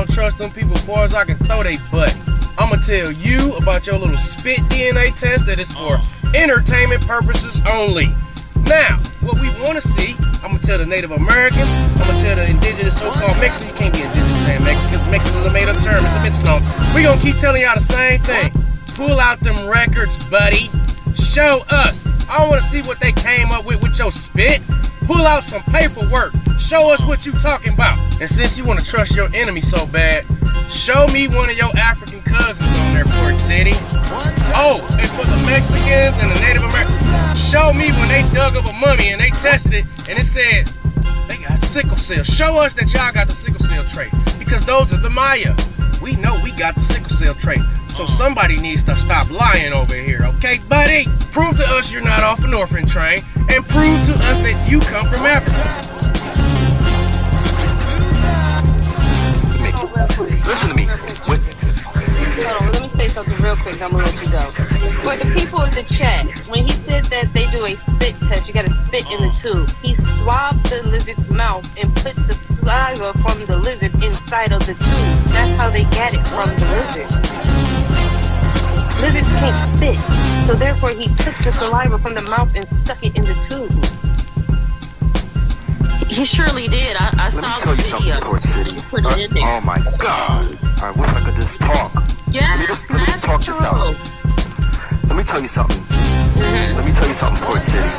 don't trust them people as far as I can throw they butt. I'ma tell you about your little spit DNA test that is for entertainment purposes only. Now, what we want to see, I'm gonna tell the Native Americans, I'm gonna tell the indigenous so-called Mexicans. You can't be indigenous and Mexicans. Mexicans is a made-up term. It's a misnomer. We gonna keep telling y'all the same thing. Pull out them records, buddy. Show us. I want to see what they came up with your spit. Pull out some paperwork. Show us what you talking about. And since you want to trust your enemy so bad, show me one of your African cousins on there, Port City. Oh, and for the Mexicans and the Native Americans, show me when they dug up a mummy and they tested it and it said they got sickle cell. Show us that y'all got the sickle cell trait, because those are the Maya. We know we got the sickle cell trait. So somebody needs to stop lying over here, okay, buddy? Prove to us you're not off an orphan train, and prove to us that you come from Africa. Listen to me. Hold on, let me say something real quick. I'm gonna let you go. For the people in the chat, when he said that they do a spit test, you gotta spit in the tube. He swabbed the lizard's mouth and put the saliva from the lizard inside of the tube. That's how they get it from the lizard. Lizards can't spit, so therefore he took the saliva from the mouth and stuck it in the tube. He surely did. I saw the video. Let me tell you something, Port City. Put it in there. Oh my God. All right, what if I could just talk? Yeah, let me just talk this out. Let me tell you something. Let me tell you something, Port City.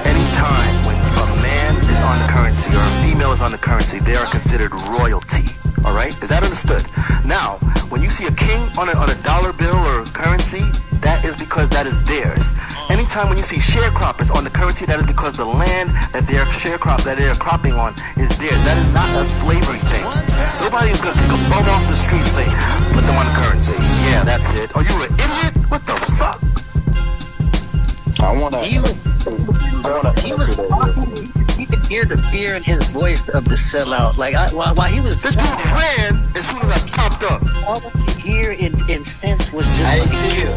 Anytime when a man is on the currency or a female is on the currency, they are considered royalty. All right? Is that understood? Now, when you see a king on a dollar bill or currency, that is because that is theirs. Anytime when you see sharecroppers on the currency, that is because the land that they are cropping on is theirs. That is not a slavery thing. Nobody is going to take a bum off the street and say, put them on the currency. Yeah, that's it. Are you an idiot? What the fuck? He was talking. You could hear the fear in his voice of the sellout. Like while he was this dude ran as soon as I popped up. All I could hear and sense was just hey, like, Tia.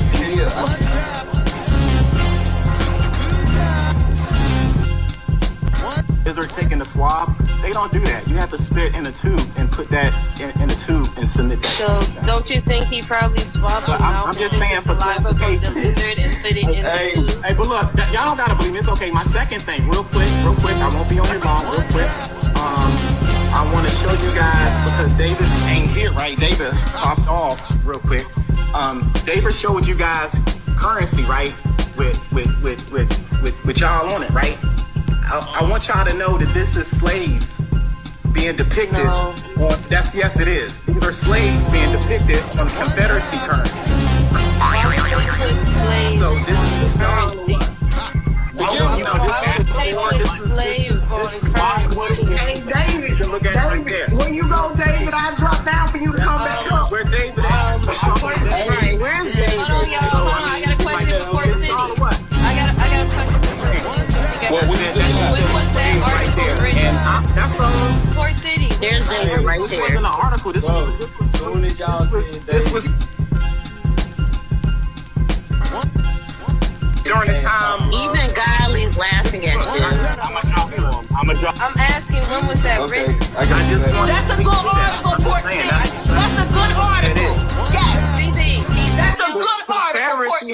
Is they're taking the swab, they don't do that. You have to spit in a tube and put that in a tube and submit that. So don't you think he probably swabbed the mouth I'm just saying for saliva from the lizard and put it in the tube? Hey, but look, y'all don't gotta believe me. It's okay. My second thing, real quick. I won't be on here long. Real quick. I want to show you guys because David ain't here, right? David popped off real quick. David showed you guys currency, right? With y'all on it, right? I want y'all to know that this is slaves being depicted. No. Yes, it is. These are slaves being depicted on Confederacy currency. Why would they put slaves So on the currency? Slaves on currency. Hey, David, look at right there. When you go, David, I drop down for you to come back up. Where David at? Hey, where's David? Hold on, y'all. Hold on. I got a question for Port City. I got a question for Port City. When was that article written? Port City. There's David right there. This wasn't an article. This was soon as y'all this was during the time. Even Guiley's laughing at you. I'm asking, when was that written? That's a good article, Port City. That's a good article. Yes, CZ. that's a good article, Port City.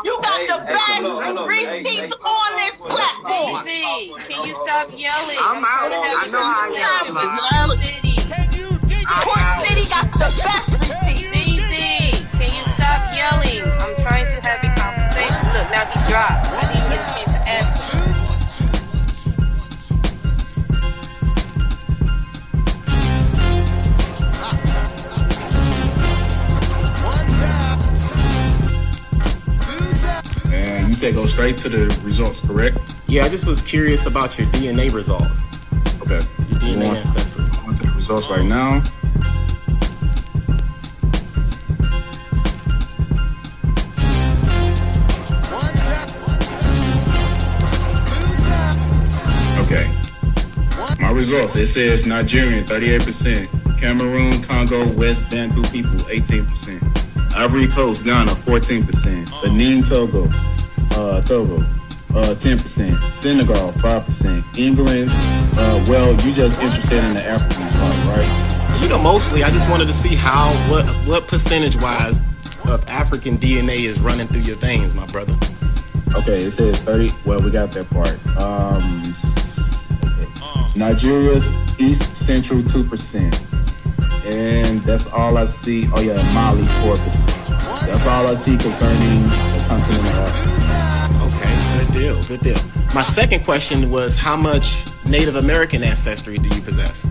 You got the best receipts on this platform. CZ, can you stop yelling? I'm out. I know I am. Port City. Port City got the best receipts. CZ, can you stop yelling? I'm trying to have a conversation. Look, now he dropped. I didn't get a chance to ask him. And you said go straight to the results, correct? Yeah, I just was curious about your DNA results. Okay. Your DNA ancestry. Going to the results right now. Okay. My results, it says Nigerian, 38%. Cameroon, Congo, West Bantu people, 18%. Ivory Coast, Ghana, 14%. Benin, Togo, 10%. Senegal, 5%. England, well, you just interested in the African part, right? Mostly, I just wanted to see what percentage-wise of African DNA is running through your veins, my brother. Okay, it says 30. Well, we got that part. Okay. Nigeria's East Central 2%. And that's all I see. Oh yeah, Mali 4%. That's all I see concerning the continent of Africa. Okay, good deal. My second question was, how much Native American ancestry do you possess?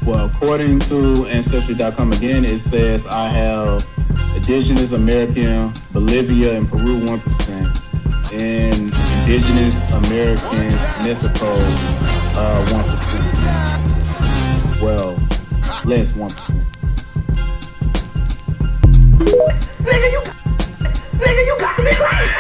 Well, according to Ancestry.com, again, it says I have Indigenous American, Bolivia, and Peru 1%, and Indigenous American, Mexico 1%. Well, less 1%. Nigga, you got to be right.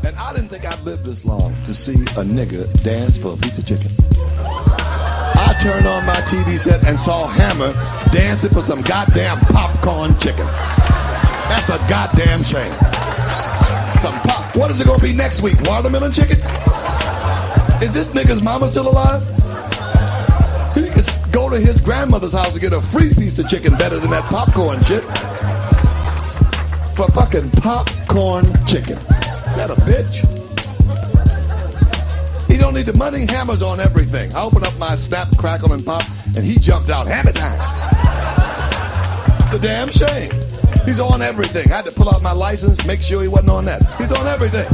And I didn't think I'd live this long to see a nigga dance for a piece of chicken. I turned on my TV set and saw Hammer dancing for some goddamn popcorn chicken. That's a goddamn shame. Some pop. What is it gonna be next week? Watermelon chicken? Is this nigga's mama still alive? He could go to his grandmother's house and get a free piece of chicken better than that popcorn shit. For fucking popcorn chicken. That a bitch? He don't need the money. Hammer's on everything. I opened up my Snap, Crackle, and Pop, and he jumped out. Hammer time. The damn shame. He's on everything. I had to pull out my license, make sure he wasn't on that. He's on everything.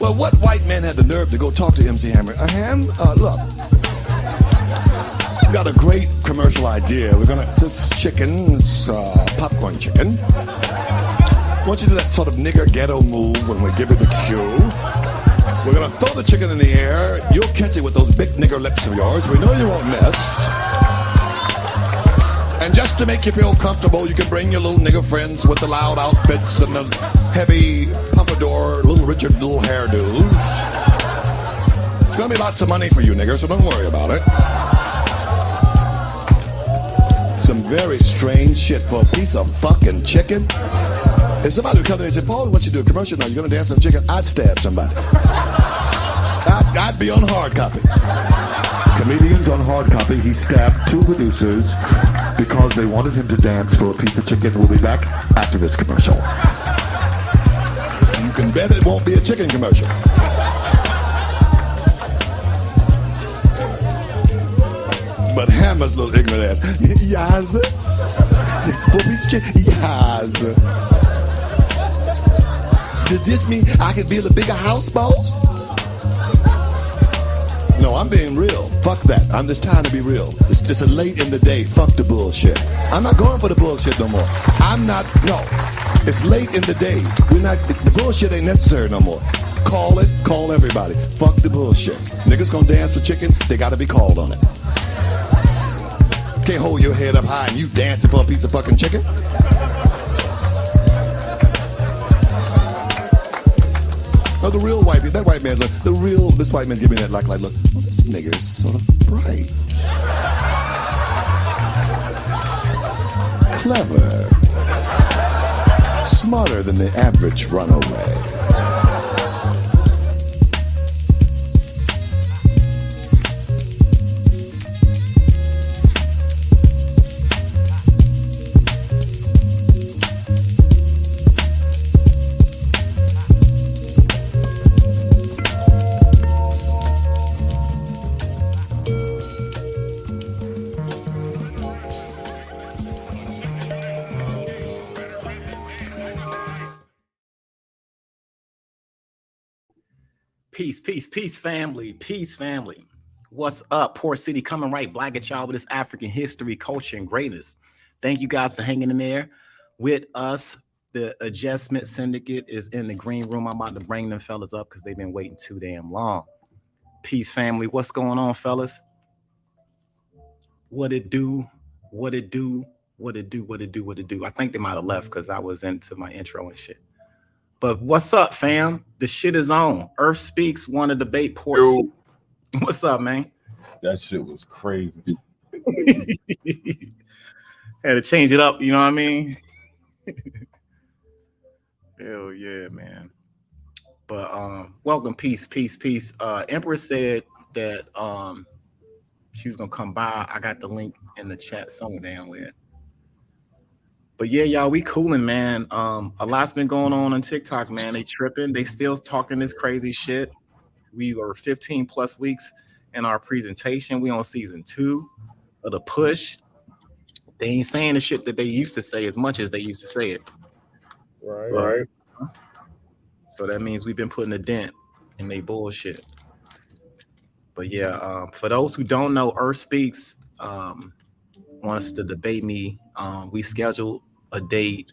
Well, what white man had the nerve to go talk to MC Hammer? Ham, look. We've got a great commercial idea. We're gonna, it's chicken, it's popcorn chicken. I want you to do that sort of nigger ghetto move when we give you the cue. We're gonna throw the chicken in the air. You'll catch it with those big nigger lips of yours. We know you won't miss. And just to make you feel comfortable, you can bring your little nigger friends with the loud outfits and the heavy pompadour, little Richard little hairdos. It's gonna be lots of money for you niggers, so don't worry about it. Some very strange shit for a piece of fucking chicken. If somebody would come to me and say, Paul, what you do, a commercial now, you're going to dance some chicken, I'd stab somebody. I'd be on hard copy. Comedians on hard copy, he stabbed 2 producers because they wanted him to dance for a piece of chicken. We'll be back after this commercial. You can bet it won't be a chicken commercial. But Hammer's little ignorant ass. Yes. For a piece of chicken. Yes. Does this mean I can build a bigger house, boss? No, I'm being real. Fuck that. I'm just trying to be real. It's just a late in the day. Fuck the bullshit. I'm not going for the bullshit no more. No. It's late in the day. The bullshit ain't necessary no more. Call it, call everybody. Fuck the bullshit. Niggas gonna dance for chicken, they gotta be called on it. Can't hold your head up high and you dancing for a piece of fucking chicken. Or the real white, that white man's like, this white man's giving me that look, well, this nigga is sort of bright. Clever. Smarter than the average runaway. Peace, family. Peace, family. What's up? Poor City coming right black at y'all with this African history, culture, and greatness. Thank you guys for hanging in there with us. The Adjustment Syndicate is in the green room. I'm about to bring them fellas up because they've been waiting too damn long. Peace, family. What's going on, fellas? What it do? What it do? What it do? What it do? What it do? I think they might have left because I was into my intro and shit. But what's up, fam? The shit is on. Earth Speaks want to debate Poor City. What's up, man? That shit was crazy. Had to change it up, you know what I mean? Hell yeah, man. But welcome, peace. Empress said that she was gonna come by. I got the link in the chat somewhere down there. But yeah, y'all, we cooling, man. A lot's been going on TikTok, man. They tripping. They still talking this crazy shit. We were 15 plus weeks in our presentation. We on season 2 of the push. They ain't saying the shit that they used to say as much as they used to say it. Right. So that means we've been putting a dent in they bullshit. But yeah, for those who don't know, Earth Speaks wants to debate me. We scheduled a date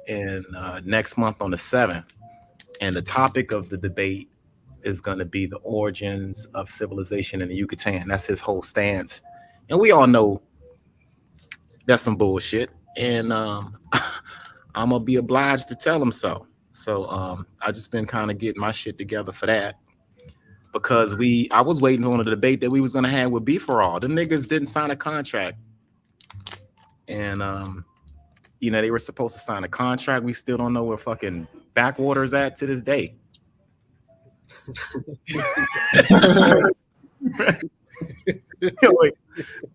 in next month on the 7th, and the topic of the debate is going to be the origins of civilization in the Yucatan. That's his whole stance, and we all know that's some bullshit, and I'm gonna be obliged to tell him so. I just been kind of getting my shit together for that, because I was waiting on a debate that we was gonna have with B for All. The niggas didn't sign a contract, and they were supposed to sign a contract. We still don't know where fucking Backwater's at to this day.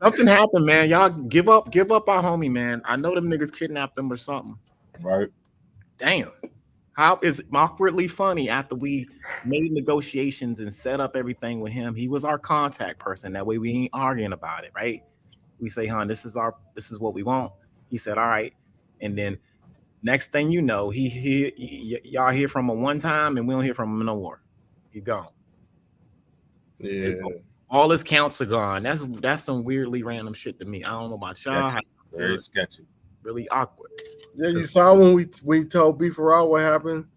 Something happened, man. Y'all give up our homie, man. I know them niggas kidnapped them or something. Right. Damn. How is awkwardly funny after we made negotiations and set up everything with him? He was our contact person. That way we ain't arguing about it, right? We say, this is what we want. He said, all right. And then next thing you know, y'all hear from him one time and we don't hear from him no more. He gone. Yeah. All his counts are gone. That's some weirdly random shit to me. I don't know about y'all. Very sketchy. Really awkward. Yeah, you saw when we told B for All what happened.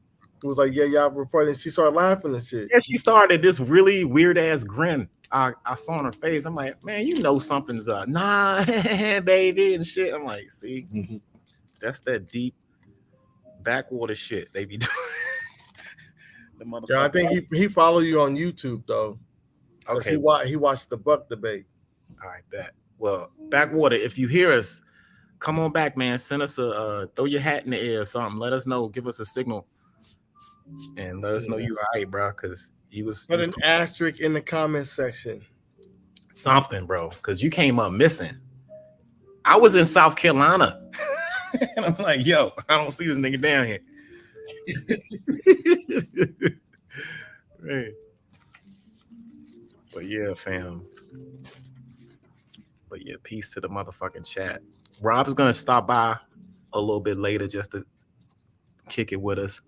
It was like, yeah, y'all reported. She started laughing and shit. Yeah, she started this really weird ass grin. I saw on her face. I'm like, man, you know something's up. Nah, baby, and shit. I'm like, see, that's that deep backwater shit they be doing. Yeah, I think he followed you on YouTube though. Okay, he watched the Buck debate. All right, bet. Well, Backwater, if you hear us, come on back, man. Send us throw your hat in the air or something. Let us know. Give us a signal, and let us know you all right, bro. Because put an asterisk in the comment section. Something, bro. Because you came up missing. I was in South Carolina, and I'm like, yo, I don't see this nigga down here. Right. But yeah, fam. But yeah, peace to the motherfucking chat. Rob's gonna stop by a little bit later just to kick it with us.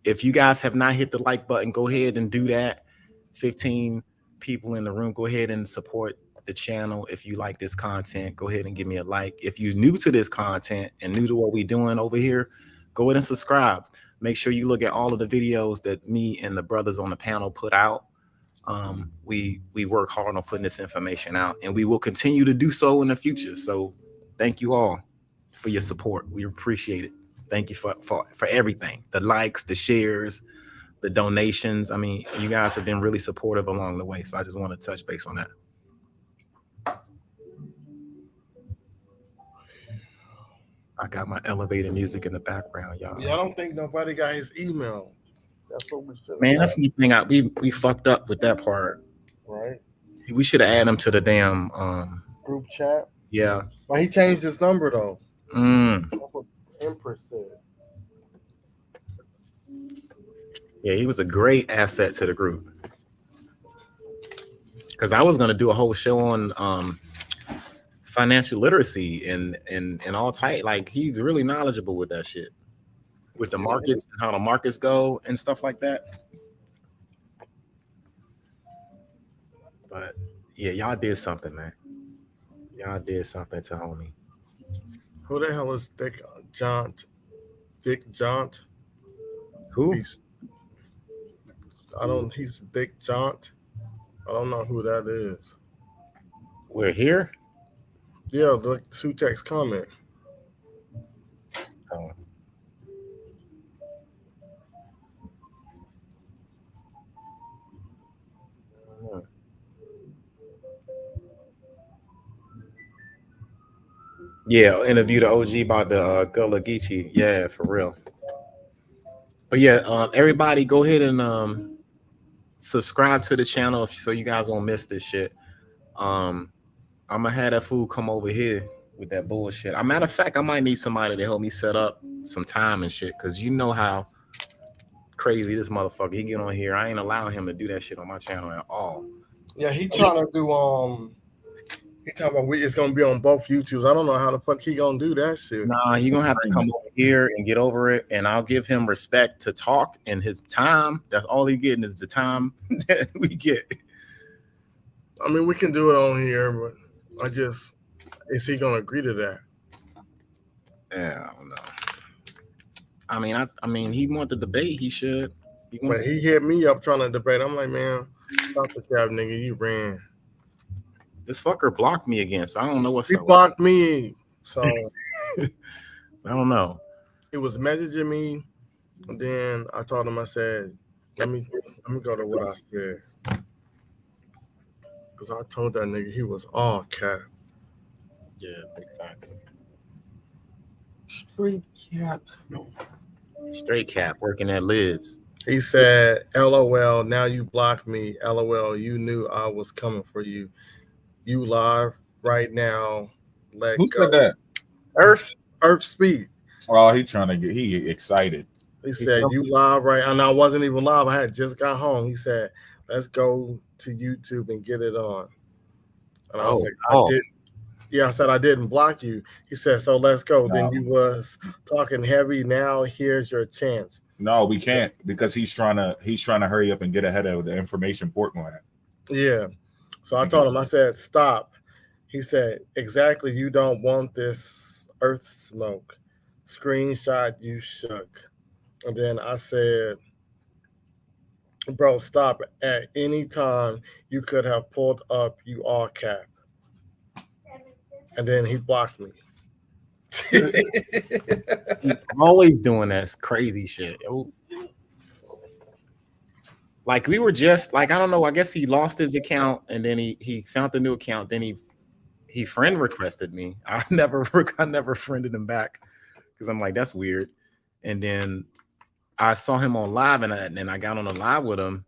If you guys have not hit the like button, go ahead and do that. 15 people in the room, go ahead and support the channel. If you like this content, go ahead and give me a like. If you're new to this content and new to what we're doing over here, go ahead and subscribe. Make sure you look at all of the videos that me and the brothers on the panel put out. We work hard on putting this information out, and we will continue to do so in the future. So thank you all for your support. We appreciate it. Thank you for everything. The likes, the shares, the donations. I mean, you guys have been really supportive along the way. So I just want to touch base on that. I got my elevator music in the background, y'all. Yeah, I don't think nobody got his email. That's what we should. Man, that's the thing. We fucked up with that part. Right. We should have added him to the damn group chat. Yeah. Well, he changed his number though. That's what Empress said. Yeah, he was a great asset to the group. Because I was gonna do a whole show on financial literacy and all tight. Like he's really knowledgeable with that shit, with the markets and how the markets go and stuff like that. But yeah, y'all did something, man. Y'all did something to homie. Who the hell is Dick Jaunt? Dick Jaunt? Who? He's Dick Jaunt. I don't know who that is. We're here? Yeah, the Sutex comment. Oh. Yeah, interview the OG about the Gullah Geechee. Yeah, for real. But yeah, everybody go ahead and subscribe to the channel so you guys won't miss this shit. I'm gonna have that fool come over here with that bullshit. As a matter of fact, I might need somebody to help me set up some time and shit, because you know how crazy this motherfucker. He get on here. I ain't allowing him to do that shit on my channel at all. Yeah, he trying to do he talking about it's gonna be on both YouTubes. I don't know how the fuck he gonna do that shit. Nah, he gonna have to come over here and get over it, and I'll give him respect to talk and his time. That's all he getting is the time that we get. I mean, we can do it on here, but is he gonna agree to that? Yeah, I don't know. I mean, he want the debate. He should. But he hit me up trying to debate. I'm like, man, stop the cap, nigga. You ran. This fucker blocked me again, so I don't know what's up. He blocked me, so I don't know. It was messaging me, and then I told him, I said, let me go to what I said. Because I told that nigga he was all cap. Yeah, big facts. Straight cap. Straight cap, working at lids. He said, LOL, now you blocked me. LOL, you knew I was coming for you. You live right now. Who said that? Earth Speed. Oh, he excited. He said, you live right, and I wasn't even live. I had just got home. He said, let's go to YouTube and get it on. And I was like, I did. Yeah, I said I didn't block you. He said, so let's go. No. Then you was talking heavy. Now here's your chance. No, we can't, because he's trying to hurry up and get ahead of the information port going at. Yeah. So I told him, I said, stop. He said, exactly, you don't want this earth smoke. Screenshot, you shook. And then I said, bro, stop. At any time you could have pulled up, you all cap. And then he blocked me. He's always doing that crazy shit. Like we were just like, I don't know, I guess he lost his account and then he found the new account. Then he friend requested me. I never friended him back because I'm like, that's weird. And then I saw him on live and I got on the live with him,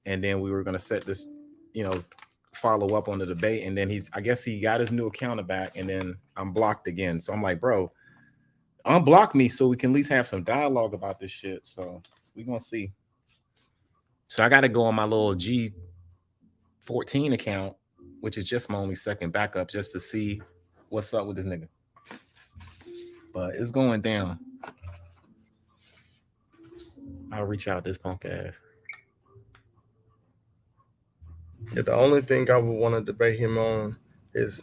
and then we were gonna set this, follow up on the debate. And then I guess he got his new account back, and then I'm blocked again. So I'm like, bro, unblock me so we can at least have some dialogue about this shit. So we're gonna see. So I got to go on my little G14 account, which is just my only second backup, just to see what's up with this nigga. But it's going down. I'll reach out this punk ass. Yeah, the only thing I would want to debate him on is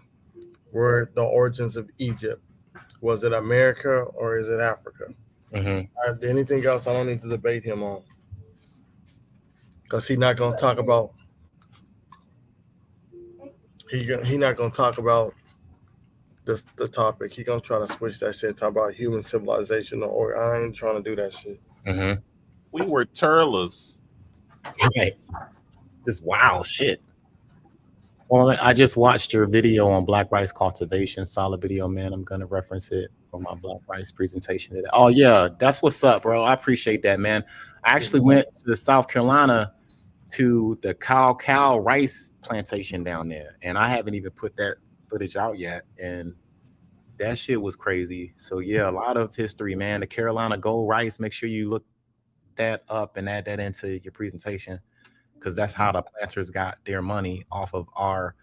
where the origins of Egypt. Was it America or is it Africa? Mm-hmm. Anything else I don't need to debate him on. Because he's not going to talk about he not going to talk about the topic. He going to try to switch that shit, talk about human civilization, or I ain't trying to do that shit. Mm-hmm. We were turles. Right. Just wild shit. Well, I just watched your video on black rice cultivation. Solid video, man. I'm gonna reference it for my black rice presentation today. Oh yeah, that's what's up, bro. I appreciate that, man. I actually went to South Carolina to the cow rice plantation down there, and I haven't even put that footage out yet. And that shit was crazy. So yeah, a lot of history, man. The Carolina gold rice. Make sure you look that up and add that into your presentation, because that's how the planters got their money off of our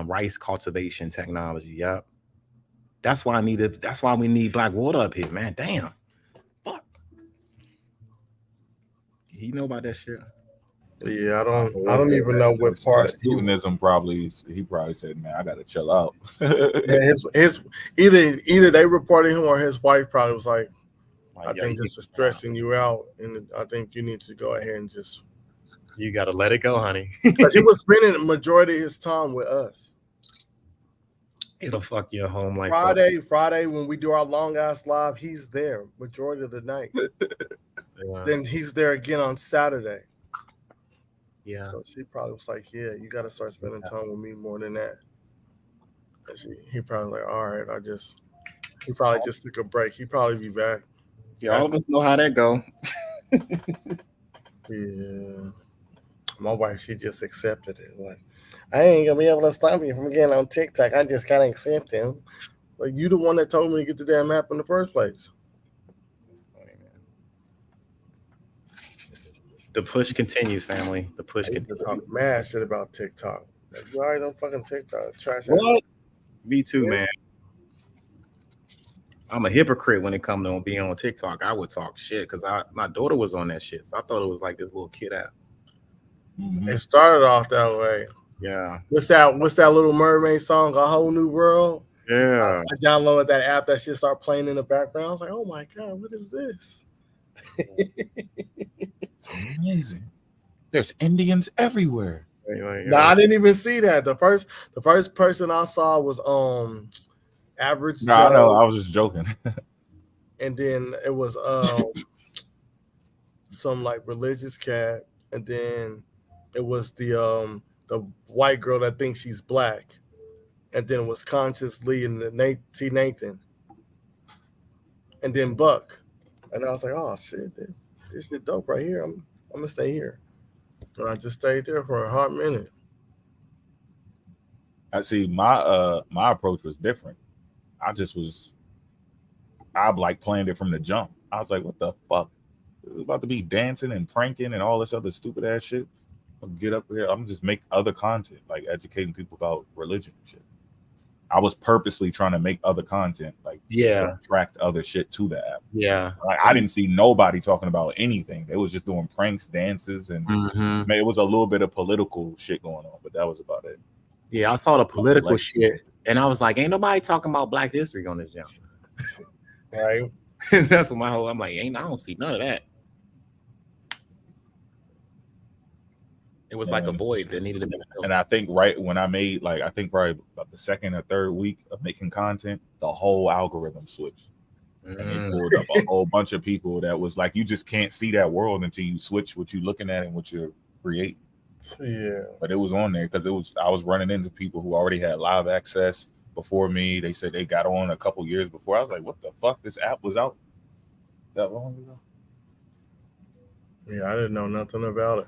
rice cultivation technology. Yep. That's why we need black water up here, man. Damn. Fuck. You know about that shit? Yeah, I don't even know what part. Studionism probably. He probably said, "Man, I gotta chill out." Yeah, his either they reported him or his wife probably was like, I think this is stressing you out, and I think you need to go ahead and just. You gotta let it go, honey. Because he was spending the majority of his time with us. It'll fuck your home like Friday when we do our long ass live, he's there majority of the night. Yeah. Then he's there again on Saturday. Yeah. So she probably was like, "Yeah, you got to start spending time with me more than that." And he probably like, "All right, he probably just took a break. He probably be back." Yeah, all of us know how that go. Yeah. My wife, she just accepted it. Like, I ain't gonna be able to stop you from getting on TikTok. I just gotta accept him. Like, you the one that told me to get the damn app in the first place. The push continues, family. The push continues. To talk mad shit about TikTok. Like, you already don't fucking TikTok. Trash. What? Me too, man. I'm a hypocrite when it comes to being on TikTok. I would talk shit because my daughter was on that shit. So I thought it was like this little kid app. Mm-hmm. It started off that way. Yeah. What's that Little Mermaid song, A Whole New World? Yeah. I downloaded that app. That shit started playing in the background. I was like, oh my God, what is this? It's amazing. There's Indians everywhere. No, I didn't even see that. The first person I saw was Average Joe. I know. I was just joking. And then it was some like religious cat, and then it was the white girl that thinks she's black, and then it was Conscious Lee and the T Nathan, and then Buck, and I was like, oh shit, this shit dope right here. I'm gonna stay here, and I just stayed there for a hot minute. I see. My approach was different. I like planned it from the jump. I was like, what the fuck? It's about to be dancing and pranking and all this other stupid ass shit. I'll get up here. I'm just make other content, like educating people about religion and shit. I was purposely trying to make other content, like attract other shit to the app. Yeah. Like, I didn't see nobody talking about anything. They was just doing pranks, dances, and it was a little bit of political shit going on, but that was about it. Yeah, I saw the political shit, and I was like, ain't nobody talking about Black history on this jump. Right. That's what I'm like, I don't see none of that. It was like a void that needed to be filled. And I think right when I made, like, I think probably about the second or third week of making content, the whole algorithm switched. And it pulled up a whole bunch of people that was like, you just can't see that world until you switch what you're looking at and what you're creating. Yeah. But it was on there because I was running into people who already had live access before me. They said they got on a couple years before. I was like, what the fuck? This app was out that long ago? Yeah, I didn't know nothing about it.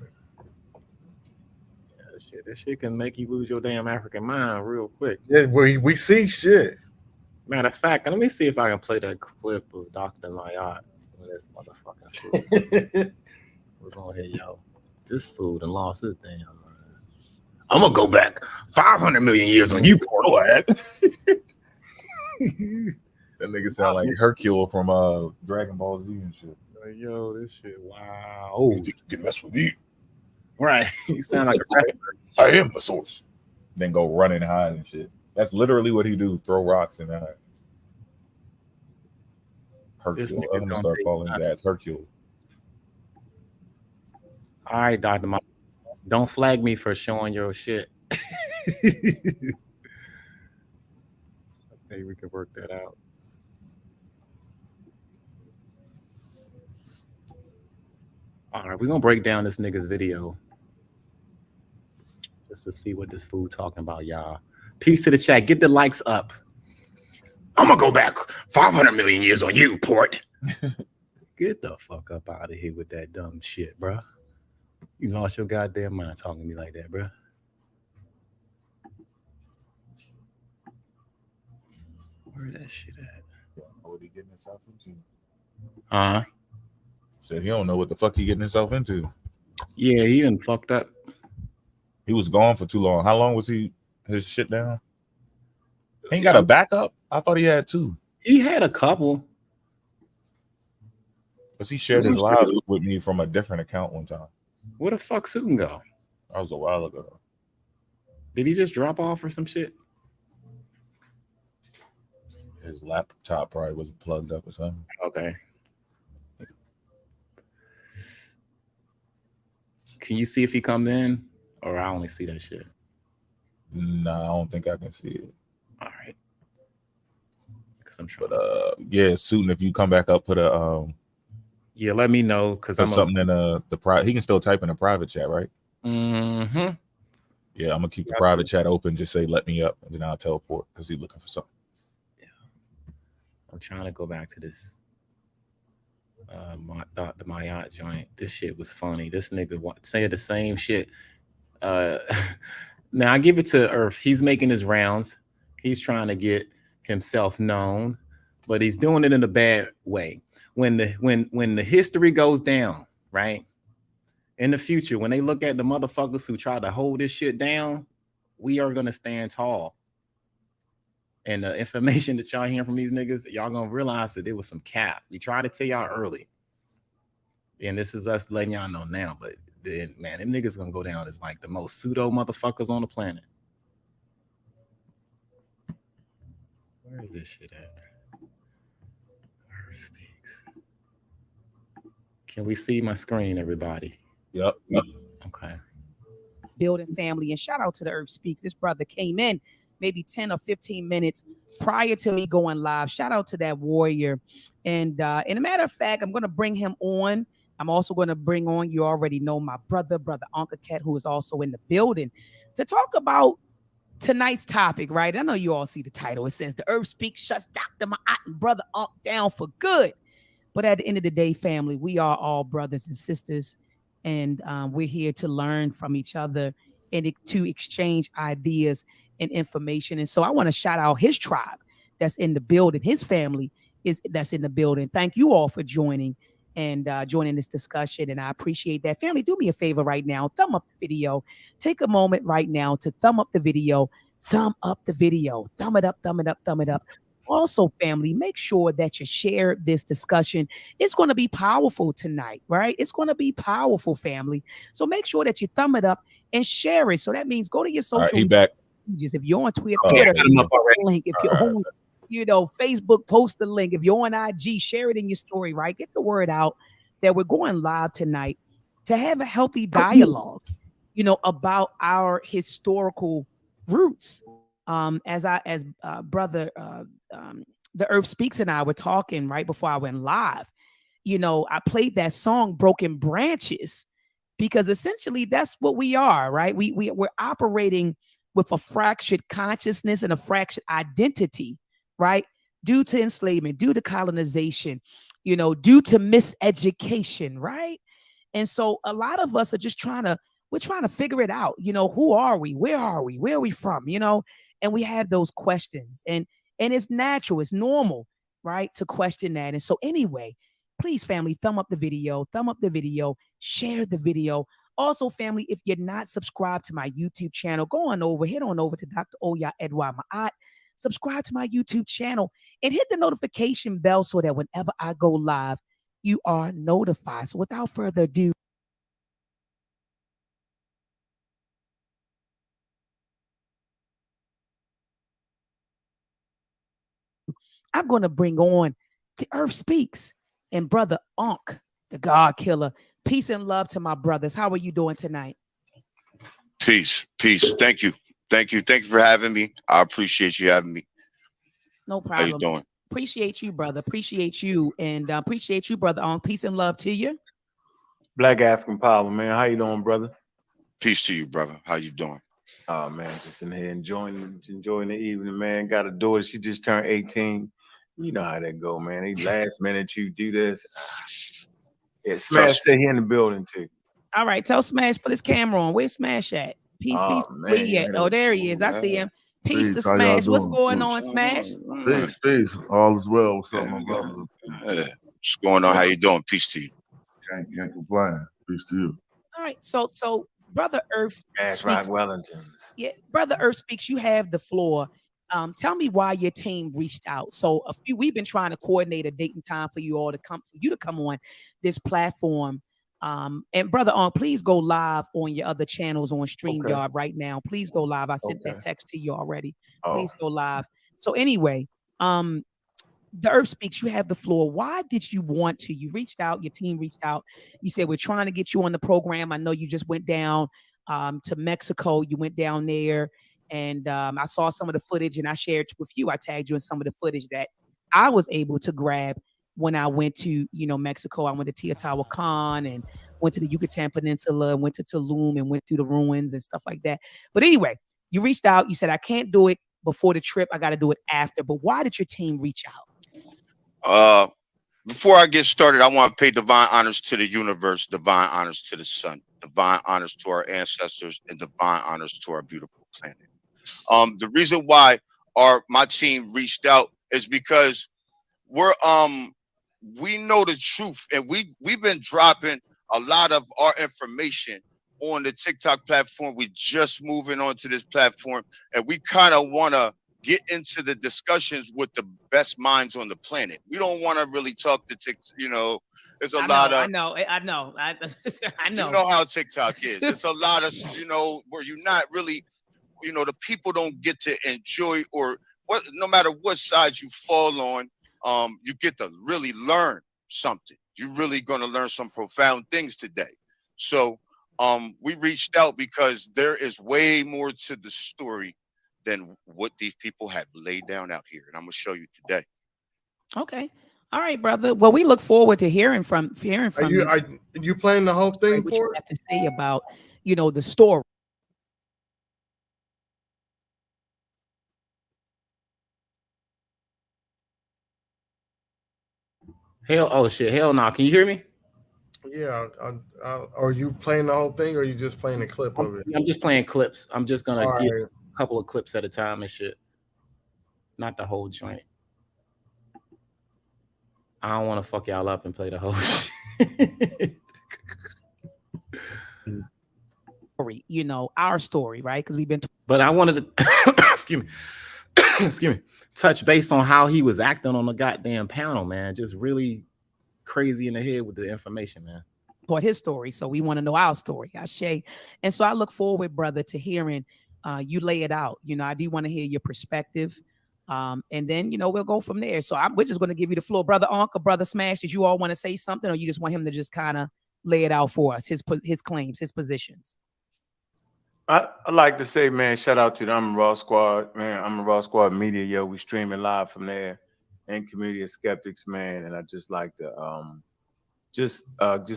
Yeah, this shit can make you lose your damn African mind real quick. Yeah, we see shit. Matter of fact, let me see if I can play that clip of Dr. Layat with this motherfucking food. What's on here, yo? This food and lost his damn mind. I'm gonna go back 500 million years on you, portal ass. That nigga sound like Hercule from Dragon Ball Z and shit. Like, yo, this shit, wow. Oh, you can mess with me. Right. He sound like a wrestler. I am the source. Then go run and hide and shit. That's literally what he do. Throw rocks and hide. Hercule. I'm gonna start calling his ass Hercule. All right, Dr. Mike. Don't flag me for showing your shit. Okay, we can work that out. All right, we're gonna break down this nigga's video just to see what this fool talking about, y'all. Peace to the chat. Get the likes up. I'm gonna go back 500 million years on you, Port. Get the fuck up out of here with that dumb shit, bro. You lost your goddamn mind talking to me like that, bro. Where that shit at? What he getting himself into? Said he don't know what the fuck he getting himself into. Yeah, he done fucked up. He was gone for too long. How long was his shit down? He ain't got a backup? I thought he had two. He had a couple. Because he shared his lives with me from a different account one time. Where the fuck Susan go? That was a while ago. Did he just drop off or some shit? His laptop probably wasn't plugged up or something. Okay. Can you see if he comes in? Or I only see that shit? Nah, I don't think I can see it. All right. Because I'm trying. But yeah, Susan, if you come back up, put a yeah, let me know because I'm something in the private. He can still type in a private chat, right? Mm-hmm. Yeah, I'm gonna keep the private chat open. Just say let me up, and then I'll teleport because he's looking for something. Yeah, I'm trying to go back to this the Mayat joint. This shit was funny. This nigga said the same shit. Now I give it to Earth. He's making his rounds. He's trying to get himself known, but he's doing it in a bad way. When the history goes down, right? In the future, when they look at the motherfuckers who try to hold this shit down, we are gonna stand tall. And the information that y'all hearing from these niggas, y'all gonna realize that there was some cap. We tried to tell y'all early. And this is us letting y'all know now, but then man, them niggas gonna go down as like the most pseudo motherfuckers on the planet. Where is this shit at? Speaks. Can we see my screen, everybody? Yep. Okay. Building family, and shout out to the Earth Speaks. This brother came in maybe 10 or 15 minutes prior to me going live. Shout out to that warrior. And in a matter of fact, I'm going to bring him on. I'm also going to bring on, you already know, my brother Uncle Cat, who is also in the building, to talk about tonight's topic, right? I know you all see the title. It says, The Earth Speaks shuts Dr. Ma'at and Brother Unc down for good. But at the end of the day, family, we are all brothers and sisters. And we're here to learn from each other and to exchange ideas and information. And so I want to shout out his tribe that's in the building. His family that's in the building. Thank you all for joining and joining this discussion. And I appreciate that. Family, do me a favor right now. Thumb up the video. Take a moment right now to thumb up the video. Thumb up the video. Thumb it up, thumb it up, thumb it up. Also, family, make sure that you share this discussion. It's going to be powerful tonight, right? It's going to be powerful, family. So make sure that you thumb it up and share it. So that means go to your social media pages. If you're on Twitter, link. If you're on, Facebook, post the link. If you're on IG, share it in your story, right? Get the word out that we're going live tonight to have a healthy dialogue, about our historical roots. As brother the Earth Speaks and I were talking right before I went live, I played that song Broken Branches because essentially that's what we are, right? We're operating with a fractured consciousness and a fractured identity, right? Due to enslavement, due to colonization, due to miseducation, right? And so a lot of us are just we're trying to figure it out. Who are we? Where are we? Where are we from? And we have those questions, and it's natural, it's normal, right, to question that. And so anyway, please, family, thumb up the video, share the video. Also, family, if you're not subscribed to my YouTube channel, head on over to Dr. Oya Edwa Ma'at, subscribe to my YouTube channel, and hit the notification bell so that whenever I go live, you are notified. So without further ado, I'm going to bring on the Earth Speaks and Brother Unc, the God Killer. Peace and love to my brothers. How are you doing tonight? Peace. Thank you for having me. I appreciate you having me. No problem. How you doing? Appreciate you, brother. Appreciate you, and appreciate you, Brother Unc. Peace and love to you. Black African Power, man. How you doing, brother? Peace to you, brother. How you doing? Oh man, just in here enjoying the evening, man. Got a daughter, she just turned 18. You know how that go, man. They last minute you do this. Yeah, Smash said he in the building too. All right, tell Smash put his camera on. Where's Smash at? Peace, peace. Where he at? Oh, there he is. I see him. Peace to Smash. What's going on, Smash? Peace. All is well. What's up, my brother? What's going on? How you doing? Peace to you. Can't complain. Peace to you. All right, so Brother Earth That's right, Wellington. Yeah, Brother Earth Speaks, you have the floor. Tell me why your team reached out. So we've been trying to coordinate a date and time for you all to come on this platform. And Brother please go live on your other channels on StreamYard right now. Please go live. I sent that text to you already. Please go live. So anyway, the Earth Speaks, you have the floor. Why did you want to? You reached out, your team reached out. You said, we're trying to get you on the program. I know you just went down to Mexico. You went down there, and I saw some of the footage, and I shared with you. I tagged you in some of the footage that I was able to grab when I went to, Mexico. I went to Teotihuacan and went to the Yucatan Peninsula, went to Tulum and went through the ruins and stuff like that. But anyway, you reached out. You said, I can't do it before the trip. I got to do it after. But why did your team reach out? Before I get started, I want to pay divine honors to the universe, divine honors to the sun, divine honors to our ancestors, and divine honors to our beautiful planet. The reason why my team reached out is because we know the truth, and we've been dropping a lot of our information on the TikTok platform. We just moving on to this platform, and we kind of want to get into the discussions with the best minds on the planet. We don't want to really talk to TikTok. There's a lot of. I know. I know. You know how TikTok is. There's a lot of where you're not really, the people don't get to enjoy no matter what side you fall on, you get to really learn something. You're really going to learn some profound things today. So we reached out because there is way more to the story than what these people have laid down out here, and I'm gonna show you today. Okay, all right, brother. Well, we look forward to hearing from you. Are you playing the whole thing what for you have to say about the story? Hell no. Can you hear me? Yeah. Are you playing the whole thing, or are you just playing a clip of it? I'm just playing clips. I'm just gonna All get right. a couple of clips at a time and shit. Not the whole joint. I don't want to fuck y'all up and play the whole shit. Our story, right? Because we've been. But I wanted to excuse me, touch base on how he was acting on the goddamn panel, man. Just really crazy in the head with the information, man. Toward his story, so we want to know our story, Ashe. And so I look forward, brother, to hearing you lay it out. I do want to hear your perspective, and then we'll go from there. So we're just going to give you the floor, brother Unc or brother Smash. Did you all want to say something, or you just want him to just kind of lay it out for us, his claims, his positions? I like to say, man, shout out to the I'm a Raw Squad, man. I'm a Raw Squad Media, yo. We streaming live from there, and Community of Skeptics, man. And I just like to just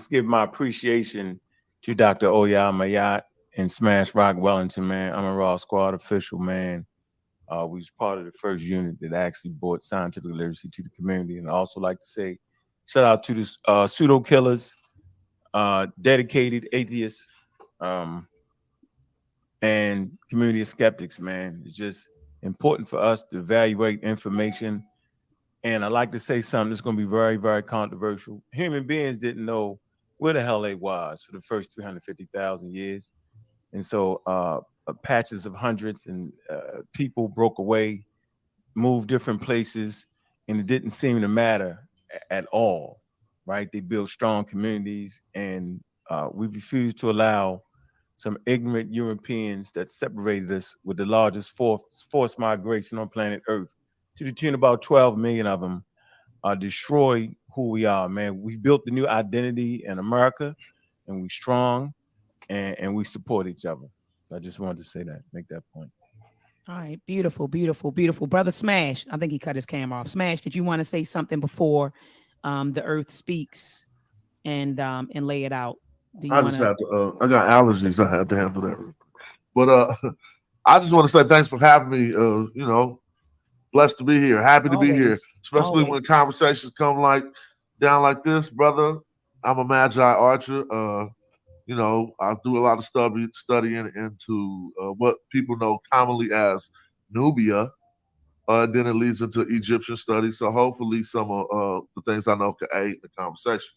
give my appreciation to Dr. Oya Mayat and Smash Rock Wellington, man. I'm a Raw Squad official, man. We was part of the first unit that actually brought scientific literacy to the community. And I also like to say, shout out to the pseudo killers, dedicated atheists, and Community of Skeptics, man. It's just important for us to evaluate information. And I like to say something that's going to be very, very controversial. Human beings didn't know where the hell they was for the first 350,000 years. And so patches of hundreds and people broke away, moved different places, and it didn't seem to matter at all, right? They built strong communities, and we refused to allow some ignorant Europeans that separated us with the largest forced migration on planet Earth, to the tune of about 12 million of them, destroy who we are, man. We built the new identity in America, and we strong, and we support each other. So I just wanted to say that, make that point. All right, beautiful, beautiful, beautiful. Brother Smash, I think he cut his camera off. Smash, did you want to say something before the Earth Speaks and lay it out? I just have to. I got allergies. I had to handle that. But I just want to say thanks for having me. You know, blessed to be here. Happy to be here, especially when conversations come down like this, brother. I'm a magi archer. You know, I do a lot of studying into what people know commonly as Nubia. Then it leads into Egyptian studies. So hopefully some of the things I know can aid the conversation.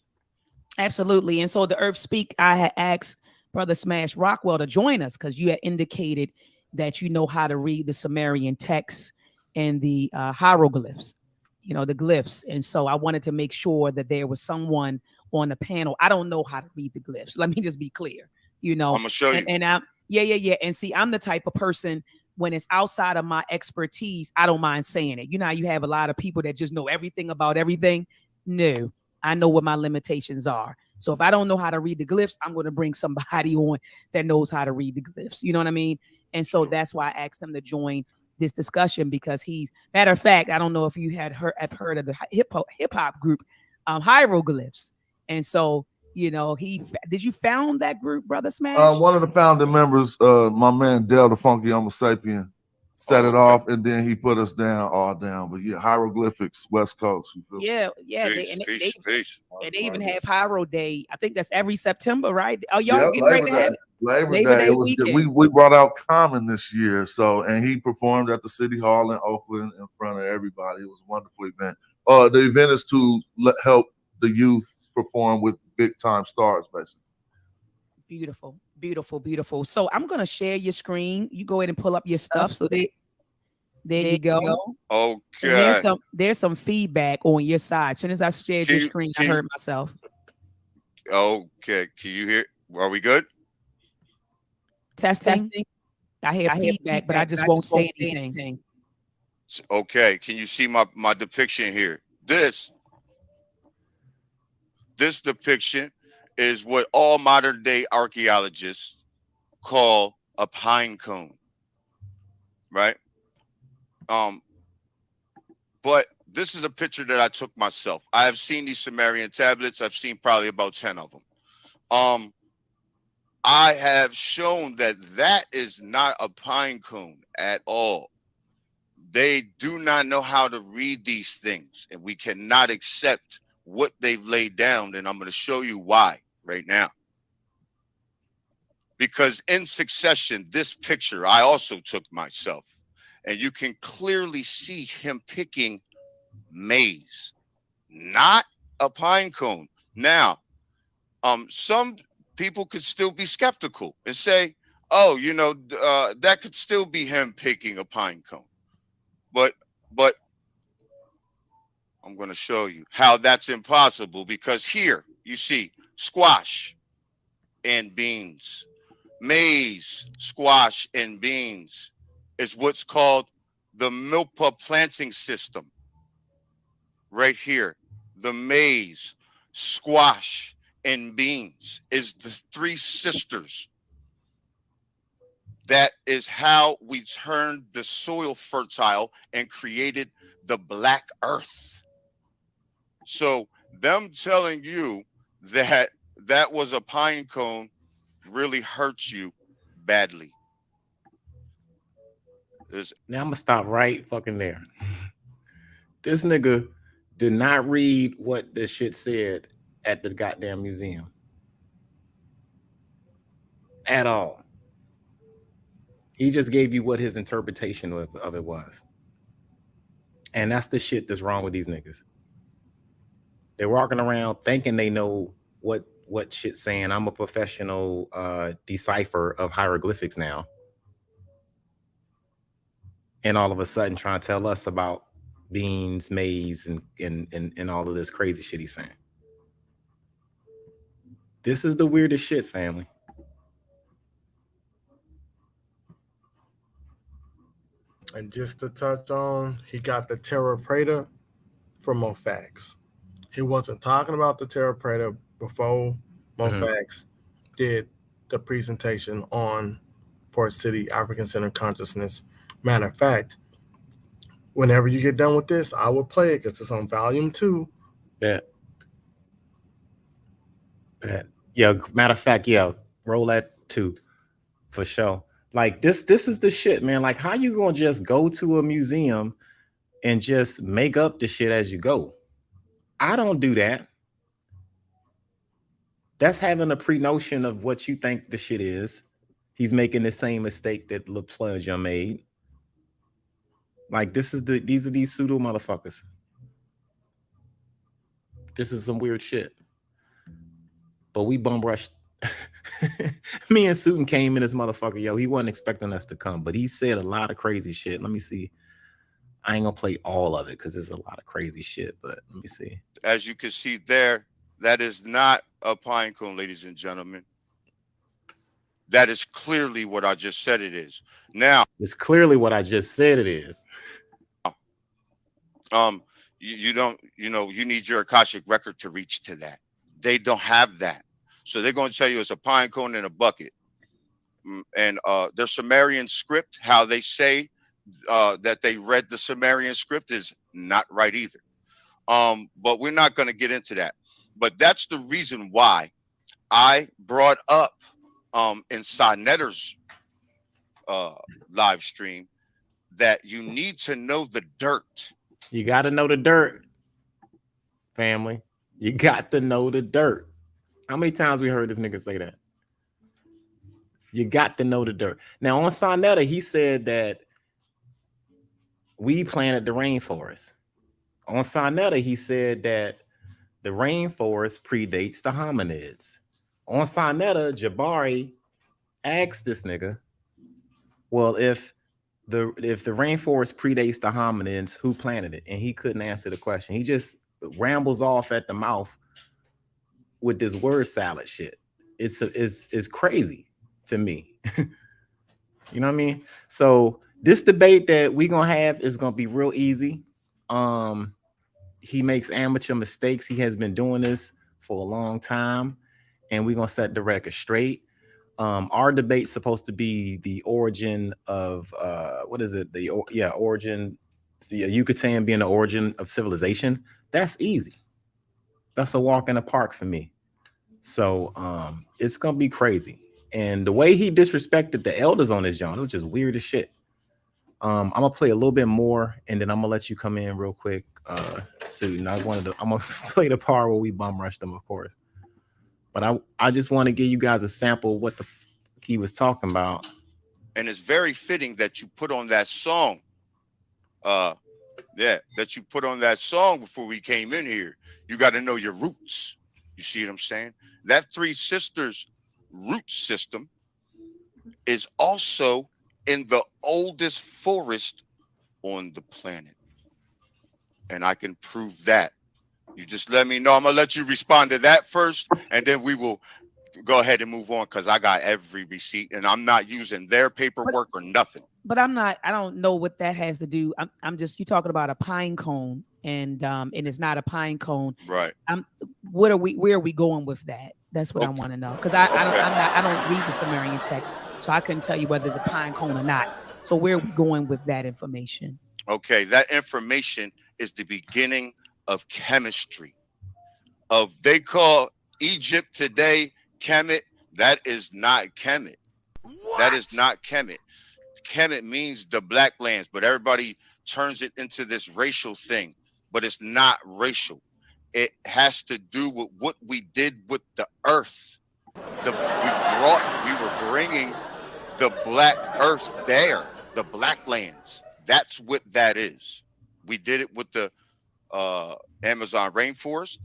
Absolutely. And so the Earth Speak, I had asked Brother Smash Rockwell to join us because you had indicated that you know how to read the Sumerian texts and the hieroglyphs, you know, the glyphs. And so I wanted to make sure that there was someone on the panel. I don't know how to read the glyphs. Let me just be clear, you know. I'm gonna show you. And I'm yeah. And see, I'm the type of person when it's outside of my expertise, I don't mind saying it. You know how you have a lot of people that just know everything about everything? No, I know what my limitations are. So if I don't know how to read the glyphs, I'm going to bring somebody on that knows how to read the glyphs. You know what I mean? And so that's why I asked him to join this discussion because matter of fact, I don't know if you have heard of the hip hop group Hieroglyphs. And so, you know, did you found that group, Brother Smash? One of the founding members, my man Dell the Funky Homo Sapien, set it off, and then he put us all down. But yeah, hieroglyphics, West Coast. Yeah. Peace. And they even have Hiero Day. I think that's every September, right? Oh, y'all Yep, getting ready to have Labor Day. It was we brought out Common this year, and he performed at the City Hall in Oakland in front of everybody. It was a wonderful event. The event is to help the youth perform with big time stars, basically. Beautiful. So I'm gonna share your screen. You go ahead and pull up your stuff. So there you go. Okay. And there's some feedback on your side. As soon as I shared your screen, I heard myself. Okay. Can you hear? Are we good? Testing. I hear feedback, but I just won't say anything. Okay. Can you see my depiction here? This depiction is what all modern day archaeologists call a pine cone, right? But this is a picture that I took myself. I have seen these Sumerian tablets. I've seen probably about 10 of them. I have shown that is not a pine cone at all. They do not know how to read these things, and we cannot accept what they've laid down, and I'm going to show you why right now. Because in succession, this picture I also took myself, and you can clearly see him picking maize, not a pine cone. Now, some people could still be skeptical and say, oh, you know, that could still be him picking a pine cone. But I'm going to show you how that's impossible, because here you see squash and beans. Maize, squash, and beans is what's called the milpa planting system. Right here, the maize, squash, and beans is the three sisters. That is how we turned the soil fertile and created the black earth. So them telling you that was a pine cone really hurts you badly. Now I'm gonna stop right fucking there. This nigga did not read what the shit said at the goddamn museum at all. He just gave you what his interpretation of it was. And that's the shit that's wrong with these niggas. They're walking around thinking they know what shit's saying. I'm a professional decipher of hieroglyphics now. And all of a sudden trying to tell us about beans, maize, and all of this crazy shit he's saying. This is the weirdest shit, family. And just to touch on, he got the Terra Preta from Mofax. He wasn't talking about the Terra Preta before Mofax did the presentation on Port City African Center Consciousness. Matter of fact, whenever you get done with this, I will play it because it's on volume 2. Yeah. Yeah, matter of fact, yeah, roll that too, for sure. Like this is the shit, man. Like, how you gonna just go to a museum and just make up the shit as you go? I don't do that. That's having a pre-notion of what you think the shit is. He's making the same mistake that LaPleasure made. Like, these are these pseudo motherfuckers. This is some weird shit. But we bum rushed. Me and Sutin came in this motherfucker, yo. He wasn't expecting us to come, but he said a lot of crazy shit. Let me see. I ain't gonna play all of it because there's a lot of crazy shit, but let me see. As you can see there, that is not a pine cone, ladies and gentlemen. That is clearly what I just said it is. Now, it's clearly what I just said it is. You don't, you need your Akashic record to reach to that. They don't have that. So they're going to tell you it's a pine cone in a bucket. And their Sumerian script, how they say that they read the Sumerian script, is not right either. But we're not going to get into that. But that's the reason why I brought up in Sinetter's live stream that you need to know the dirt. You got to know the dirt, family. You got to know the dirt. How many times we heard this nigga say that? You got to know the dirt. Now, on Sonetta, he said that we planted the rainforest. On Sonetta, he said that the rainforest predates the hominids. On Sonetta, Jabari asked this nigga, well, if the rainforest predates the hominids, who planted it? And he couldn't answer the question. He just rambles off at the mouth with this word salad shit. It's crazy to me. You know what I mean? So this debate that we gonna have is gonna be real easy. He makes amateur mistakes. He has been doing this for a long time, and we're gonna set the record straight. Our debate's supposed to be the origin of what is it? Origin. The Yucatan being the origin of civilization. That's easy. That's a walk in the park for me. So it's gonna be crazy. And the way he disrespected the elders on his joint, it was just weird as shit. I'm gonna play a little bit more, and then I'm gonna let you come in real quick. Soon. I'm gonna play the part where we bum rushed them, of course. But I just want to give you guys a sample of what the he was talking about. And it's very fitting that you put on that song. That you put on that song before we came in here. You got to know your roots. You see what I'm saying? That Three Sisters root system is also in the oldest forest on the planet. And I can prove that. You just let me know. I'm going to let you respond to that first, and then we will go ahead and move on, because I got every receipt, and I'm not using their paperwork or nothing. But I don't know what that has to do. I'm just, you talking about a pine cone, and it's not a pine cone. Right. Where are we going with that? That's what I want to know. Because I don't read the Sumerian text, so I couldn't tell you whether it's a pine cone or not. So where are we going with that information? Okay, that information is the beginning of chemistry. They call Egypt today Kemet. That is not Kemet. That is not Kemet. Kemet means the black lands, but everybody turns it into this racial thing. But it's not racial. It has to do with what we did with the earth. We were bringing the black earth there, the black lands. That's what that is. We did it with the Amazon rainforest,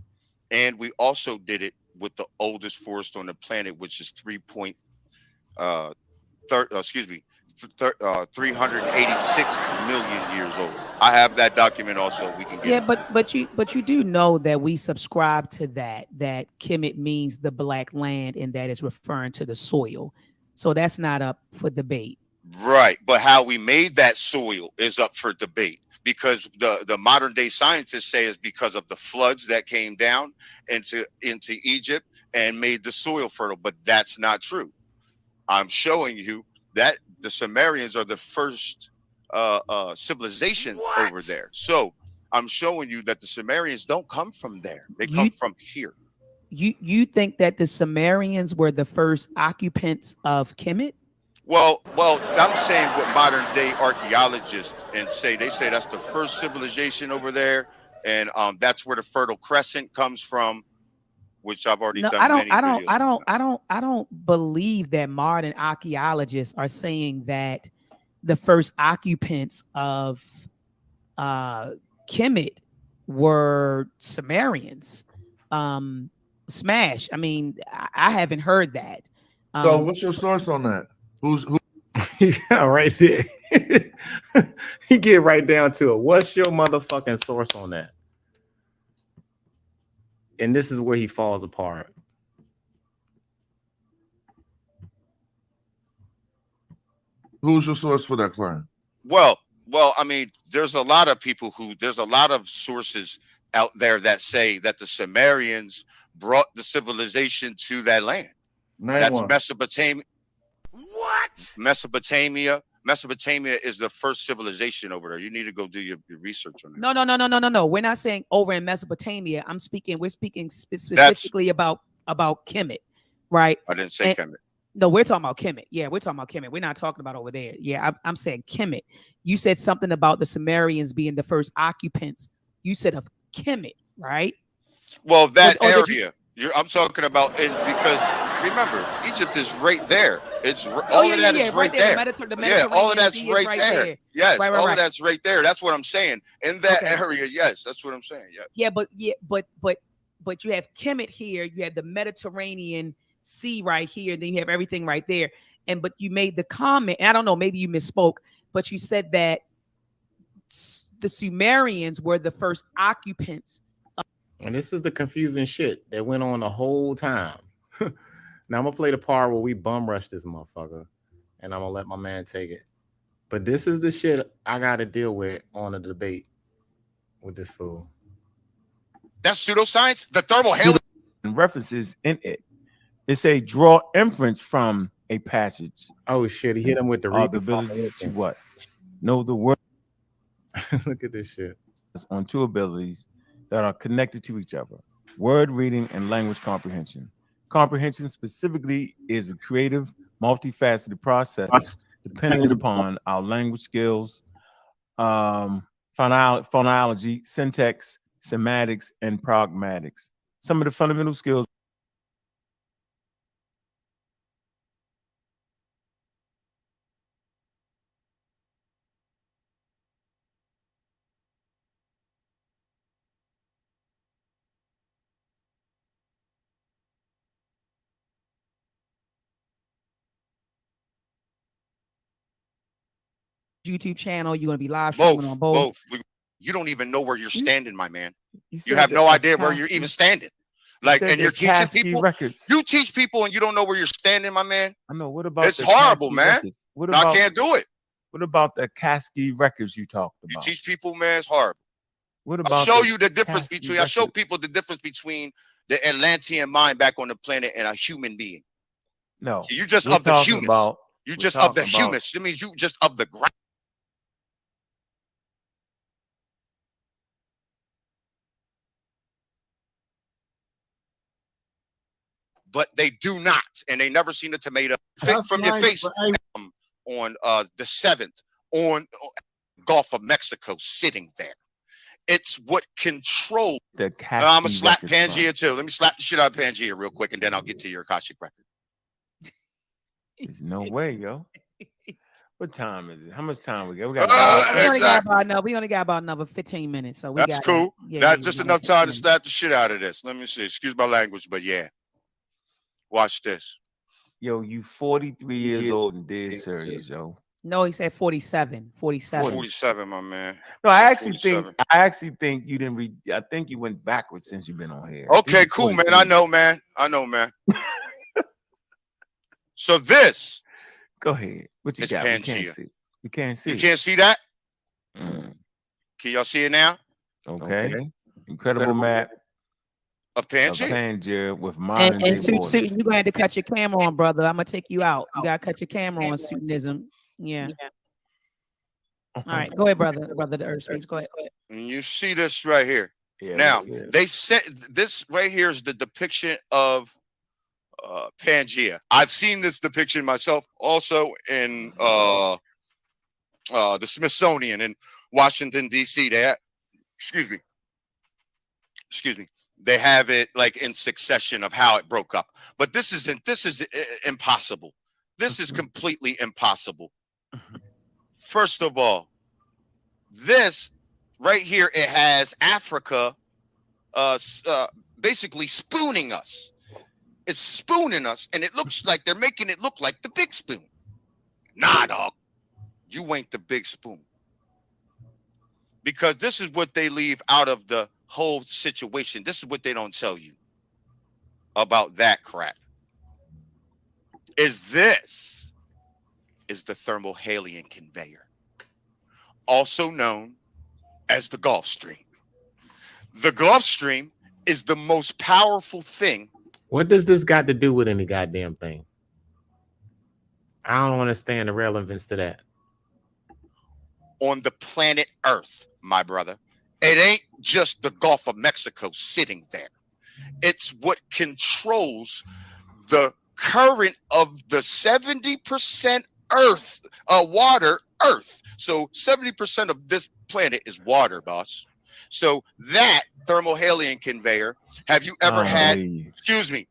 and we also did it with the oldest forest on the planet, which is 386 million years old. I have that document also. We can get but you do know that we subscribe to that Kemet means the black land, and that is referring to the soil. So that's not up for debate. Right, but how we made that soil is up for debate, because the modern day scientists say it's because of the floods that came down into Egypt and made the soil fertile, but that's not true. I'm showing you that the Sumerians are the first civilization over there. So I'm showing you that the Sumerians don't come from there. They come from here. you think that the Sumerians were the first occupants of Kemet? Well, I'm saying what modern day archaeologists and they say that's the first civilization over there, and that's where the Fertile Crescent comes from, which I've already No, done many videos. I don't believe that modern archaeologists are saying that the first occupants of Kemet were Sumerians. Smash. I mean, I haven't heard that. So what's your source on that? Who? All right, see, he get right down to it. What's your motherfucking source on that? And this is where he falls apart. Who's your source for that claim? Well, I mean, there's a lot of sources out there that say that the Sumerians brought the civilization to that land. That's one. Mesopotamia. What? Mesopotamia is the first civilization over there. You need to go do your research on it. No. We're not saying over in Mesopotamia. We're speaking specifically about Kemet, right? I didn't say Kemet. No, we're talking about Kemet. Yeah, we're talking about Kemet. We're not talking about over there. Yeah, I'm saying Kemet. You said something about the Sumerians being the first occupants. You said of Kemet, right? Well, that area. I'm talking about because remember, Egypt is right there. It's all of that is right there. All of that's right there. Yes, all of that's right there. That's what I'm saying. In that area, yes, that's what I'm saying. Yeah. But you have Kemet here. You have the Mediterranean Sea right here. Then you have everything right there. But you made the comment. And I don't know. Maybe you misspoke. But you said that the Sumerians were the first occupants. And this is the confusing shit that went on the whole time. Now I'm gonna play the part where we bum rush this motherfucker, and I'm gonna let my man take it. But this is the shit I gotta deal with on a debate with this fool. That's pseudoscience. The thermal hail references in it. It's a draw inference from a passage. Oh shit! He hit him with the ability to what? Know the word. Look at this shit. On two abilities that are connected to each other: word reading and language comprehension. Comprehension specifically is a creative, multifaceted process dependent upon our language skills, phonology, syntax, semantics, and pragmatics. Some of the fundamental skills. YouTube channel. You're going to be live streaming on both. You don't even know where you're standing, my man. You have no idea where you're even standing. And you're teaching people. You teach people and you don't know where you're standing, my man. I know. What about it's horrible, man. I can't do it. What about the Kasky records you talked about? You teach people, man, it's horrible. What about I show people the difference between the Atlantean mind back on the planet and a human being. No. So you're just of the humus. You just of the humus. That means you just of the ground. But they do not, and they never seen a tomato fit from your face on the 7th on Gulf of Mexico sitting there. It's what controls the I'm gonna slap Pangea too. Let me slap the shit out of Pangea real quick, and then I'll get to your Akashic record. There's no way, yo. What time is it? How much time we got? We only got about another 15 minutes. So that's cool. That's just enough time to slap the shit out of this. Let me see. Excuse my language, but yeah. Watch this. Yo, you 43 years old and dead serious, yo. No, he said 47. 47, my man. No, I actually think you didn't read. I think you went backwards since you've been on here. Okay, cool, man. I know, man. So this. Go ahead. What you got? Pangea. We can't see. You can't see that? Can y'all see it now? Okay. Incredible map. Of Pangea? Pangea with modern and suit, you're gonna have to cut your camera on, brother. I'm gonna take you out. You gotta cut your camera on, Suitanism. Yeah. All right, go ahead, brother. The Earth Space. Go ahead. And you see this right here. Yeah, Now, we said- they said this right here is the depiction of Pangea. I've seen this depiction myself also in the Smithsonian in Washington, D.C. Excuse me. They have it like in succession of how it broke up. But this is impossible. This is completely impossible. First of all, this right here, it has Africa basically spooning us. It's spooning us, and it looks like they're making it look like the big spoon. Nah, dog. You ain't the big spoon. Because this is what they leave out of the whole situation. This is what they don't tell you about that crap. This is the thermohalion conveyor, also known as the Gulf Stream. The Gulf Stream is the most powerful thing. What does this got to do with any goddamn thing? I don't understand the relevance to that. On the planet Earth, my brother. It ain't just the Gulf of Mexico sitting there. It's what controls the current of the 70% Earth, water Earth. So 70% of this planet is water, boss. So that thermohalion conveyor, have you ever had, excuse me.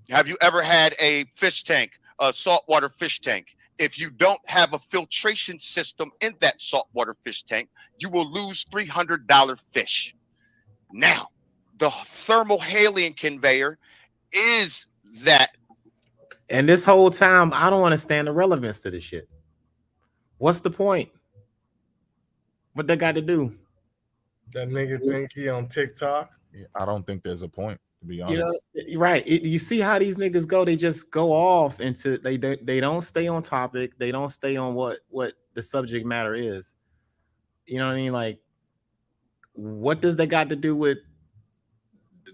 Have you ever had a fish tank, a saltwater fish tank? If you don't have a filtration system in that saltwater fish tank, you will lose $300 fish. Now, the thermohalion conveyor is that. And this whole time, I don't understand the relevance to this shit. What's the point? What they got to do? That nigga think he on TikTok. Yeah, I don't think there's a point, to be honest. Yeah, right. You see how these niggas go? They just go off into they don't stay on topic. They don't stay on what the subject matter is. You know what I mean? Like, what does that got to do with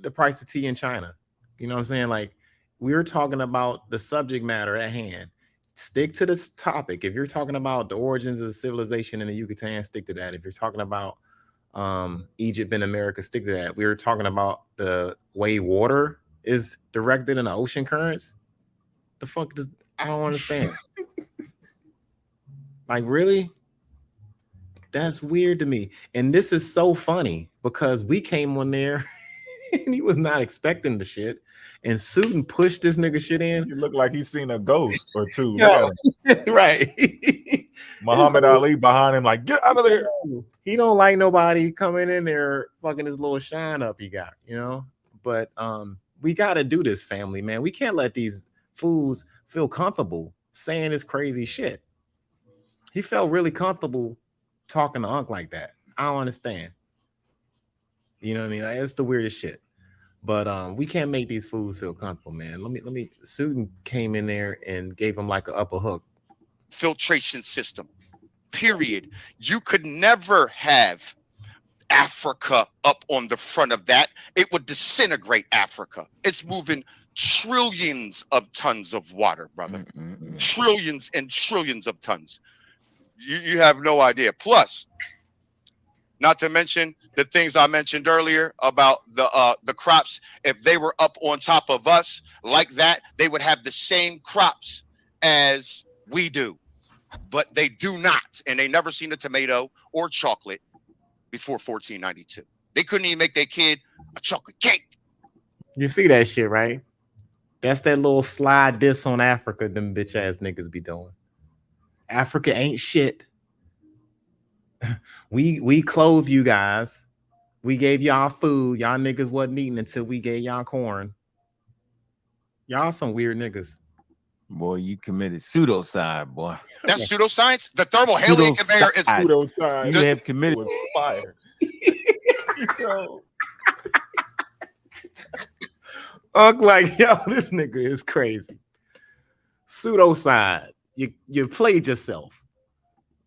the price of tea in China? You know what I'm saying? Like, we're talking about the subject matter at hand. Stick to this topic. If you're talking about the origins of civilization in the Yucatan, stick to that. If you're talking about Egypt and America, stick to that. We were talking about the way water is directed in the ocean currents. The fuck does I don't understand. Like, really? That's weird to me. And this is so funny because we came on there and he was not expecting the shit. And Sudan pushed this nigga shit in. You look like he's seen a ghost or two. Right. Muhammad Ali behind him, like, get out of there. He don't like nobody coming in there fucking his little shine up he got, you know. But we gotta do this, family, man. We can't let these fools feel comfortable saying this crazy shit. He felt really comfortable talking to Unc like that. I don't understand. You know what I mean? Like, it's the weirdest shit. But we can't make these fools feel comfortable, man. Let me Sudan came in there and gave him like an upper hook. Filtration system, period. You could never have Africa up on the front of that. It would disintegrate Africa. It's moving trillions of tons of water, brother. Trillions and trillions of tons. You have no idea. Plus, not to mention the things I mentioned earlier about the crops. If they were up on top of us like that, they would have the same crops as we do. But they do not. And they never seen a tomato or chocolate before 1492. They couldn't even make their kid a chocolate cake. You see that shit, right? That's that little slide diss on Africa them bitch ass niggas be doing. Africa ain't shit. We clothe you guys. We gave y'all food. Y'all niggas wasn't eating until we gave y'all corn. Y'all some weird niggas. Boy, you committed pseudocide, boy. That's pseudoscience? The thermohalion conveyor is pseudoscience. You have committed fire. Unc like, yo, this nigga is crazy. Pseudocide. You played yourself.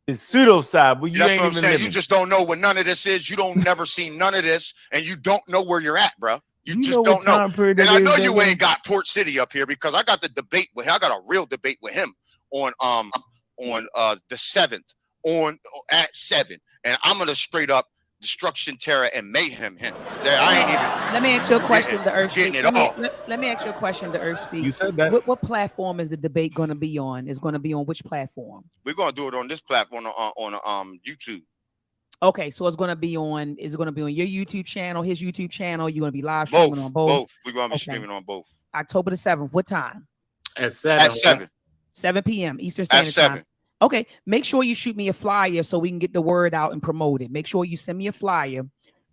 It's pseudocide, but you That's ain't what I'm even saying. living. You just don't know what none of this is. You don't never seen none of this, and you don't know where you're at, bro. You just don't know. And I know you ain't got Port City up here because I got the debate with him. I got a real debate with him on the 7th at 7, and I'm gonna straight up destruction, terror, and mayhem. I ain't even. Let me ask you a question. The Earth getting Speak. it all. Let me ask you a question. The Earth Speak. You said that. What platform is the debate going to be on? Is going to be on which platform? We're gonna do it on this platform on YouTube. Okay, so it's going to be on. Is it going to be on your YouTube channel, his YouTube channel? You're going to be live streaming on both. Both. We're gonna be streaming on both. October the 7th. What time? At 7. At 7. 7 p.m. Eastern Standard Time. Okay, make sure you shoot me a flyer so we can get the word out and promote it. Make sure you send me a flyer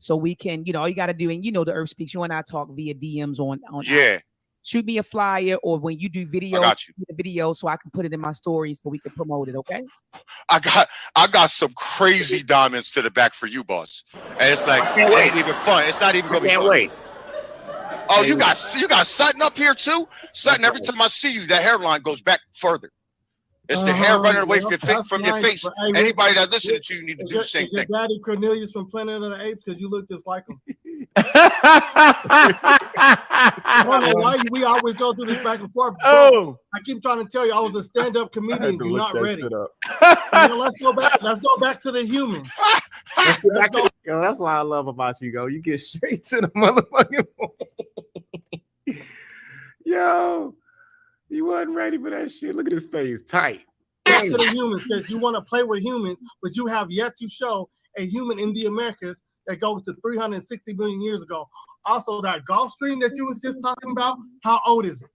so we can, all you got to do, and the Earth Speaks, you and I talk via DMs on. Yeah. Shoot me a flyer, or when you do video, I got you. the video so I can put it in my stories so we can promote it. Okay. I got some crazy diamonds to the back for you, boss. And it's like it ain't even fun. It's not even gonna be fun. Can't wait. Oh, you got Sutton up here too? Sutton, every time I see you, that hairline goes back further. It's the hair running away from your face. Anybody that's listening to you need to do the same thing. Your daddy Cornelius from Planet of the Apes, because you look just like him. I don't know why we always go through this back and forth. Oh, I keep trying to tell you I was a stand-up comedian. You're not ready. Let's go back. Let's go back to the human. Yo, that's what I love about you, go. You get straight to the motherfucking point. Yo, he wasn't ready for that shit. Look at his face, tight. Back to the humans, because you want to play with humans, but you have yet to show a human in the Americas that goes to 360 million years ago. Also, that Gulf Stream that you was just talking about, how old is it?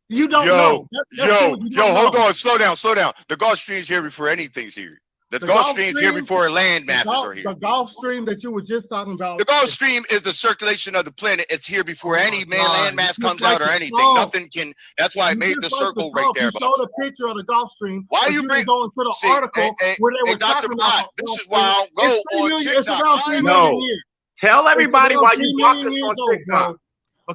You don't know. Hold on, slow down. The Gulf Stream's here before anything's here. The Gulf Stream's here before land masses are here. The Gulf Stream that you were just talking about. The Gulf Stream is the circulation of the planet. It's here before any land mass comes out or anything. Nothing can. That's why I made the circle right there. You showed a picture of the Gulf Stream. Why are you going to the article where they were Dr. talking about? This is why I don't go on TikTok. No. Tell everybody why you blocked us on TikTok.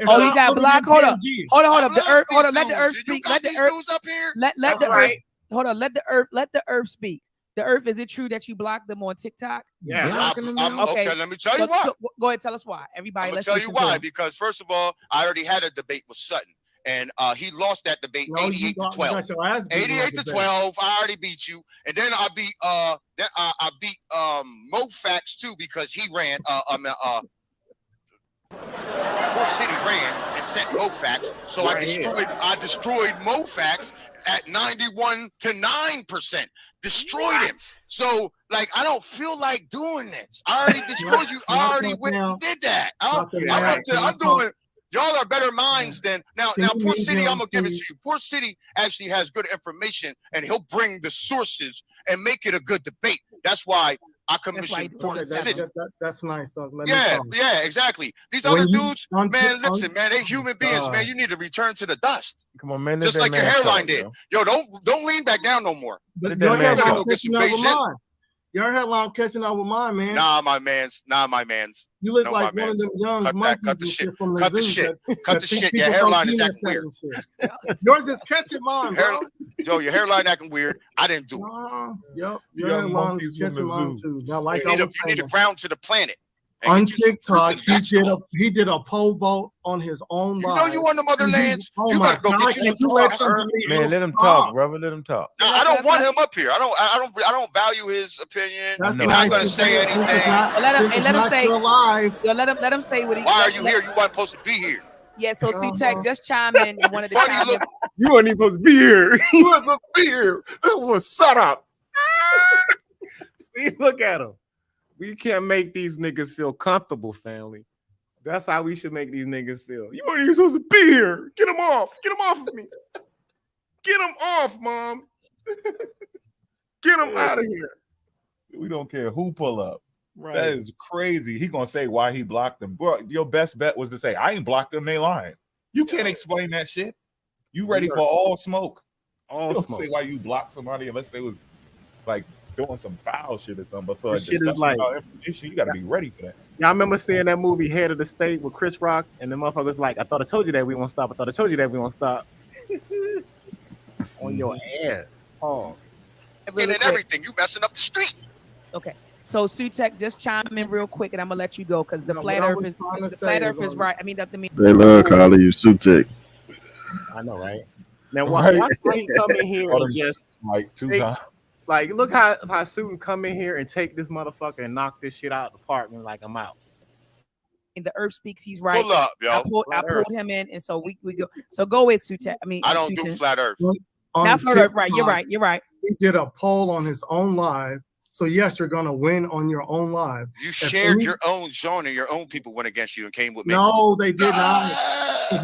Oh, you got blocked. Hold on. The Earth. Hold on. Let the Earth speak. Let the Earth up here. Let the Earth. Hold on. Let the Earth speak. The Earth, is it true that you blocked them on TikTok? Yeah. Okay, let me tell you why. Go ahead, tell us why. Everybody, let's tell you why. Because first of all, I already had a debate with Sutton, and he lost that debate 88-12. 88-12. I already beat you, and then I beat Mo Fax too, because he ran Port City ran and sent Mofax, so I destroyed Mofax at 91-9%. Destroyed him. So I don't feel like doing this. I already destroyed you. I already did that. I'm doing. Y'all are better minds than now. Port City, I'm gonna give it to you. Port City actually has good information, and he'll bring the sources and make it a good debate. That's why I commissioned Port City. That's nice. Yeah, exactly. These other dudes, man, listen, man, they human beings, man. You need to return to the dust. Come on, man. Just like your hairline did. Yo, don't lean back down no more. Your hairline catching up with mine, man. Nah, my man's. You look like one of them young monkeys. Cut the shit. Cut the shit. Cut the shit. Your hairline is acting weird. Yours is catching mine, bro. Yo, your hairline acting weird. I didn't do it. Yep. Your hairline is catching mine too. Now, like you need to ground to the planet. On TikTok, he did a poll vote on his own live. You know you on the motherlands. You gotta go get you some man, let him talk, brother. Let him talk. No, I don't want him up here. I don't value his opinion. He's not gonna say anything. Let him say. Let him say what he. Why are you here? You weren't supposed to be here. Yeah, so Sutek, just chime in. You wanted to chime in. You weren't even supposed to be here. You weren't supposed to be here. Shut up. See, look at him. We can't make these niggas feel comfortable, family. That's how we should make these niggas feel. You weren't even supposed to be here. Get him off. Get him off of me. Get him off, Mom. Get him out of here. We don't care who pull up. Right. That is crazy. He gonna say why he blocked them. Bro, your best bet was to say, I ain't blocked them, they lying. You can't explain that shit. You ready for all smoke. All don't smoke. say why you blocked somebody unless they was like doing some foul shit or something. But for shit is like information, you gotta be ready for that. Y'all remember seeing that movie Head of the State with Chris Rock and the motherfuckers like, I thought I told you that we won't stop. I thought I told you that we won't stop. On your ass. Pause. And everything, you messing up the street. Okay. So Sutek, just chime in real quick, and I'm gonna let you go because the flat Earth is right. I mean, they love calling you Sutek. I know, right? Now, why he come in here and just like 2 times? Like, look how Susan come in here and take this motherfucker and knock this shit out of the park and like I'm out. In the Earth Speaks, he's right. Pull up, yo. I pulled him in, and so we go. So go with Sutek. I don't do flat Earth. Not flat Earth, right? You're right. You're right. He did a poll on his own live. So yes, you're gonna win on your own live. You shared your own zone, and your own people went against you and came with me. No, they did not.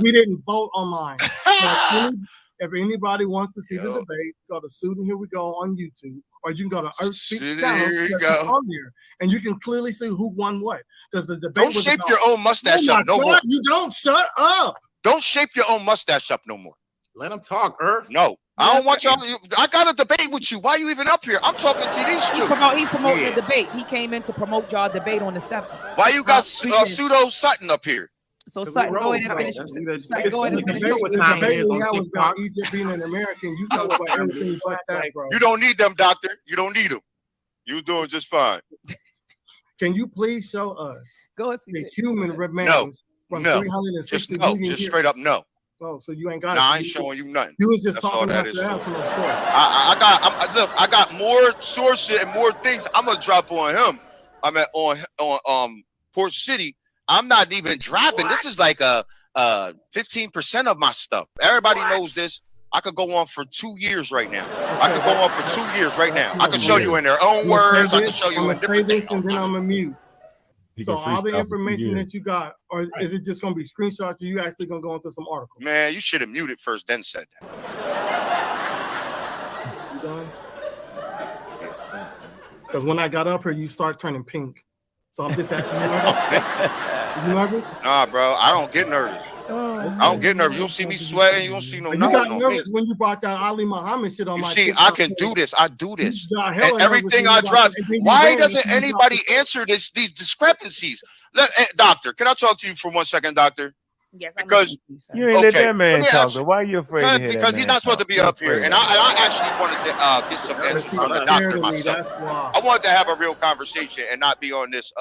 We didn't vote on mine. So if anybody wants to see the debate, go to Student Here We Go on YouTube, or you can go to Earth Speaks channel on there, and you can clearly see who won what. Because the debate. Don't shape your own mustache up no more. You don't shut up. Don't shape your own mustache up no more. Let them talk, Earth. No. I don't want y'all. I got a debate with you. Why are you even up here? I'm talking to these two. He's promoting the debate. He came in to promote y'all debate on the 7th. Why you got pseudo Sutton up here? So Sutton, go ahead and finish. Go ahead and finish. Egypt being an American, you know about everything but that, bro. You don't need them, doctor. You don't need them. You doing just fine. Can you please show us the human remains from 360 million years? Just straight up no. Oh, so you ain't got it. I ain't showing you nothing. You was just That's talking all about that is. I got more sources and more things I'm gonna drop on him. I'm at on Port City. I'm not even dropping. This is like a 15% of my stuff. Everybody knows this. I could go on for 2 years right now. I could go on for 2 years right now. I can show you in their own words. I can show you in different things. And then I'm a mute. So all the information that you got, or is it just going to be screenshots? Or you actually going to go into some articles? Man, you should have muted first, then said that. You done? Because when I got up here, you start turning pink. So I'm just asking you nervous? Nah, bro, I don't get nervous. I don't get nervous. You don't see me sweating. You don't see no nothing. You got nervous when you brought that Ali Muhammad shit on my see, I can do this. I do this. And everything I drop. Why doesn't anybody answer these discrepancies? Doctor, can I talk to you for 1 second, doctor? Yes, because you ain't let that man talk. Why are you afraid to hear because he's not supposed to be up here. And I actually wanted to get some answers from the doctor myself. I wanted to have a real conversation and not be on this.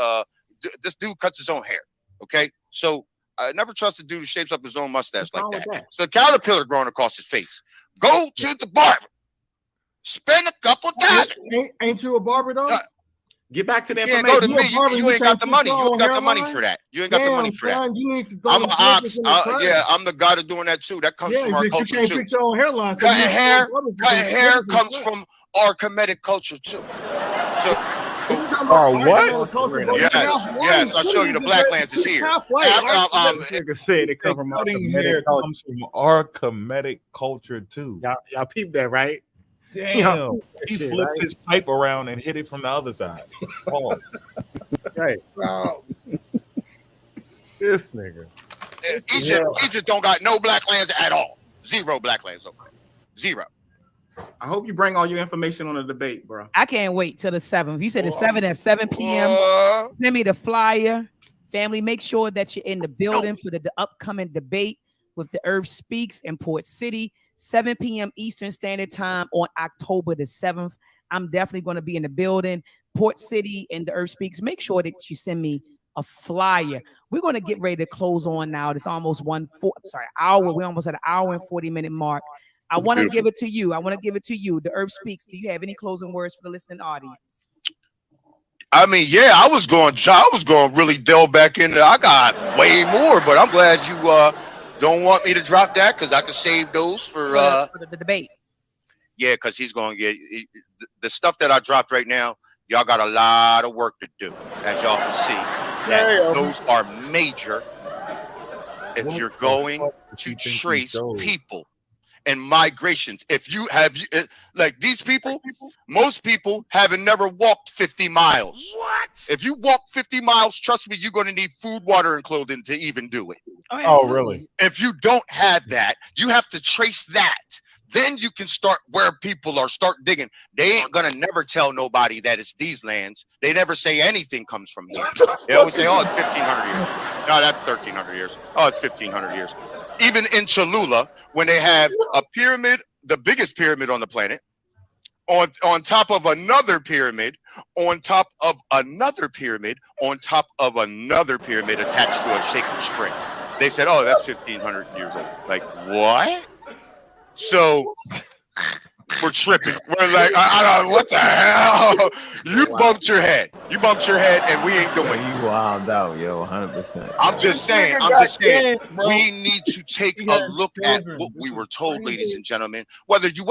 This dude cuts his own hair. Okay, so I never trust a dude who shapes up his own mustache like that. It's a caterpillar growing across his face. Go to the barber. Spend a couple times. Ain't you a barber though? Get back to the information. Go to me. You ain't got the money. You ain't got the money for that. You ain't got the money for that. You need to I'm an ox. Yeah, I'm the guy that's doing that too. That comes from our culture you can't too. fix your own hairline. Cutting hair comes from our Kemetic culture too. So. What? Yes. I'll show you the Blacklands is here. Cutting hair comes from our Kemetic culture too. Y'all peep that, right? Damn, he flipped his pipe around and hit it from the other side. Oh. Right. Wow. This nigga. Egypt don't got no Blacklands at all. Zero Blacklands over there. Zero. I hope you bring all your information on the debate, bro. I can't wait till the 7th. You said the 7th at 7 p.m. Send me the flyer. Family, make sure that you're in the building for the upcoming debate with the Earth Speaks in Port City, 7 p.m. Eastern Standard Time on October the 7th. I'm definitely going to be in the building, Port City and the Earth Speaks. Make sure that you send me a flyer. We're going to get ready to close on now. It's almost hour. We're almost at an hour and 40-minute mark. I want to give it to you. The Earth Speaks. Do you have any closing words for the listening audience? I mean, yeah, I was going to really delve back into. I got way more, but I'm glad you don't want me to drop that because I can save those for the debate. Yeah, because he's going to get the stuff that I dropped right now. Y'all got a lot of work to do, as y'all can see. Those are major. If you're going to trace people and migrations, if you have like these people, most people haven't never walked 50 miles. What? If you walk 50 miles, trust me, you're going to need food, water, and clothing to even do it. Oh, really? If you don't have that, you have to trace that. Then you can start where people are, start digging. They ain't gonna never tell nobody that it's these lands. They never say anything comes from here. They always say, oh, it's 1,500 years. No, that's 1,300 years. Oh, it's 1,500 years. Even in Cholula, when they have a pyramid, the biggest pyramid on the planet, on top of another pyramid, on top of another pyramid, on top of another pyramid attached to a sacred spring. They said, oh, that's 1,500 years old. Like, what? So for tripping. We're like, I don't. What the hell? You bumped your head. You bumped your head, and we ain't doing it. You wild out, yo, 100%. I'm just saying. We need to take a look at what we were told, ladies and gentlemen. Whether you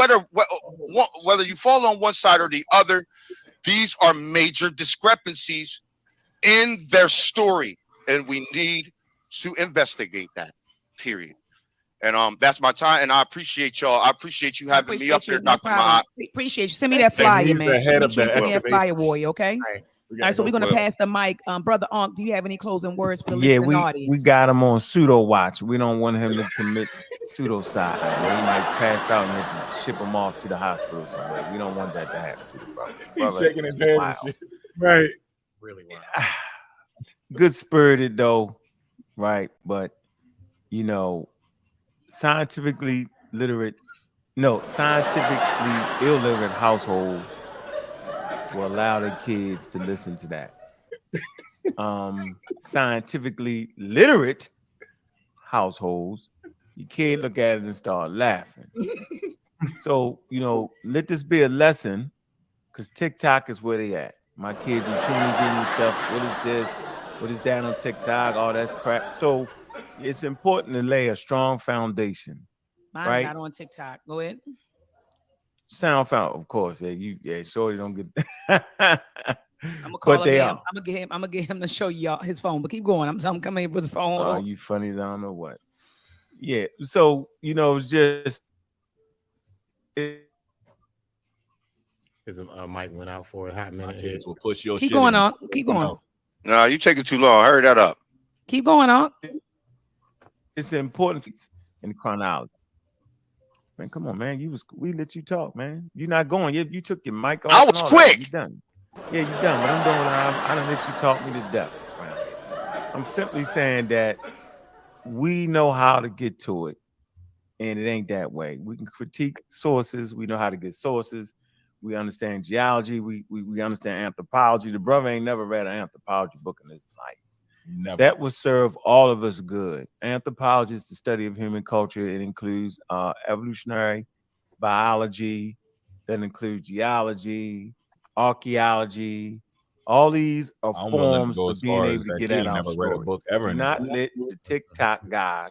fall on one side or the other, these are major discrepancies in their story, and we need to investigate that. Period. And that's my time, and I appreciate y'all. I appreciate you having me up here, Dr. Mott. Appreciate you. Send me that flyer, man. The head of the Send me that flyer, warrior, okay? All right, so we're gonna pass the mic. Brother Onk, do you have any closing words for the Yeah, listening audience? we got him on pseudo watch. We don't want him to commit suicide. He might pass out and have to ship him off to the hospital somewhere. We don't want that to happen to the brother. He's shaking his head and shit. Right. Really wild. Good spirited though, right? But you know, scientifically illiterate households will allow their kids to listen to that. Scientifically literate households, you can't look at it and start laughing. So, you know, let this be a lesson, because TikTok is where they at. My kids routinely give me stuff. What is this? What is that on TikTok? All that's crap. So it's important to lay a strong foundation. Mine's right? not on TikTok. Go ahead. Sound found, of course. Yeah, sure you don't get. I'm gonna call But they him. are. I'm gonna get him to show y'all his phone. But keep going. I'm coming with his phone. Hold Oh, on. you funny as I don't know what. Yeah. So you know, it's just. His mic went out for a hot minute. Kids will push your Keep shit. going on. Keep going. No, you taking too long. Hurry that up. Keep going on. It's important in chronology. Man, come on, man. We let you talk, man. You're not going. You took your mic off. I was quick. You done. Yeah, you done. But I'm doing. I don't let you talk me to death. Right? I'm simply saying that we know how to get to it, and it ain't that way. We can critique sources. We know how to get sources. We understand geology. We understand anthropology. The brother ain't never read an anthropology book in his life. Never. That would serve all of us good. Anthropology is the study of human culture. It includes evolutionary biology. That includes geology, archaeology. All these are I'm willing to forms go of as being far able as to that get kid at our never read a story. book ever in his Not life. let the TikTok guy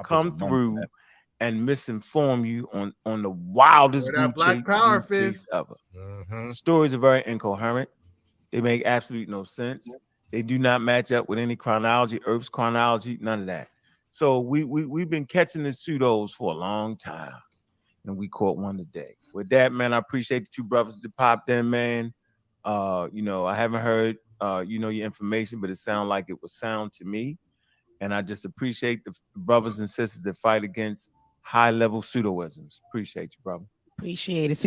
come money for through that. and misinform you on the wildest Where that Black Power fist ever. Stories are very incoherent. They make absolutely no sense. They do not match up with any chronology, Earth's chronology, none of that. So we've been catching the pseudos for a long time, and we caught one today. With that, man, I appreciate the two brothers that popped in, man. You know, I haven't heard your information, but it sounded like it was sound to me. And I just appreciate the brothers and sisters that fight against high-level pseudoisms. Appreciate you, brother. Appreciate it.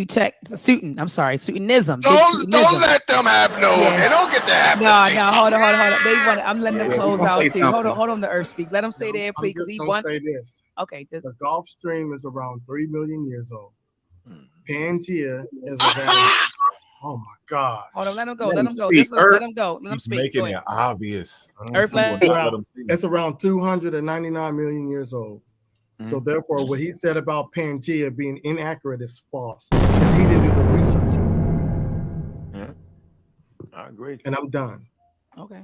I'm sorry, Suitanism. Don't let them have they don't get to have No, to say hold something. on. They want. I'm letting them close out too. Hold something. on. The Earth speak. Let them say their plea because he won. Say this. Okay, just The Gulf Stream is around 3 million years old. Pangea is around. Oh my God! hold on. Let him go. Let Let him him go. speak. Just let him go. Let him He's speak. making Go it ahead. obvious. Earth You will land. not let him speak. It's around 299 million years old. So therefore, what he said about Pangea being inaccurate is false. Because he didn't do the research. I agree. And I'm done. Okay.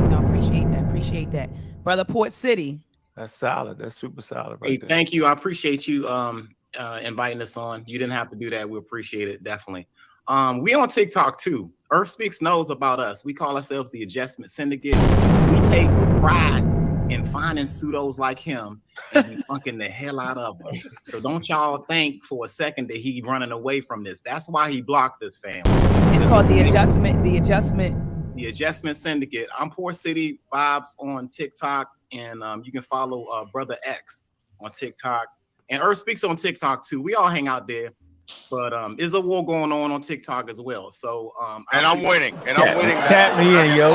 No, appreciate that. Brother Port City. That's solid. That's super solid right Hey, there. thank you. I appreciate you inviting us on. You didn't have to do that. We appreciate it, definitely. We on TikTok too. Earth Speaks knows about us. We call ourselves the Adjustment Syndicate. We take pride in finding pseudos like him and we funking the hell out of them. So don't y'all think for a second that he running away from this. That's why he blocked this family. It's called the Adjustment. The Adjustment Syndicate. I'm Poor City Vibes on TikTok, and you can follow Brother X on TikTok, and Earth Speaks on TikTok too. We all hang out there, but there's a war going on TikTok as well. So I'm winning. I'm winning. Tap me in, yo.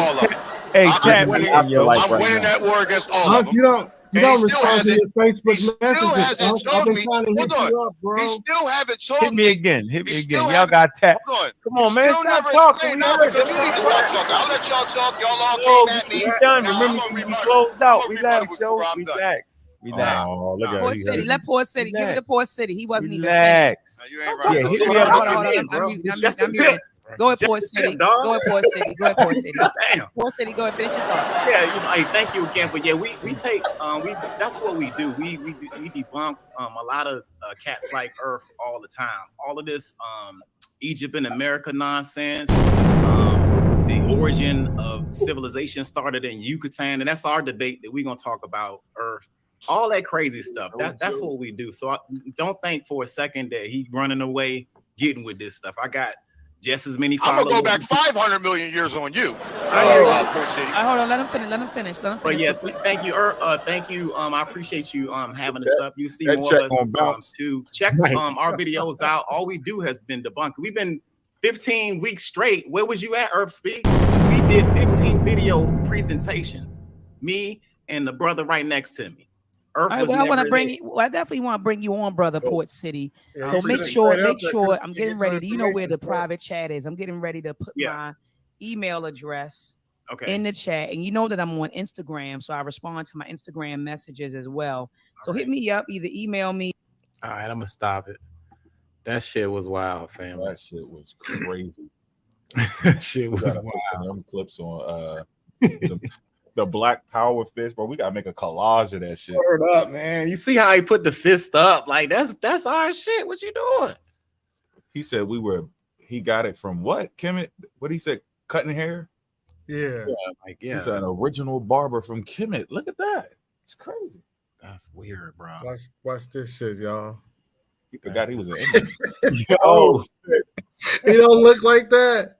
Hey, tap me in, yo. I'm winning that war against all of them. You don't respond to your Facebook Still hasn't messages. told me. Trying to hit Hold you on. up, bro. He still haven't told Hit me again. Y'all got tap. Hold on. Come on, man. Still Stop never talking. explained. No, because you need to stop talking. I'll let y'all talk. Y'all all came at me. We done. Now, Remember, I'm we gonna closed out. rebuttal Relax, before yo. I'm done. Relax. Relax. Oh, look at Poor he City. hurt Let me. Poor City. Give it to Poor City. He wasn't Relax. You ain't Yeah, right. hit me even up. finished. Hold on. I'm muting. Go ahead, Poor City. dog. Go ahead, Poor City. Go ahead, Poor City. Damn. Poor City. Go ahead. Finish your thoughts. Yeah, hey, thank you again. But yeah, we take that's what we do. We debunk a lot of cats like Earth all the time. All of this Egypt and America nonsense. The origin of civilization started in Yucatan, and that's our debate that we're gonna talk about Earth. All that crazy stuff. That's what we do. So don't think for a second that he running away, getting with this stuff. I got just as many I'm followers. gonna go back 500 million years on you. Poor City. Hold on. Let him finish. But yeah, thank you, thank you. I appreciate you having us up. You see that more of check gonna us too. Check our videos out. All we do has been debunked. We've been 15 weeks straight. Where was you at, Earth Speaks? We did 15 video presentations. Me and the brother right next to me. Earth All right, was well, I want to never bring there. you. Well, I definitely want to bring you on, brother, Port City. Yeah, So you make should sure. straight up that you I'm get getting some ready. You know where the information, bro. private chat is. I'm getting ready to put my email address Okay. in the chat, and you know that I'm on Instagram, so I respond to my Instagram messages as well. So hit me up, either email me. All right, I'm gonna stop it. That shit was wild, family. That shit was crazy. That shit We was gotta put some of them clips on the Black Power fist, bro. We gotta make a collage of that shit. Word up, man. You see how he put the fist up? Like that's our shit. What you doing? He said he got it from what? Kemet? What he said? Cutting hair? Yeah. He's an original barber from Kemet. Look at that. It's crazy. That's weird, bro. Watch this shit, y'all. He forgot he was an Indian. Oh, he don't look like that.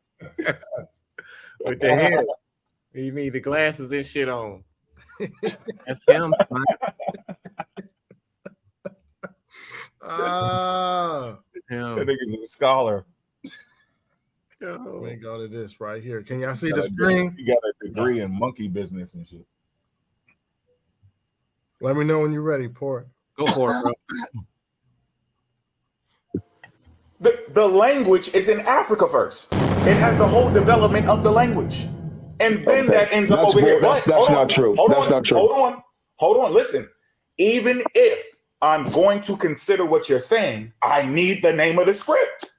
With the hair. You need the glasses and shit on. That's him. Ah, That nigga's a scholar. let me go to this right here. Can y'all see He the got a- screen? He got a degree in monkey business and shit. Let me know when you're ready, Port. Go for it, bro. The language is in Africa first. It has the whole development of the language. And then that ends up over here. That's not true. That's not true. Hold on. Listen. Even if I'm going to consider what you're saying, I need the name of the script.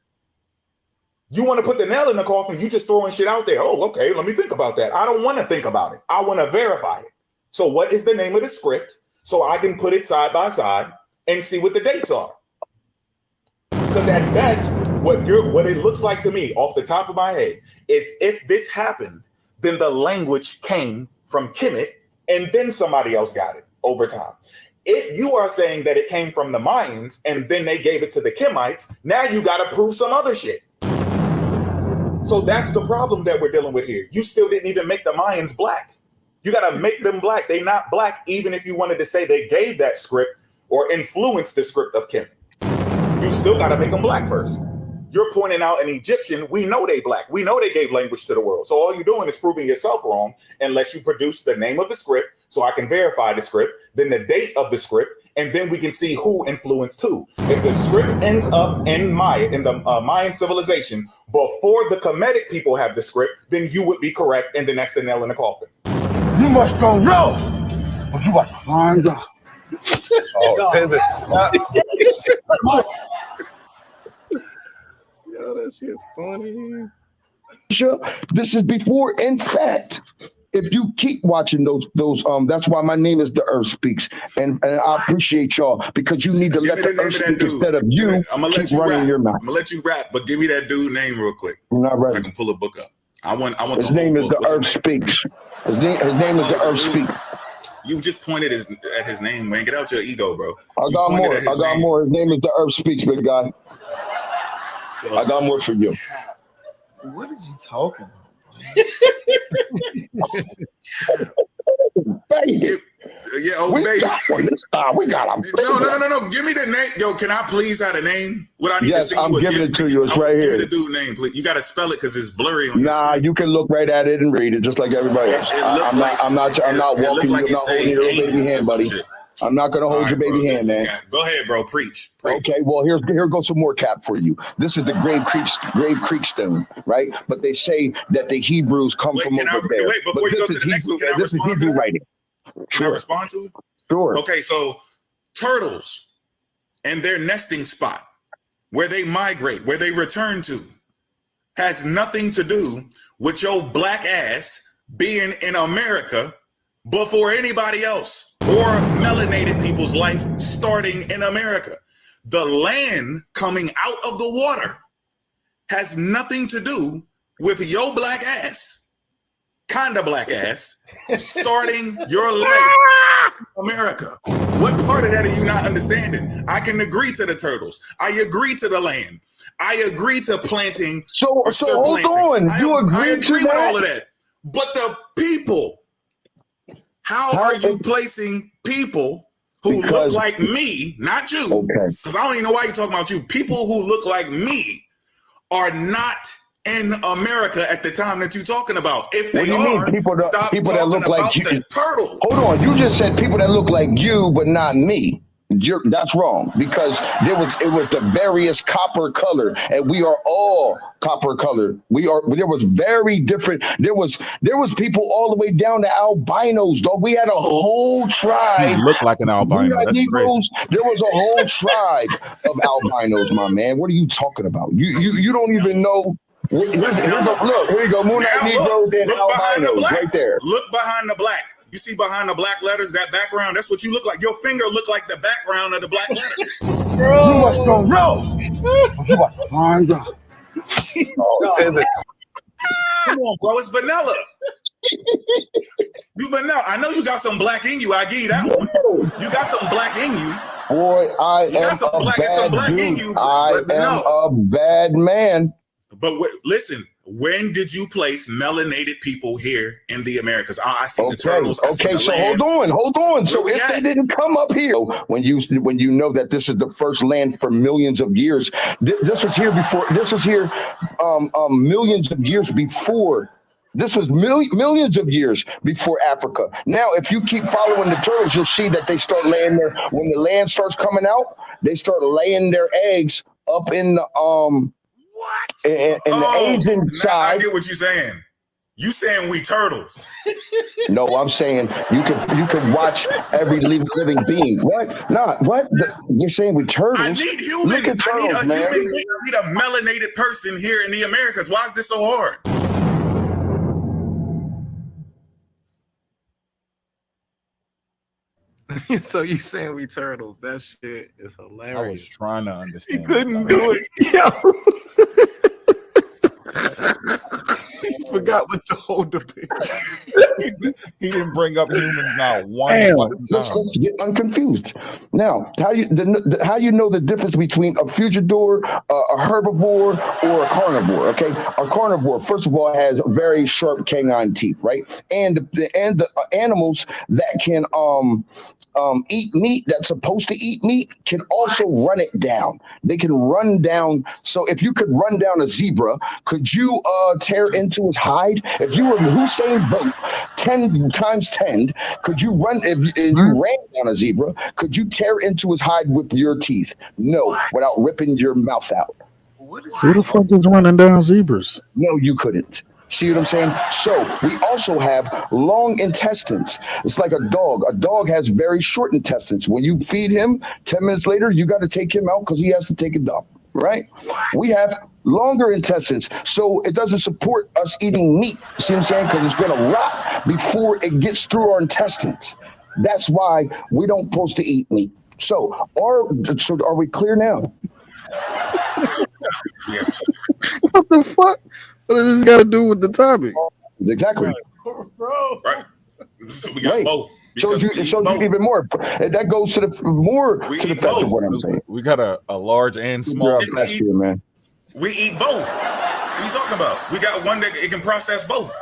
You want to put the nail in the coffin, you just throwing shit out there. Oh, okay, let me think about that. I don't want to think about it. I want to verify it. So what is the name of the script so I can put it side by side and see what the dates are? Because at best, what it looks like to me off the top of my head is if this happened, then the language came from Kemet and then somebody else got it over time. If you are saying that it came from the Mayans and then they gave it to the Kemites, now you got to prove some other shit. So that's the problem that we're dealing with here. You still didn't even make the Mayans black. You got to make them black. They're not black, even if you wanted to say they gave that script or influenced the script of Kemet. You still got to make them black first. You're pointing out an Egyptian. We know they black. We know they gave language to the world. So all you're doing is proving yourself wrong unless you produce the name of the script so I can verify the script, then the date of the script, and then we can see who influenced who. If the script ends up in the Mayan civilization before the Kemetic people have the script, then you would be correct, and then that's the nail in the coffin. You must go no, but you must find out. Oh, pivot. Yo, that shit's funny. Sure, this is before. In fact, if you keep watching those, that's why my name is The Earth Speaks, and I appreciate y'all because you need to let the Earth speak instead of you keep running your mouth. I'm gonna let you rap, but give me that dude name real quick. You're not So I ready. can pull a book up. I want. His name is The Earth Speaks. His name is The Earth Speaks. You just pointed at his name, man. Get out your ego, bro. I got more. I got more. His name is The Earth Speaks, big guy. I got more for you. What is you talking about? Baby. Yeah, oh we baby. Got one this time. We got him. No. Give me the name. Yo, can I please have the name? What I need Yes, to see I'm giving it to you. It's right here. Give me the dude name, please. You got to spell it because it's blurry on your Nah, screen. you can look right at it and read it just like everybody else. I'm not walking you. I'm not holding your little baby hand, buddy. I'm not gonna hold your baby hand, man. Go ahead, bro. Preach. Okay, well here goes some more cap for you. This is the Grave Creek stone, right? But they say that the Hebrews come from over there. Wait, before you go to the next one, can I this is respond to Hebrew that? writing. Can I respond to it? Sure. Okay, so turtles and their nesting spot, where they migrate, where they return to, has nothing to do with your black ass being in America before anybody else or melanated people's life starting in America. The land coming out of the water has nothing to do with your black ass, kinda black ass, starting your life in America. What part of that are you not understanding? I can agree to the turtles. I agree to the land. I agree to planting or hold surplanting. on. You I agree to agree with that? all of that. But the people, how are you placing people who look like me, not you, because I don't even know why you're talking about you. People who look like me are not in America at the time that you're talking about. If they are, stop people talking that look about like you? the turtle. Hold on. You just said people that look like you, but not me. That's wrong, because it was the various copper color, and we are all copper colored. There was very different. There was people all the way down to albinos, dog. We had a whole tribe. You look like an albino. That's Negroes. There was a whole tribe of albinos, my man. What are you talking about? You don't even know. Here you go. Moon Knight Negroes and albinos right there. Look behind the black. You see behind the black letters, that background, that's what you look like. Your finger look like the background of the black letters. You must go roll. Come on, bro. It's vanilla. You vanilla. I know you got some black in you. I give you that one. You got some black in you. Boy, I am a bad dude. I am a bad man. But listen, when did you place melanated people here in the Americas? I see the turtles. Okay, so hold on. So if they didn't come up here, when you know that this is the first land for millions of years, this was here before. This was here millions of years before. This was millions of years before Africa. Now, if you keep following the turtles, you'll see that they start laying their, when the land starts coming out, they start laying their eggs up in the in the Asian side. I get what you're saying. You saying we turtles? No, I'm saying you could watch every living being. What? What? You're saying we turtles? I need human. Look at turtles, I need a man. human being. I need a melanated person here in the Americas. Why is this so hard? So you saying we turtles? That shit is hilarious. I was trying to understand. He couldn't do it. He forgot what the whole debate. He didn't bring up humans now one fucking Let's time. get unconfused. Now, how you know the difference between a frugivore, a herbivore, or a carnivore? Okay, a carnivore, first of all, has very sharp canine teeth, right? And the animals that can eat meat, that's supposed to eat meat, can also run it down. They can run down. So if you could run down a zebra, could you tear into his hide? If you were Hussein Bolt 10 times 10, could you run? If you ran down a zebra, could you tear into his hide with your teeth? No, without ripping your mouth out. Who the fuck is running down zebras? No, you couldn't. See what I'm saying? So we also have long intestines. It's like a dog. A dog has very short intestines. When you feed him, 10 minutes later, you got to take him out because he has to take a dump, right? We have longer intestines, so it doesn't support us eating meat. See what I'm saying? Because it's going to rot before it gets through our intestines. That's why we don't supposed to eat meat. So are we clear now? What the fuck? What does this got to do with the topic? Exactly. Right. So we got both. So you even more. That goes to the fact of what I'm saying. We got a large and small. Man. We eat both. What are you talking about? We got one that it can process both.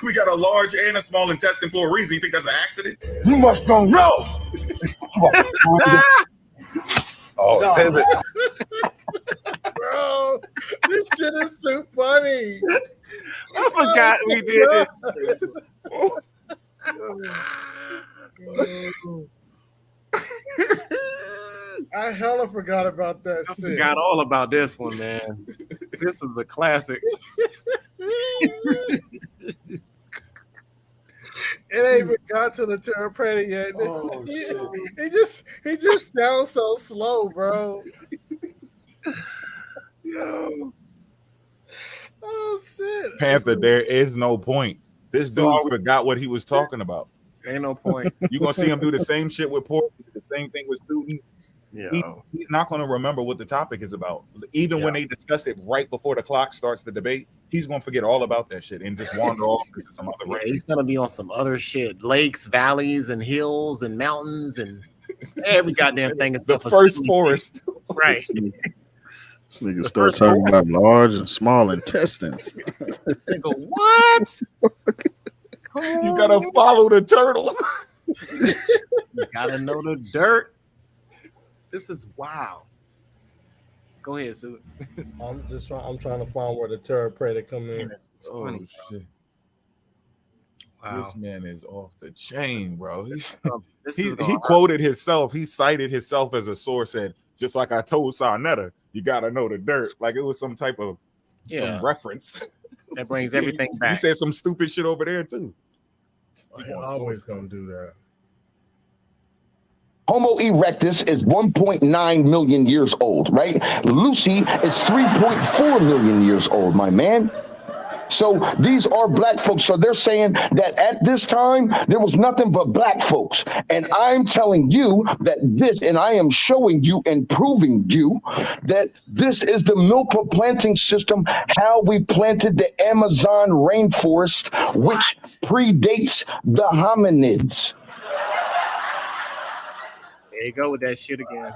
We got a large and a small intestine for a reason. You think that's an accident? You must go roll. Bro, this shit is so funny. I forgot we did this. I hella forgot about that I shit. forgot all about this one, man. This is a classic. It ain't even got to the Terra yet. Oh, shit. He just sounds so slow, bro. Yo. Oh shit. Panther, there is no point. This So dude are we- forgot what he was talking about. Ain't no point. You're gonna see him do the same shit with Porky, the same thing with student. Yeah. He's not gonna remember what the topic is about. Even when they discuss it right before the clock starts the debate, he's gonna forget all about that shit and just wander off into some other Yeah, he's gonna be on some other shit. Lakes, valleys, and hills and mountains and every goddamn thing. The first forest. Right. This nigga start talking about large and small intestines. Nigga, what? You gotta follow the turtle. You gotta know the dirt. This is wow. Go ahead, Sue. I'm trying to find where the Terra Preta come in. It's funny, shit. Wow. This man is off the chain, bro. He He quoted himself. He cited himself as a source, and just like I told Sarnetta, you gotta know the dirt. Like it was some type of some reference. That brings everything He back. said some stupid shit over there too. You're always gonna do that. Homo erectus is 1.9 million years old, right? Lucy is 3.4 million years old, my man. So these are black folks. So they're saying that at this time, there was nothing but black folks. And I'm telling you that this, and I am showing you and proving you that this is the milpa planting system, how we planted the Amazon rainforest, which predates the hominids. There you go with that shit again.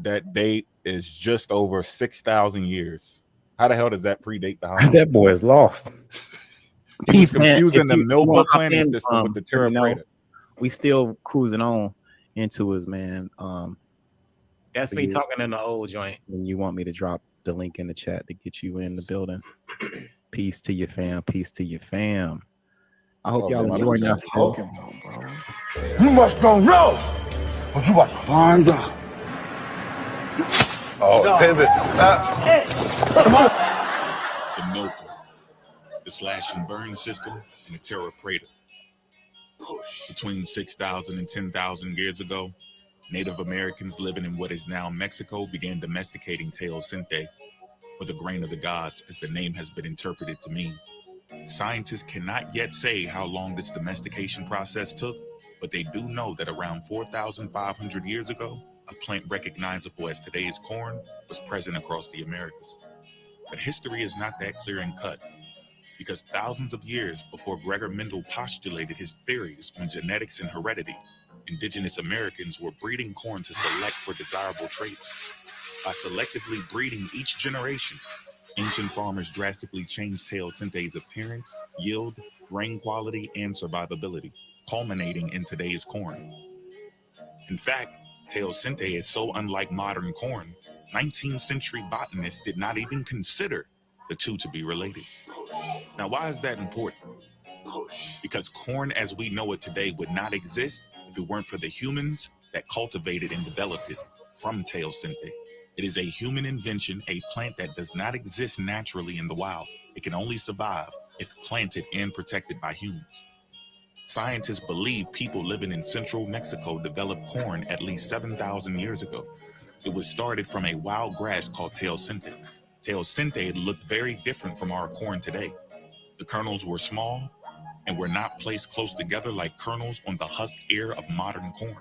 That date is just over 6,000 years. How the hell does that predate the hominids? That boy is lost. He's confusing the milpa planting system with the Terra Preta. We still cruising on into his man. That's So me you- talking in the old joint. And you want me to drop the link in the chat to get you in the building. Peace to your fam. Peace to your fam. I hope y'all enjoying yourself. You must don't know what you about to find out. Oh, pivot. Come on. The milker, the slash and burn system, and the Terra Preta. Between 6,000 and 10,000 years ago, Native Americans living in what is now Mexico began domesticating teosinte, or the grain of the gods, as the name has been interpreted to mean. Scientists cannot yet say how long this domestication process took, but they do know that around 4,500 years ago, a plant recognizable as today's corn was present across the Americas. But history is not that clear and cut, because thousands of years before Gregor Mendel postulated his theories on genetics and heredity, indigenous Americans were breeding corn to select for desirable traits. By selectively breeding each generation, ancient farmers drastically changed teosinte's appearance, yield, grain quality, and survivability, culminating in today's corn. In fact, teosinte is so unlike modern corn, 19th century botanists did not even consider the two to be related. Now, why is that important? Because corn as we know it today would not exist if it weren't for the humans that cultivated and developed it from teosinte. It is a human invention, a plant that does not exist naturally in the wild. It can only survive if planted and protected by humans. Scientists believe people living in central Mexico developed corn at least 7,000 years ago. It was started from a wild grass called teosinte. Teosinte looked very different from our corn today. The kernels were small and were not placed close together like kernels on the husk ear of modern corn.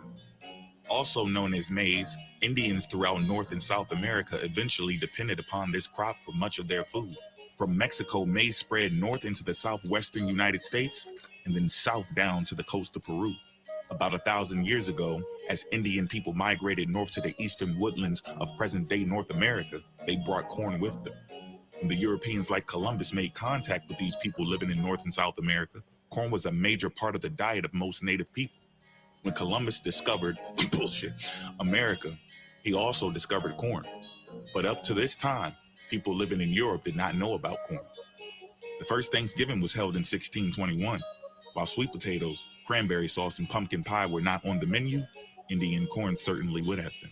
Also known as maize, Indians throughout North and South America eventually depended upon this crop for much of their food. From Mexico, maize spread north into the southwestern United States and then south down to the coast of Peru. About 1,000 years ago, as Indian people migrated north to the eastern woodlands of present-day North America, they brought corn with them. When the Europeans like Columbus made contact with these people living in North and South America, corn was a major part of the diet of most native people. When Columbus discovered America, he also discovered corn. But up to this time, people living in Europe did not know about corn. The first Thanksgiving was held in 1621. While sweet potatoes, cranberry sauce, and pumpkin pie were not on the menu, Indian corn certainly would have been.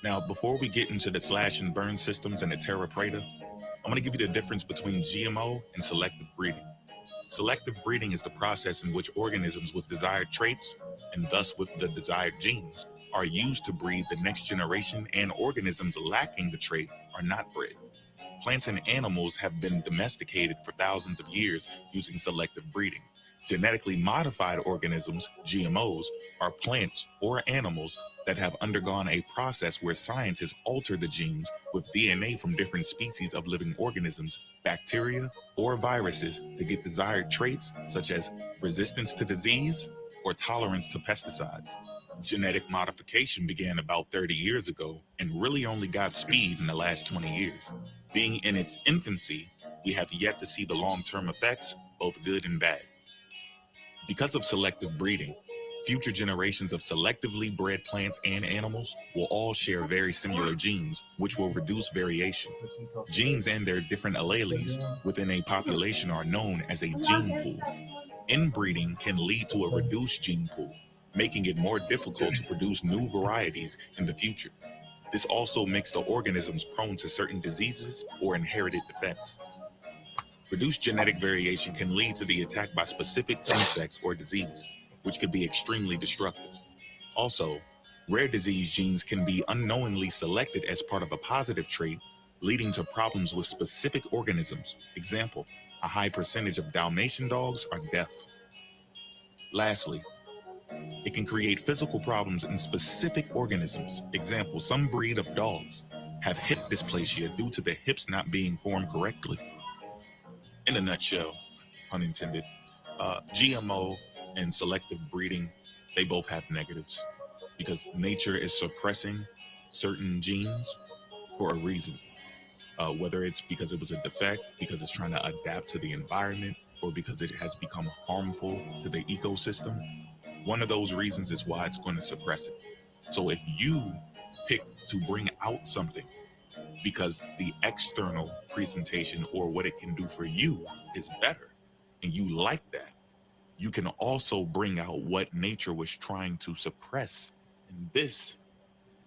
Now, before we get into the slash and burn systems and the Terra Preta, I'm going to give you the difference between GMO and selective breeding. Selective breeding is the process in which organisms with desired traits, and thus with the desired genes, are used to breed the next generation, and organisms lacking the trait are not bred. Plants and animals have been domesticated for thousands of years using selective breeding. Genetically modified organisms, GMOs, are plants or animals that have undergone a process where scientists alter the genes with DNA from different species of living organisms, bacteria, or viruses to get desired traits such as resistance to disease or tolerance to pesticides. Genetic modification began about 30 years ago and really only got speed in the last 20 years. Being in its infancy, we have yet to see the long-term effects, both good and bad. Because of selective breeding, future generations of selectively bred plants and animals will all share very similar genes, which will reduce variation. Genes and their different alleles within a population are known as a gene pool. Inbreeding can lead to a reduced gene pool, making it more difficult to produce new varieties in the future. This also makes the organisms prone to certain diseases or inherited defects. Reduced genetic variation can lead to the attack by specific insects or disease, which could be extremely destructive. Also, rare disease genes can be unknowingly selected as part of a positive trait, leading to problems with specific organisms. Example, a high percentage of Dalmatian dogs are deaf. Lastly, it can create physical problems in specific organisms. Example, some breed of dogs have hip dysplasia due to the hips not being formed correctly. In a nutshell, pun intended, GMO and selective breeding, they both have negatives because nature is suppressing certain genes for a reason. Whether it's because it was a defect, because it's trying to adapt to the environment, or because it has become harmful to the ecosystem, one of those reasons is why it's going to suppress it. So if you pick to bring out something because the external presentation or what it can do for you is better, and you like that, you can also bring out what nature was trying to suppress. And this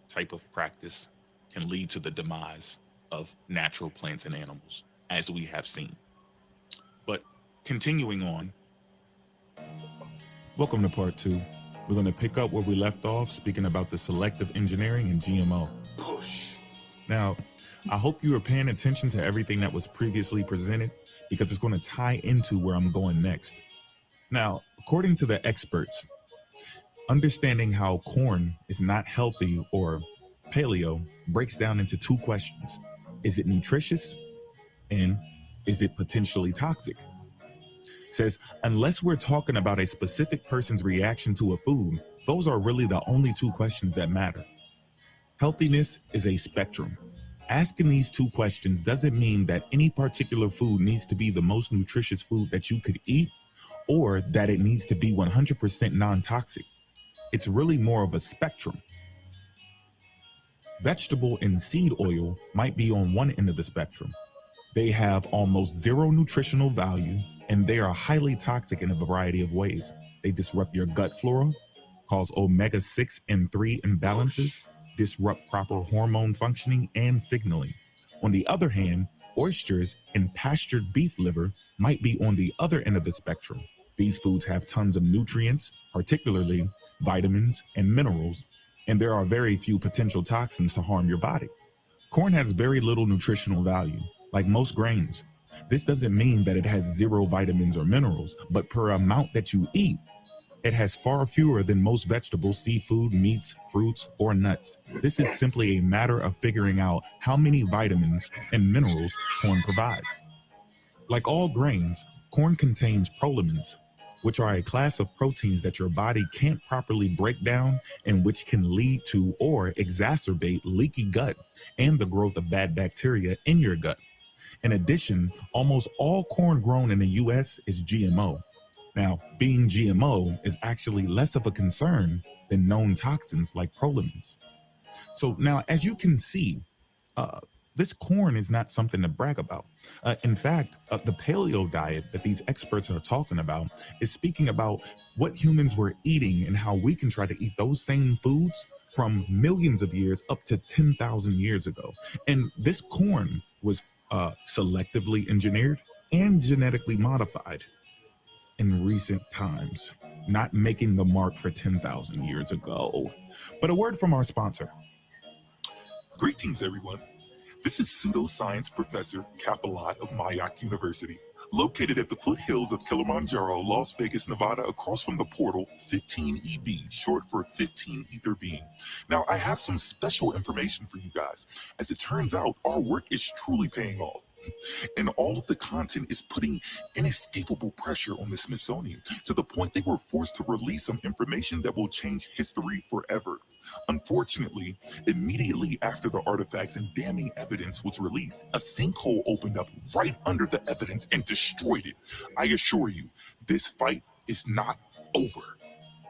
type of practice can lead to the demise of natural plants and animals, as we have seen. But continuing on, welcome to part 2. We're going to pick up where we left off, speaking about the selective engineering and GMO. Now, I hope you are paying attention to everything that was previously presented, because it's going to tie into where I'm going next. Now, according to the experts, understanding how corn is not healthy or paleo breaks down into 2 questions. Is it nutritious? And is it potentially toxic? Says, unless we're talking about a specific person's reaction to a food, those are really the only 2 questions that matter. Healthiness is a spectrum. Asking these 2 questions doesn't mean that any particular food needs to be the most nutritious food that you could eat, or that it needs to be 100% non-toxic. It's really more of a spectrum. Vegetable and seed oil might be on one end of the spectrum. They have almost zero nutritional value, and they are highly toxic in a variety of ways. They disrupt your gut flora, cause omega-6 and 3 imbalances, disrupt proper hormone functioning and signaling. On the other hand, oysters and pastured beef liver might be on the other end of the spectrum. These foods have tons of nutrients, particularly vitamins and minerals, and there are very few potential toxins to harm your body. Corn has very little nutritional value, like most grains. This doesn't mean that it has zero vitamins or minerals, but per amount that you eat, it has far fewer than most vegetables, seafood, meats, fruits, or nuts. This is simply a matter of figuring out how many vitamins and minerals corn provides. Like all grains, corn contains prolamins, which are a class of proteins that your body can't properly break down and which can lead to or exacerbate leaky gut and the growth of bad bacteria in your gut. In addition, almost all corn grown in the US is GMO. Now, being GMO is actually less of a concern than known toxins like prolamins. So now, as you can see, this corn is not something to brag about. In fact, the paleo diet that these experts are talking about is speaking about what humans were eating and how we can try to eat those same foods from millions of years up to 10,000 years ago. And this corn was selectively engineered and genetically modified. in recent times, not making the mark for 10,000 years ago. But a word from our sponsor. Greetings, everyone. This is pseudoscience professor Kapalai of Mayak University, located at the foothills of Kilimanjaro, Las Vegas, Nevada, across from the portal 15EB, short for 15 Ether Being. Now, I have some special information for you guys. As it turns out, our work is truly paying off. And all of the content is putting inescapable pressure on the Smithsonian to the point they were forced to release some information that will change history forever. Unfortunately, immediately after the artifacts and damning evidence was released, a sinkhole opened up right under the evidence and destroyed it. I assure you, this fight is not over.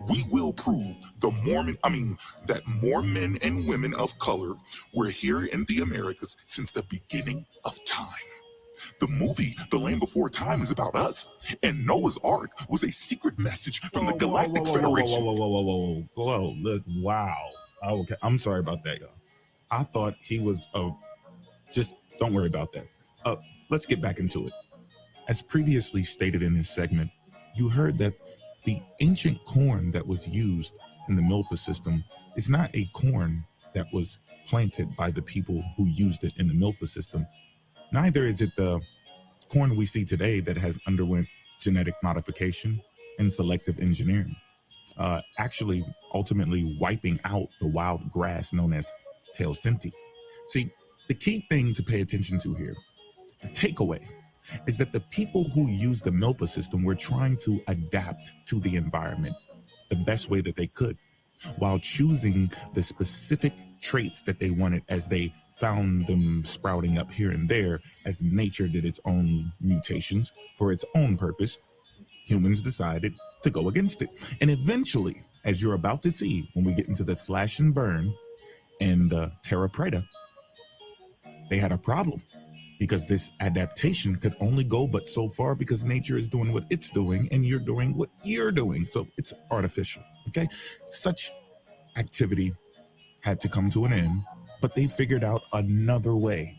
We will prove that more men and women of color were here in the Americas since the beginning of time. The movie, The Land Before Time, is about us, and Noah's Ark was a secret message from the Galactic Federation. Whoa, listen, wow. Okay, I'm sorry about that, y'all. I thought he was, just don't worry about that. Let's get back into it. As previously stated in this segment, you heard that the ancient corn that was used in the Milpa system is not a corn that was planted by the people who used it in the Milpa system. Neither is it the corn we see today that has underwent genetic modification and selective engineering, actually ultimately wiping out the wild grass known as teosinte. See, the key thing to pay attention to here, the takeaway, is that the people who use the Milpa system were trying to adapt to the environment the best way that they could, while choosing the specific traits that they wanted as they found them sprouting up here and there as nature did its own mutations for its own purpose. Humans decided to go against it. And eventually, as you're about to see when we get into the slash and burn and Terra Preta, they had a problem. Because this adaptation could only go but so far because nature is doing what it's doing and you're doing what you're doing. So it's artificial, okay? Such activity had to come to an end, but they figured out another way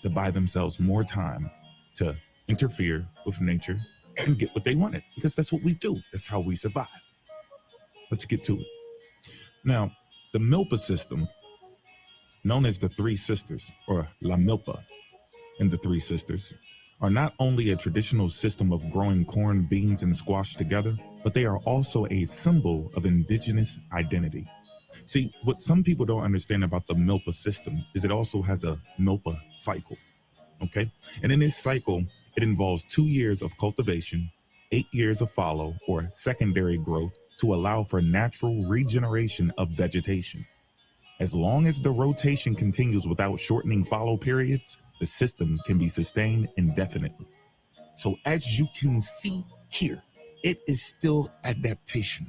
to buy themselves more time to interfere with nature and get what they wanted, because that's what we do. That's how we survive. Let's get to it. Now, the Milpa system, known as the Three Sisters, or La Milpa, and the Three Sisters, are not only a traditional system of growing corn, beans, and squash together, but they are also a symbol of indigenous identity. See, what some people don't understand about the Milpa system is it also has a Milpa cycle, okay? And in this cycle, it involves 2 years of cultivation, 8 years of follow or secondary growth to allow for natural regeneration of vegetation. As long as the rotation continues without shortening follow periods, the system can be sustained indefinitely. So as you can see here, it is still adaptation.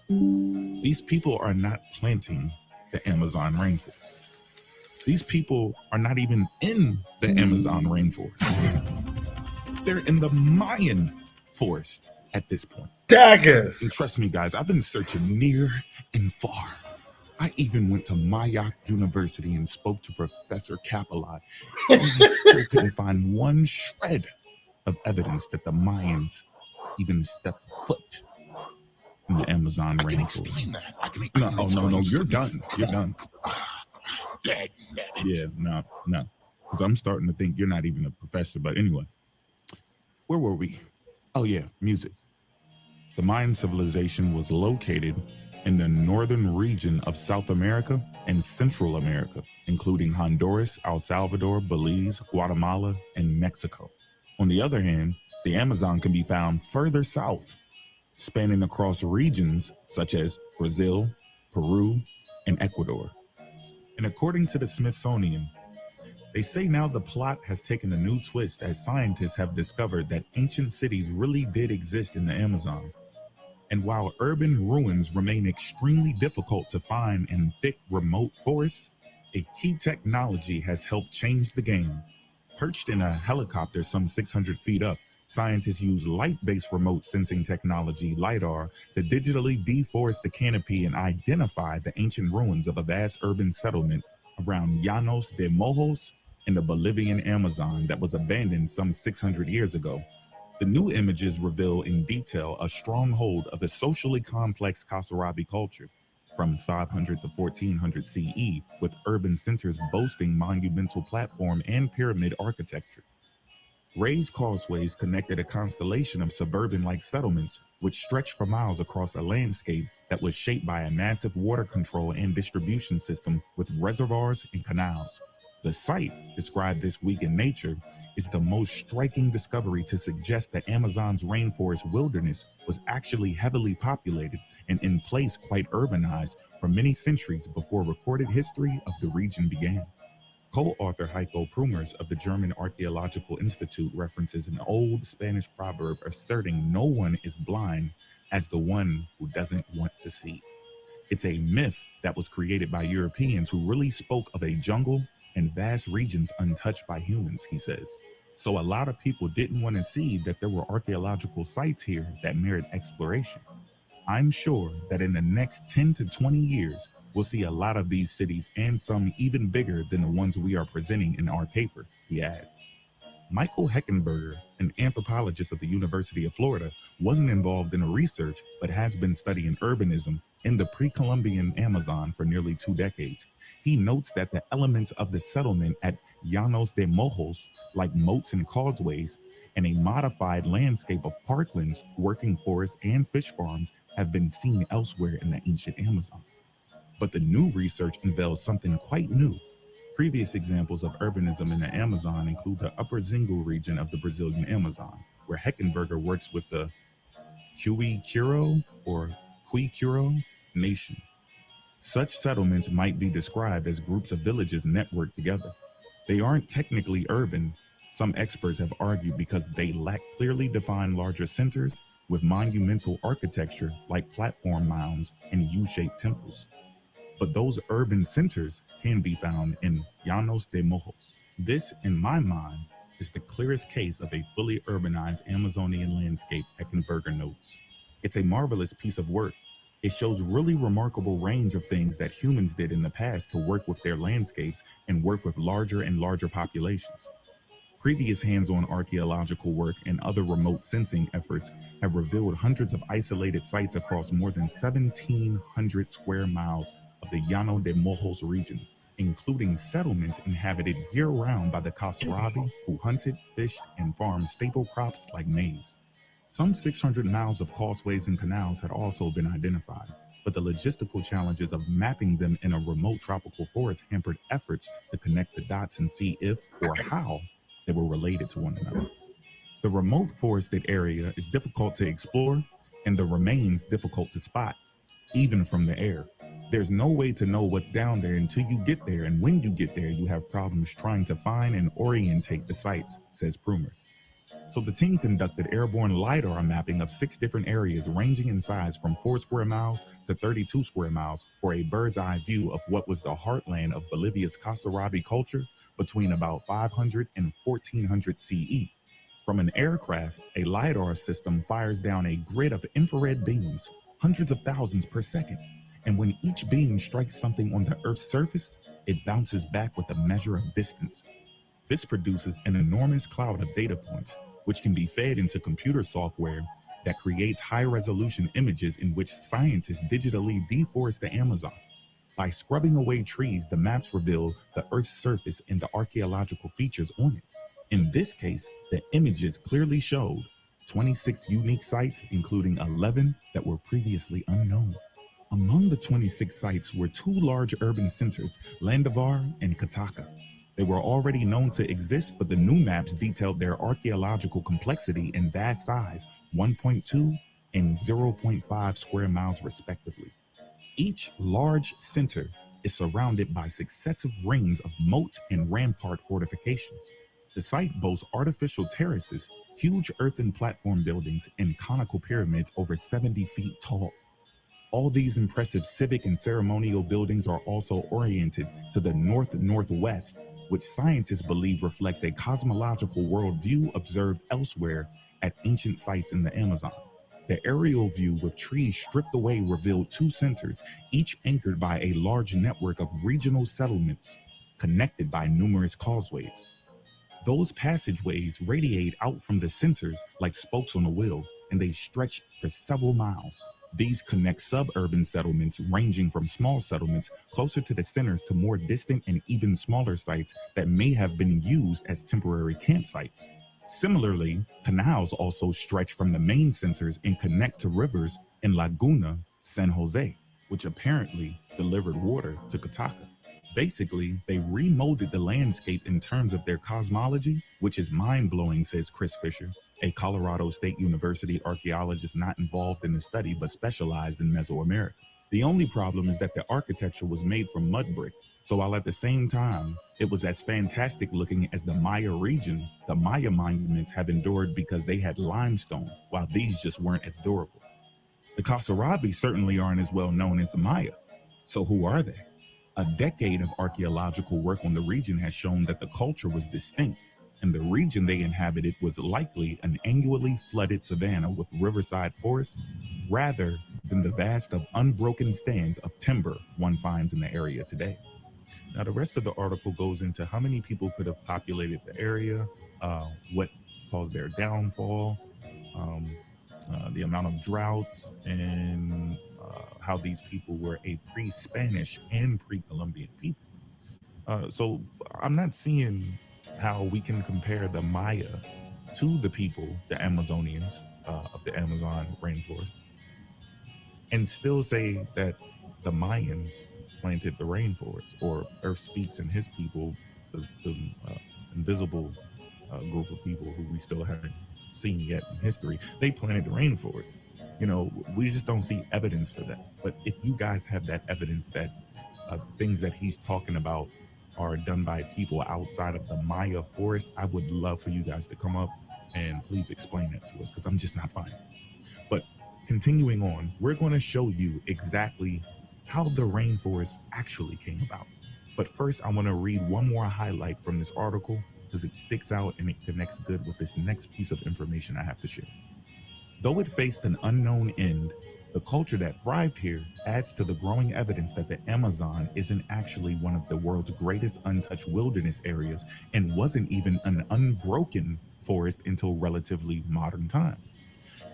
These people are not planting the Amazon rainforest. These people are not even in the Amazon rainforest. They're in the Mayan forest at this point. Daggers! And trust me, guys, I've been searching near and far. I even went to Mayak University and spoke to Professor Kapalai, and I still couldn't find one shred of evidence that the Mayans even stepped foot in the Amazon rainforest. I can explain that. No, you're done. You're done. Yeah, no. Because I'm starting to think you're not even a professor, but anyway. Where were we? Oh yeah, music. The Mayan civilization was located in the northern region of South America and Central America, including Honduras, El Salvador, Belize, Guatemala, and Mexico. On the other hand, the Amazon can be found further south, spanning across regions such as Brazil, Peru, and Ecuador. And according to the Smithsonian, they say now the plot has taken a new twist as scientists have discovered that ancient cities really did exist in the Amazon. And while urban ruins remain extremely difficult to find in thick, remote forests, a key technology has helped change the game. Perched in a helicopter some 600 feet up, scientists use light-based remote sensing technology, LiDAR, to digitally deforest the canopy and identify the ancient ruins of a vast urban settlement around Llanos de Mojos in the Bolivian Amazon that was abandoned some 600 years ago. The new images reveal in detail a stronghold of the socially complex Kasarabi culture from 500 to 1400 CE, with urban centers boasting monumental platform and pyramid architecture. Raised causeways connected a constellation of suburban-like settlements which stretched for miles across a landscape that was shaped by a massive water control and distribution system with reservoirs and canals. The site, described this week in Nature, is the most striking discovery to suggest that Amazon's rainforest wilderness was actually heavily populated and in place quite urbanized for many centuries before recorded history of the region began. Co-author Heiko Prumers of the German Archaeological Institute references an old Spanish proverb asserting no one is blind as the one who doesn't want to see. It's a myth that was created by Europeans who really spoke of a jungle and vast regions untouched by humans, he says. So a lot of people didn't want to see that there were archaeological sites here that merit exploration. I'm sure that in the next 10 to 20 years, we'll see a lot of these cities and some even bigger than the ones we are presenting in our paper, he adds. Michael Heckenberger, an anthropologist of the University of Florida, wasn't involved in the research, but has been studying urbanism in the pre-Columbian Amazon for nearly 2 decades. He notes that the elements of the settlement at Llanos de Mojos, like moats and causeways, and a modified landscape of parklands, working forests, and fish farms have been seen elsewhere in the ancient Amazon. But the new research unveils something quite new. Previous examples of urbanism in the Amazon include the Upper Zingu region of the Brazilian Amazon, where Heckenberger works with the Quiquiro or Quiquiro nation. Such settlements might be described as groups of villages networked together. They aren't technically urban, some experts have argued, because they lack clearly defined larger centers with monumental architecture like platform mounds and U-shaped temples. But those urban centers can be found in Llanos de Mojos. This, in my mind, is the clearest case of a fully urbanized Amazonian landscape, Heckenberger notes. It's a marvelous piece of work. It shows really remarkable range of things that humans did in the past to work with their landscapes and work with larger and larger populations. Previous hands-on archaeological work and other remote sensing efforts have revealed hundreds of isolated sites across more than 1,700 square miles of the Llano de Mojos region, including settlements inhabited year-round by the Kasarabi, who hunted, fished, and farmed staple crops like maize. Some 600 miles of causeways and canals had also been identified, but the logistical challenges of mapping them in a remote tropical forest hampered efforts to connect the dots and see if or how they were related to one another. The remote forested area is difficult to explore, and the remains difficult to spot, even from the air. There's no way to know what's down there until you get there, and when you get there, you have problems trying to find and orientate the sites, says Prumers. So the team conducted airborne LiDAR mapping of 6 different areas ranging in size from 4 square miles to 32 square miles for a bird's eye view of what was the heartland of Bolivia's Kasarabi culture between about 500 and 1400 CE. From an aircraft, a LiDAR system fires down a grid of infrared beams, hundreds of thousands per second, and when each beam strikes something on the Earth's surface, it bounces back with a measure of distance. This produces an enormous cloud of data points, which can be fed into computer software that creates high-resolution images in which scientists digitally deforest the Amazon. By scrubbing away trees, the maps reveal the Earth's surface and the archaeological features on it. In this case, the images clearly showed 26 unique sites, including 11 that were previously unknown. Among the 26 sites were 2 large urban centers, Landavar and Kataka. They were already known to exist, but the new maps detailed their archaeological complexity and vast size, 1.2 and 0.5 square miles respectively. Each large center is surrounded by successive rings of moat and rampart fortifications. The site boasts artificial terraces, huge earthen platform buildings, and conical pyramids over 70 feet tall. All these impressive civic and ceremonial buildings are also oriented to the north-northwest, which scientists believe reflects a cosmological worldview observed elsewhere at ancient sites in the Amazon. The aerial view with trees stripped away revealed 2 centers, each anchored by a large network of regional settlements connected by numerous causeways. Those passageways radiate out from the centers like spokes on a wheel, and they stretch for several miles. These connect suburban settlements ranging from small settlements closer to the centers to more distant and even smaller sites that may have been used as temporary campsites. Similarly, canals also stretch from the main centers and connect to rivers in Laguna, San Jose, which apparently delivered water to Catawba. Basically, they remolded the landscape in terms of their cosmology, which is mind-blowing, says Chris Fisher, a Colorado State University archaeologist not involved in the study but specialized in Mesoamerica. The only problem is that the architecture was made from mud brick, so while at the same time it was as fantastic looking as the Maya region, the Maya monuments have endured because they had limestone, while these just weren't as durable. The Kasarabi certainly aren't as well known as the Maya. So who are they? A decade of archaeological work on the region has shown that the culture was distinct, and the region they inhabited was likely an annually flooded savanna with riverside forests rather than the vast of unbroken stands of timber one finds in the area today. Now, the rest of the article goes into how many people could have populated the area, what caused their downfall, the amount of droughts, and how these people were a pre-Spanish and pre-Columbian people. So I'm not seeing how we can compare the Maya to the people, the Amazonians of the Amazon rainforest, and still say that the Mayans planted the rainforest, or Earth Speaks and his people, the invisible group of people who we still haven't seen yet in history, they planted the rainforest. You know, we just don't see evidence for that. But if you guys have that evidence that the things that he's talking about are done by people outside of the Maya forest, I would love for you guys to come up and please explain that to us, because I'm just not finding it. But continuing on, we're going to show you exactly how the rainforest actually came about. But first, I want to read one more highlight from this article because it sticks out and it connects good with this next piece of information I have to share. Though it faced an unknown end, the culture that thrived here adds to the growing evidence that the Amazon isn't actually one of the world's greatest untouched wilderness areas and wasn't even an unbroken forest until relatively modern times.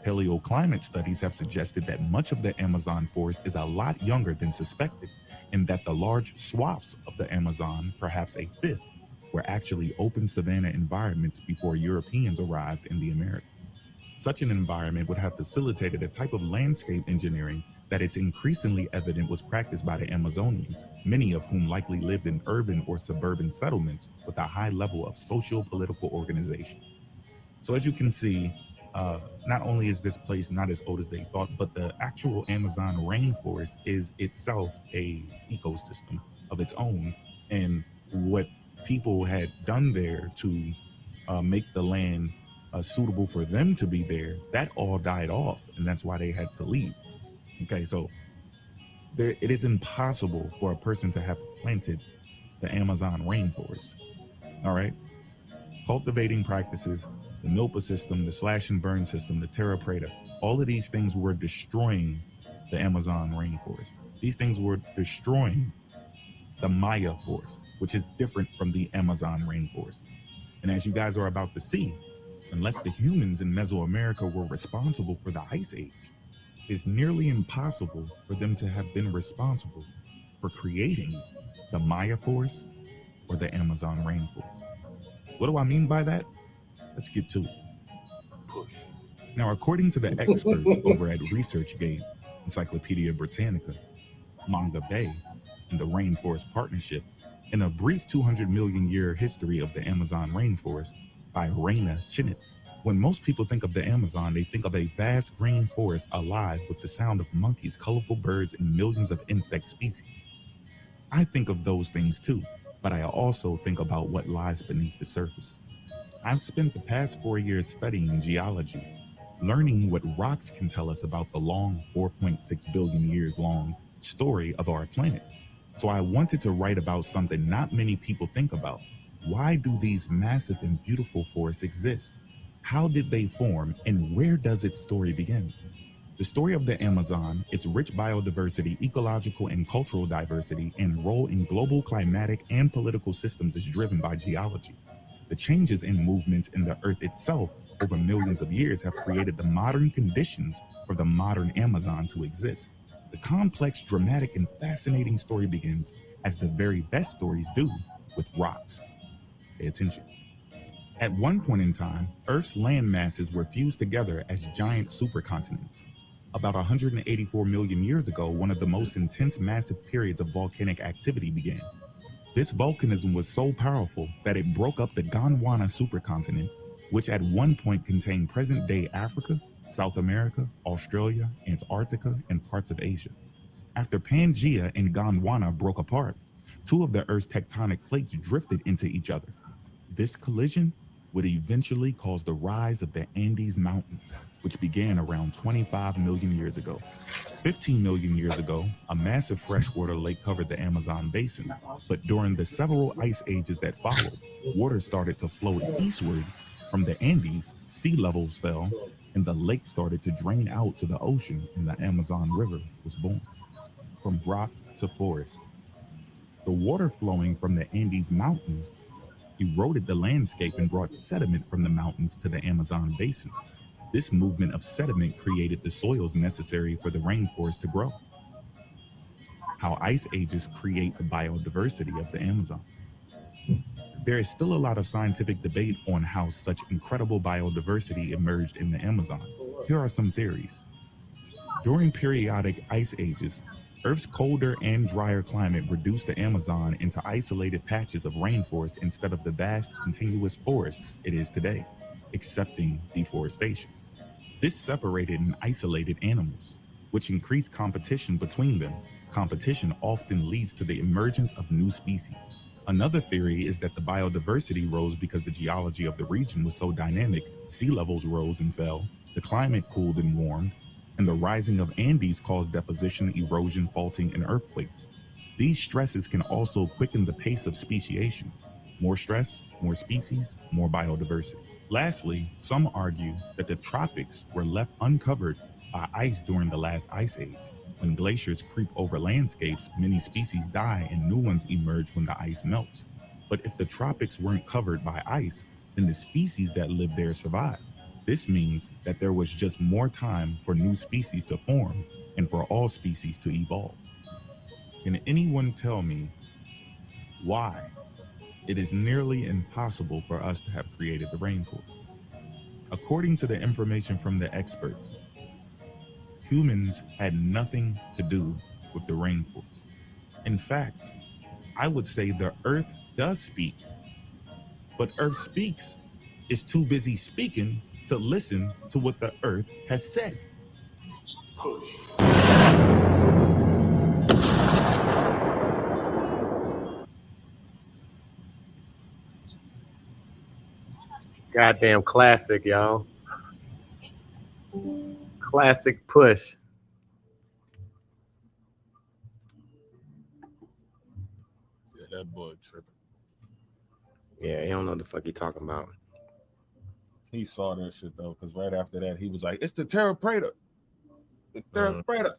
Paleoclimate studies have suggested that much of the Amazon forest is a lot younger than suspected, and that the large swaths of the Amazon, perhaps a fifth, were actually open savanna environments before Europeans arrived in the Americas. Such an environment would have facilitated a type of landscape engineering that it's increasingly evident was practiced by the Amazonians, many of whom likely lived in urban or suburban settlements with a high level of socio-political organization. So as you can see, not only is this place not as old as they thought, but the actual Amazon rainforest is itself a ecosystem of its own. And what people had done there to make the land suitable for them to be there, that all died off, and that's why they had to leave. Okay, so it is impossible for a person to have planted the Amazon rainforest. All right, cultivating practices, the Milpa system, the slash and burn system, the terra preta, all of these things were destroying the Amazon rainforest. These things were destroying the Maya forest, which is different from the Amazon rainforest. And as you guys are about to see, unless the humans in Mesoamerica were responsible for the Ice Age, it's nearly impossible for them to have been responsible for creating the Maya forest or the Amazon rainforest. What do I mean by that? Let's get to it. Now, according to the experts over at ResearchGate, Encyclopedia Britannica, Manga Bay, and the Rainforest Partnership, in a brief 200 million year history of the Amazon rainforest by Raina Chinitz, when most people think of the Amazon, they think of a vast green forest alive with the sound of monkeys, colorful birds, and millions of insect species. I think of those things too, but I also think about what lies beneath the surface. I've spent the past 4 years studying geology, learning what rocks can tell us about the long 4.6 billion years long story of our planet. So I wanted to write about something not many people think about. Why do these massive and beautiful forests exist? How did they form, and where does its story begin? The story of the Amazon, its rich biodiversity, ecological and cultural diversity, and role in global climatic and political systems is driven by geology. The changes and movements in the Earth itself over millions of years have created the modern conditions for the modern Amazon to exist. The complex, dramatic, and fascinating story begins, as the very best stories do, with rocks. Pay attention. At one point in time, Earth's land masses were fused together as giant supercontinents. About 184 million years ago, one of the most intense massive periods of volcanic activity began. This volcanism was so powerful that it broke up the Gondwana supercontinent, which at one point contained present-day Africa, South America, Australia, Antarctica, and parts of Asia. After Pangaea and Gondwana broke apart, two of the Earth's tectonic plates drifted into each other. This collision would eventually cause the rise of the Andes Mountains, which began around 25 million years ago. 15 million years ago, a massive freshwater lake covered the Amazon basin, but during the several ice ages that followed, water started to flow eastward from the Andes, sea levels fell, and the lake started to drain out to the ocean, and the Amazon River was born. From rock to forest. The water flowing from the Andes Mountains eroded the landscape and brought sediment from the mountains to the Amazon basin. This movement of sediment created the soils necessary for the rainforest to grow. How ice ages create the biodiversity of the Amazon. There is still a lot of scientific debate on how such incredible biodiversity emerged in the Amazon. Here are some theories. During periodic ice ages, Earth's colder and drier climate reduced the Amazon into isolated patches of rainforest instead of the vast, continuous forest it is today, accepting deforestation. This separated and isolated animals, which increased competition between them. Competition often leads to the emergence of new species. Another theory is that the biodiversity rose because the geology of the region was so dynamic. Sea levels rose and fell, the climate cooled and warmed, and the rising of Andes caused deposition, erosion, faulting, and earthquakes. These stresses can also quicken the pace of speciation. More stress, more species, more biodiversity. Lastly, some argue that the tropics were left uncovered by ice during the last ice age. When glaciers creep over landscapes, many species die and new ones emerge when the ice melts. But if the tropics weren't covered by ice, then the species that live there survive. This means that there was just more time for new species to form and for all species to evolve. Can anyone tell me why it is nearly impossible for us to have created the rainforest? According to the information from the experts, humans had nothing to do with the rainforest. In fact, I would say the Earth does speak, but Earth speaks is too busy speaking to listen to what the Earth has said. Goddamn classic, y'all. Classic push. Yeah, that boy tripping. Yeah, he don't know what the fuck he talking about. He saw that shit though, because right after that, he was like, "It's the Terra Preta, the Terra Preta."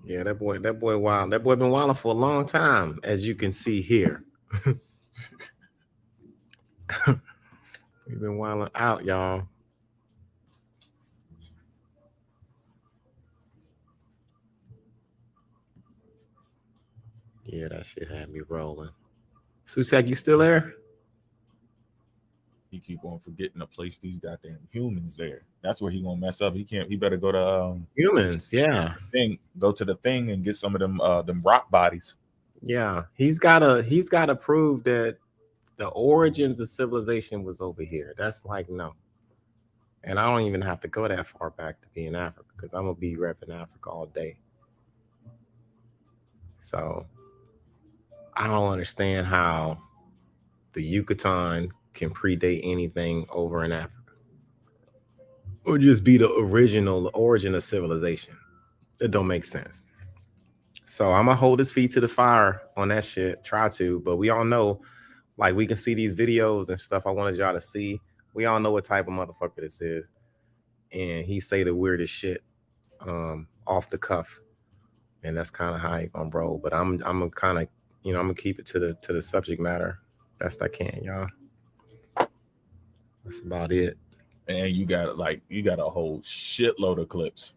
Yeah, that boy wild. That boy been wilding for a long time, as you can see here. We've been wilding out, y'all. Yeah, that shit had me rolling. Susak, you still there? He keep on forgetting to place these goddamn humans there. That's where he gonna mess up. He can't. He better go to humans. Yeah, go to the thing and get some of them rock bodies. Yeah, he's gotta prove that the origins of civilization was over here. That's like no. And I don't even have to go that far back to be in Africa because I'm gonna be repping Africa all day. So I don't understand how the Yucatan can predate anything over in Africa. Or just be the origin of civilization. It don't make sense. So I'm gonna hold his feet to the fire on that shit. Try to, but we all know, like we can see these videos and stuff I wanted y'all to see. We all know what type of motherfucker this is. And he say the weirdest shit off the cuff. and that's kind of how I gonna roll. But I'm gonna kind of, I'm gonna keep it to the subject matter best I can, y'all. That's about it. And you got a whole shitload of clips.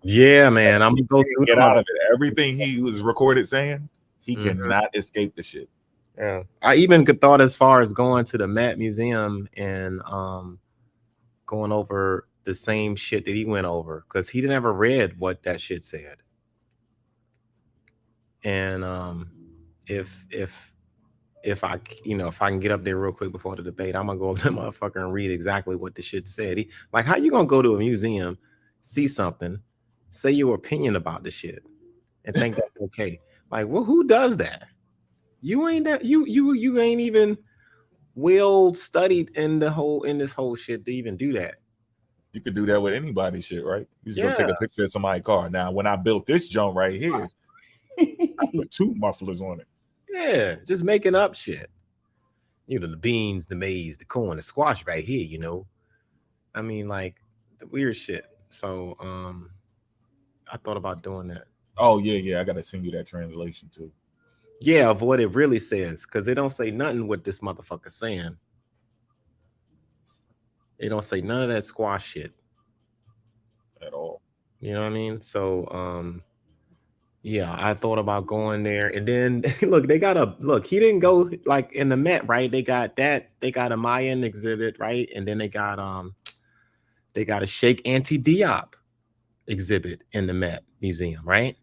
Yeah, man. I'm gonna go through get them. out of it. Everything he was recorded saying, he cannot escape the shit. Yeah, I even could thought as far as going to the Met Museum and going over the same shit that he went over, because he never read what that shit said. And if I can get up there real quick before the debate, I'm gonna go up to the motherfucker and read exactly what the shit said. Like, how you gonna go to a museum, see something, say your opinion about the shit, and think that's okay? Like, well, who does that? You ain't that you ain't even well studied in this whole shit to even do that. You could do that with anybody's shit, right? You just gonna take a picture of somebody's car. Now, when I built this joint right here, I put 2 mufflers on it. Yeah, just making up shit. The beans, the maize, the corn, the squash right here, I mean, like, the weird shit. So I thought about doing that. Oh, yeah. I gotta send you that translation too. Yeah, of what it really says, because they don't say nothing what this motherfucker's saying. They don't say none of that squash shit at all. You know what I mean? So yeah, I thought about going there, and then look, he didn't go like in the Met, right? They got a Mayan exhibit, right? And then they got a Sheikh Anta Diop exhibit in the Met Museum, right?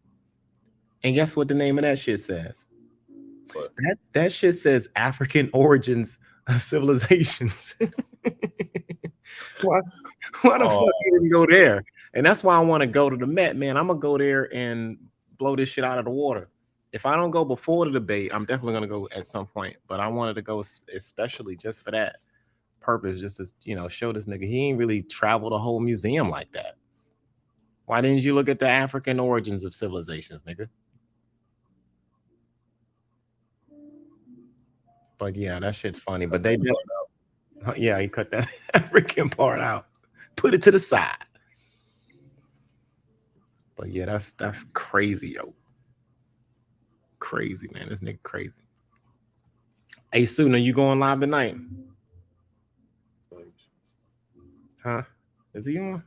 And guess what the name of that shit says? What? That shit says African Origins of Civilizations. Why the fuck you didn't go there? And that's why I want to go to the Met, man. I'm gonna go there and blow this shit out of the water. If I don't go before the debate, I'm definitely gonna go at some point. But I wanted to go especially just for that purpose, just to show this nigga he ain't really traveled a whole museum like that. Why didn't you look at the African origins of civilizations, nigga? But yeah, that shit's funny. But they did. Yeah, he cut that African part out, put it to the side. But yeah, that's crazy, yo. Crazy, man. This nigga crazy. Hey, Suna, you going live tonight? Huh? Is he on?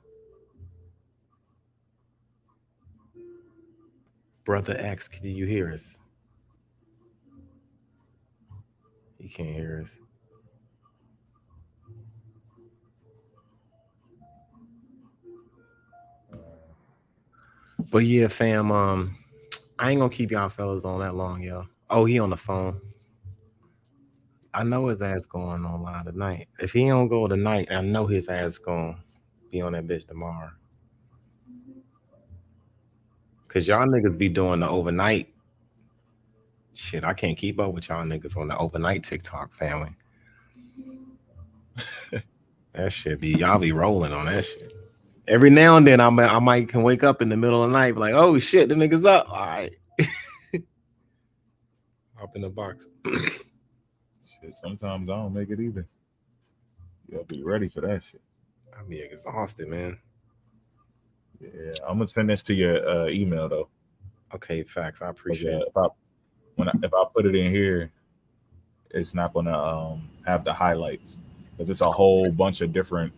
Brother X, can you hear us? He can't hear us. But yeah, fam, I ain't gonna keep y'all fellas on that long, yo. Oh, he on the phone. I know his ass going on live tonight. If he don't go tonight, I know his ass gonna be on that bitch tomorrow. Cause y'all niggas be doing the overnight shit. I can't keep up with y'all niggas on the overnight TikTok, family. That shit y'all be rolling on that shit. Every now and then I might can wake up in the middle of the night, be like, oh shit, the nigga's up. All right. Up in the box. Shit, sometimes I don't make it either. You gotta be ready for that shit. I'll be exhausted, man. Yeah, I'm gonna send this to your email though. Okay, facts. I appreciate it. If I put it in here, it's not gonna have the highlights because it's a whole bunch of different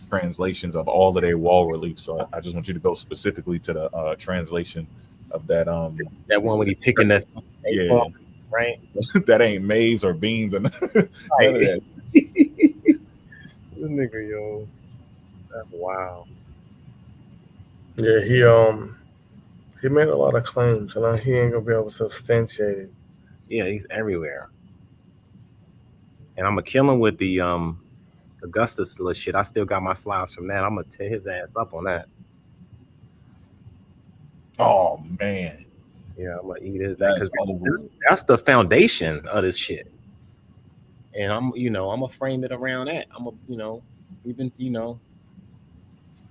translations of all of their wall reliefs. So I just want you to go specifically to the translation of that that one when he picking that right? That ain't maize or beans or none of that. This nigga, yo, that's wild. Yeah, he made a lot of claims, and he ain't gonna be able to substantiate it. Yeah, he's everywhere. And I'm gonna kill him with the Augustus little shit. I still got my slides from that. I'm gonna tear his ass up on that. Oh man. Yeah, I'm gonna eat his ass. That's the foundation of this shit. And I'm gonna frame it around that. I'm gonna,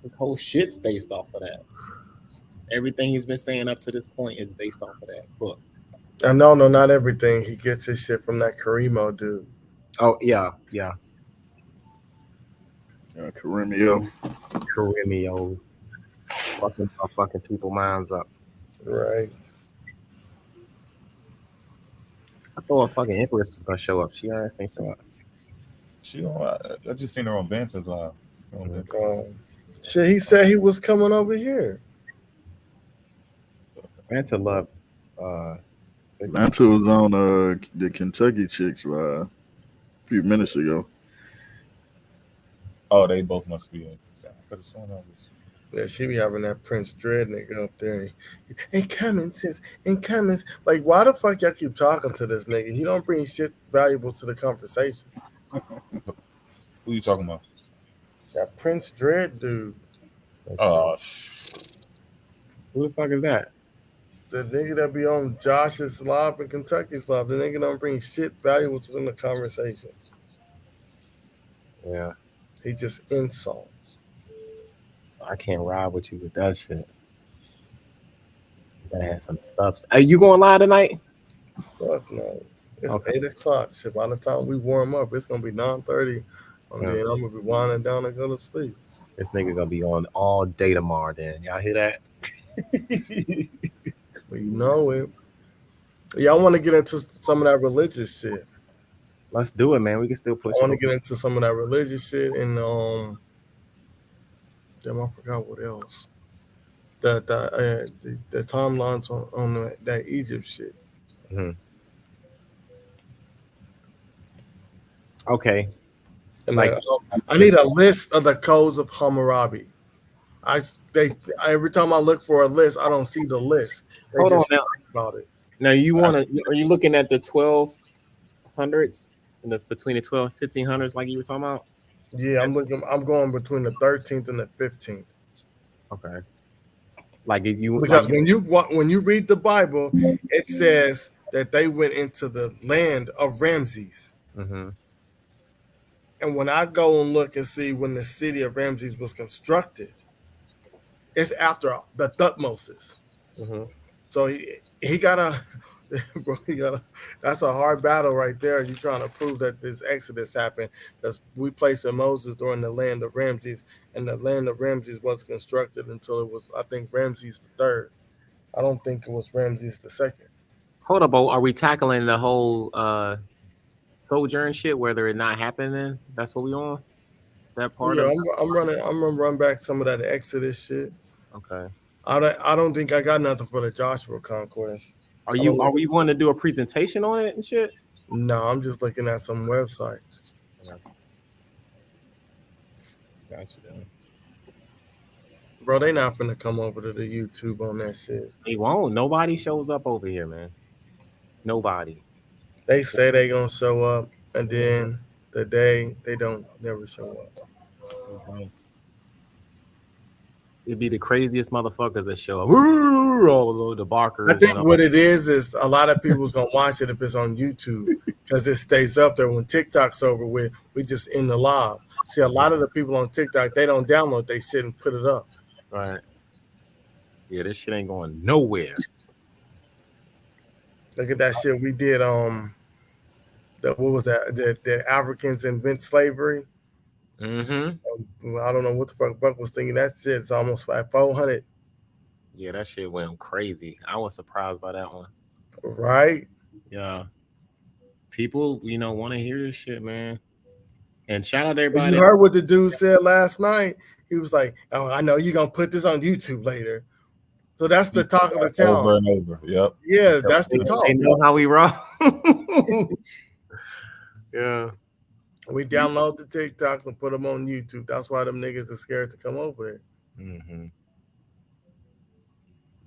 his whole shit's based off of that. Everything he's been saying up to this point is based off of that book. No, not everything. He gets his shit from that Karimo dude. Oh yeah. Karimio. Fucking people minds up. Right. I thought fucking Empress was gonna show up. She ain't show up. I just seen her on Banter's Live. Shit, he said he was coming over here. Banter love. Banter was on the Kentucky Chicks Live a few minutes ago. Oh, they both must be. I could have sworn that was. Yeah, she be having that Prince Dread nigga up there. And comments says, and comments. Like, why the fuck y'all keep talking to this nigga? He don't bring shit valuable to the conversation. Who you talking about? That Prince Dread dude. Oh, who the fuck is that? The nigga that be on Josh's live and Kentucky's live. The nigga don't bring shit valuable to them the conversation. Yeah. He just insults. I can't ride with you with that shit. You gotta have some substance. Are you going live tonight? Fuck no. It's 8 o'clock. Shit, by the time we warm up, it's gonna be 9:30. And then I'm gonna be winding down and go to sleep. This nigga gonna be on all day tomorrow. Then y'all hear that? We know it. Yeah, I want to get into some of that religious shit. Let's do it, man. We can still push. I want to get into some of that religious shit and damn, I forgot what else. The timelines on that Egypt shit. Mm-hmm. Okay. And like, I need a list of the codes of Hammurabi. Every time I look for a list, I don't see the list. Hold on now. About it. Now are you looking at the 1200s and between the 12 and 1500s like you were talking about? Yeah, I'm going between the 13th and the 15th. Okay. Like if you because when you read the Bible, it says that they went into the land of Ramses. Mm-hmm. And when I go and look and see when the city of Ramses was constructed, it's after the Thutmoses. Mm-hmm. So he got a that's a hard battle right there. You're trying to prove that this Exodus happened because we placed Moses during the land of Ramses, and the land of Ramses was constructed until it was, I think, Ramses III. I don't think it was Ramses II. Hold up, are we tackling the whole sojourn shit, whether it not happening? That's what we on? That part of I'm gonna run back some of that Exodus shit. Okay. I don't think I got nothing for the Joshua conquest. Are we want to do a presentation on it and shit? No, I'm just looking at some websites. Gotcha. Bro, they not finna come over to the YouTube on that shit. They won't. Nobody shows up over here, man. Nobody. They say they gonna show up, and then the day they don't never show up. Okay. It'd be the craziest motherfuckers that show up. All the barkers. I think what it is a lot of people's gonna watch it if it's on YouTube because it stays up there. When TikTok's over with, we just in the live. See, a lot of the people on TikTok, they don't download they shit and put it up. Right. Yeah, this shit ain't going nowhere. Look at that shit we did. What was that? The Africans invent slavery. Mm-hmm. I don't know what the fuck Buck was thinking. That shit's almost like 400. Yeah, that shit went crazy. I was surprised by that one. Right? Yeah. People, want to hear this shit, man. And shout out to everybody. You heard what the dude said last night? He was like, "Oh, I know you're gonna put this on YouTube later." So that's the talk of the town. Over and over. Yep. Yeah, that's the talk. They know how we roll. Yeah. We download the TikToks and put them on YouTube. That's why them niggas are scared to come over there. Mm-hmm.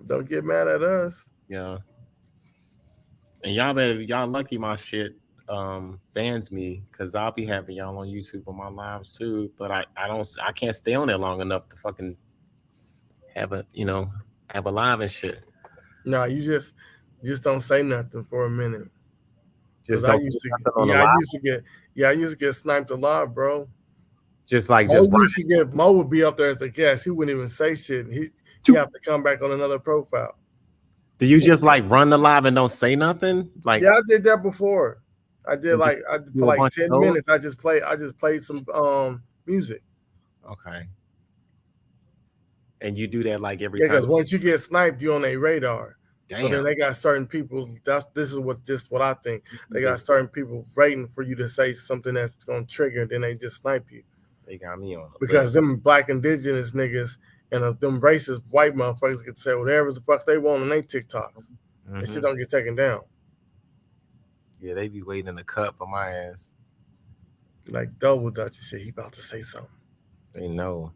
Don't get mad at us. Yeah. And y'all lucky my shit bans me because I'll be having y'all on YouTube on my lives too. But I can't stay on there long enough to fucking have a live and shit. No, you just don't say nothing for a minute. Just I used to get sniped alive, bro. Mo would be up there as a guest. He wouldn't even say shit. He have to come back on another profile. Do you just run the live and don't say nothing? Yeah, I did that before. I did for 10 minutes. I just played some music. Okay. And you do that like every Yeah, time. because once you get sniped, you on their radar. So then Damn. they got certain people. This is what I think. They got certain people waiting for you to say something that's gonna trigger, then they just snipe you. They got me on Because them black indigenous niggas and them racist white motherfuckers get to say whatever the fuck they want on their TikToks. And shit don't get taken down. Yeah, they be waiting in the cut for my ass. Like Double Dutch and shit, he about to say something. They know.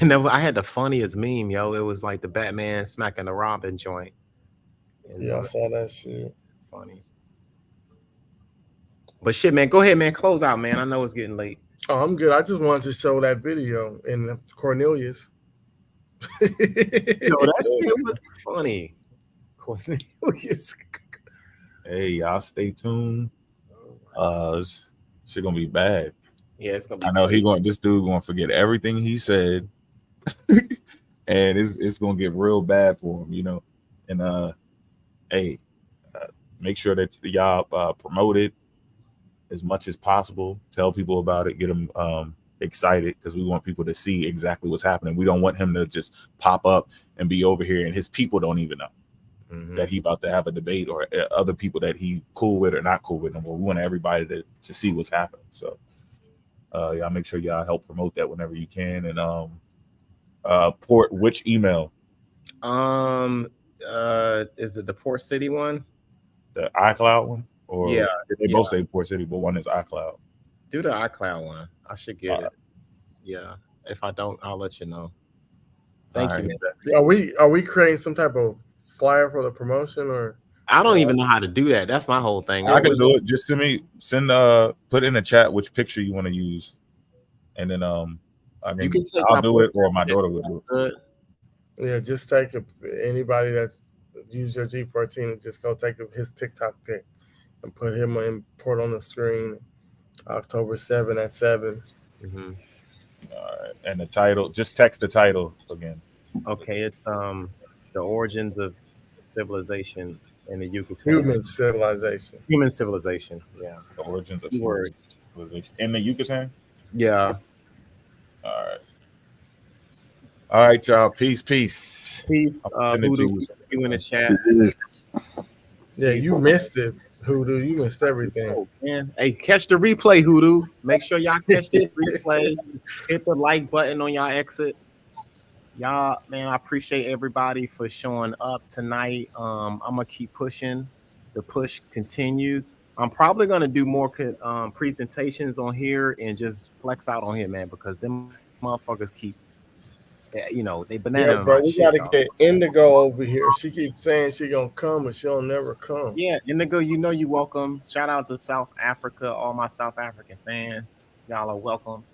And then I had the funniest meme, yo. It was like the Batman smacking the Robin joint. And, yeah, I saw that shit. Funny. But shit, man, go ahead, man. Close out, man. I know it's getting late. Oh, I'm good. I just wanted to show that video in Cornelius. Yo, that shit was funny. Cornelius. Hey, y'all stay tuned. Shit gonna be bad. Yeah, it's gonna be. I know this dude gonna forget everything he said, and it's gonna get real bad for him, you know. And hey, make sure that y'all promote it as much as possible. Tell people about it. Get them excited, because we want people to see exactly what's happening. We don't want him to just pop up and be over here and his people don't even know that he about to have a debate, or other people that he cool with or not cool with no more. We want everybody to see what's happening. So y'all make sure y'all help promote that whenever you can. And port which email? Is it the Port City one? The iCloud one? Or yeah, they both say Port City, but one is iCloud. Do the iCloud one. I should get it. Yeah. If I don't, I'll let you know. Thank you, man. Are we creating some type of flyer for the promotion, or I don't even know how to do that. That's my whole thing. I can do it. Just to me, send put in the chat which picture you want to use, and then I mean, I'll do it, or my daughter will do it. Yeah, just take anybody that's used your G14 and just go take his TikTok pic and put him in port on the screen October 7 at 7. All right, and the title, just text the title again. Okay, it's the origins of civilization in the Yucatan. Human civilization. Human civilization. Yeah. The origins of human civilization in the Yucatan. Yeah. All right. All right, y'all. Peace. Peace. Hoodoo, you in the chat. Yeah, you missed it, Hoodoo. You missed everything. Oh, man. Hey, catch the replay, Hoodoo. Make sure y'all catch the replay. Hit the like button on y'all exit. Y'all, man, I appreciate everybody for showing up tonight. I'm gonna keep pushing. The push continues. I'm probably gonna do more presentations on here and just flex out on here, man, because them motherfuckers keep, they banana. Yeah, bro, we gotta get Indigo over here. She keeps saying she gonna come, but she'll never come. Yeah, Indigo, you welcome. Shout out to South Africa, all my South African fans. Y'all are welcome.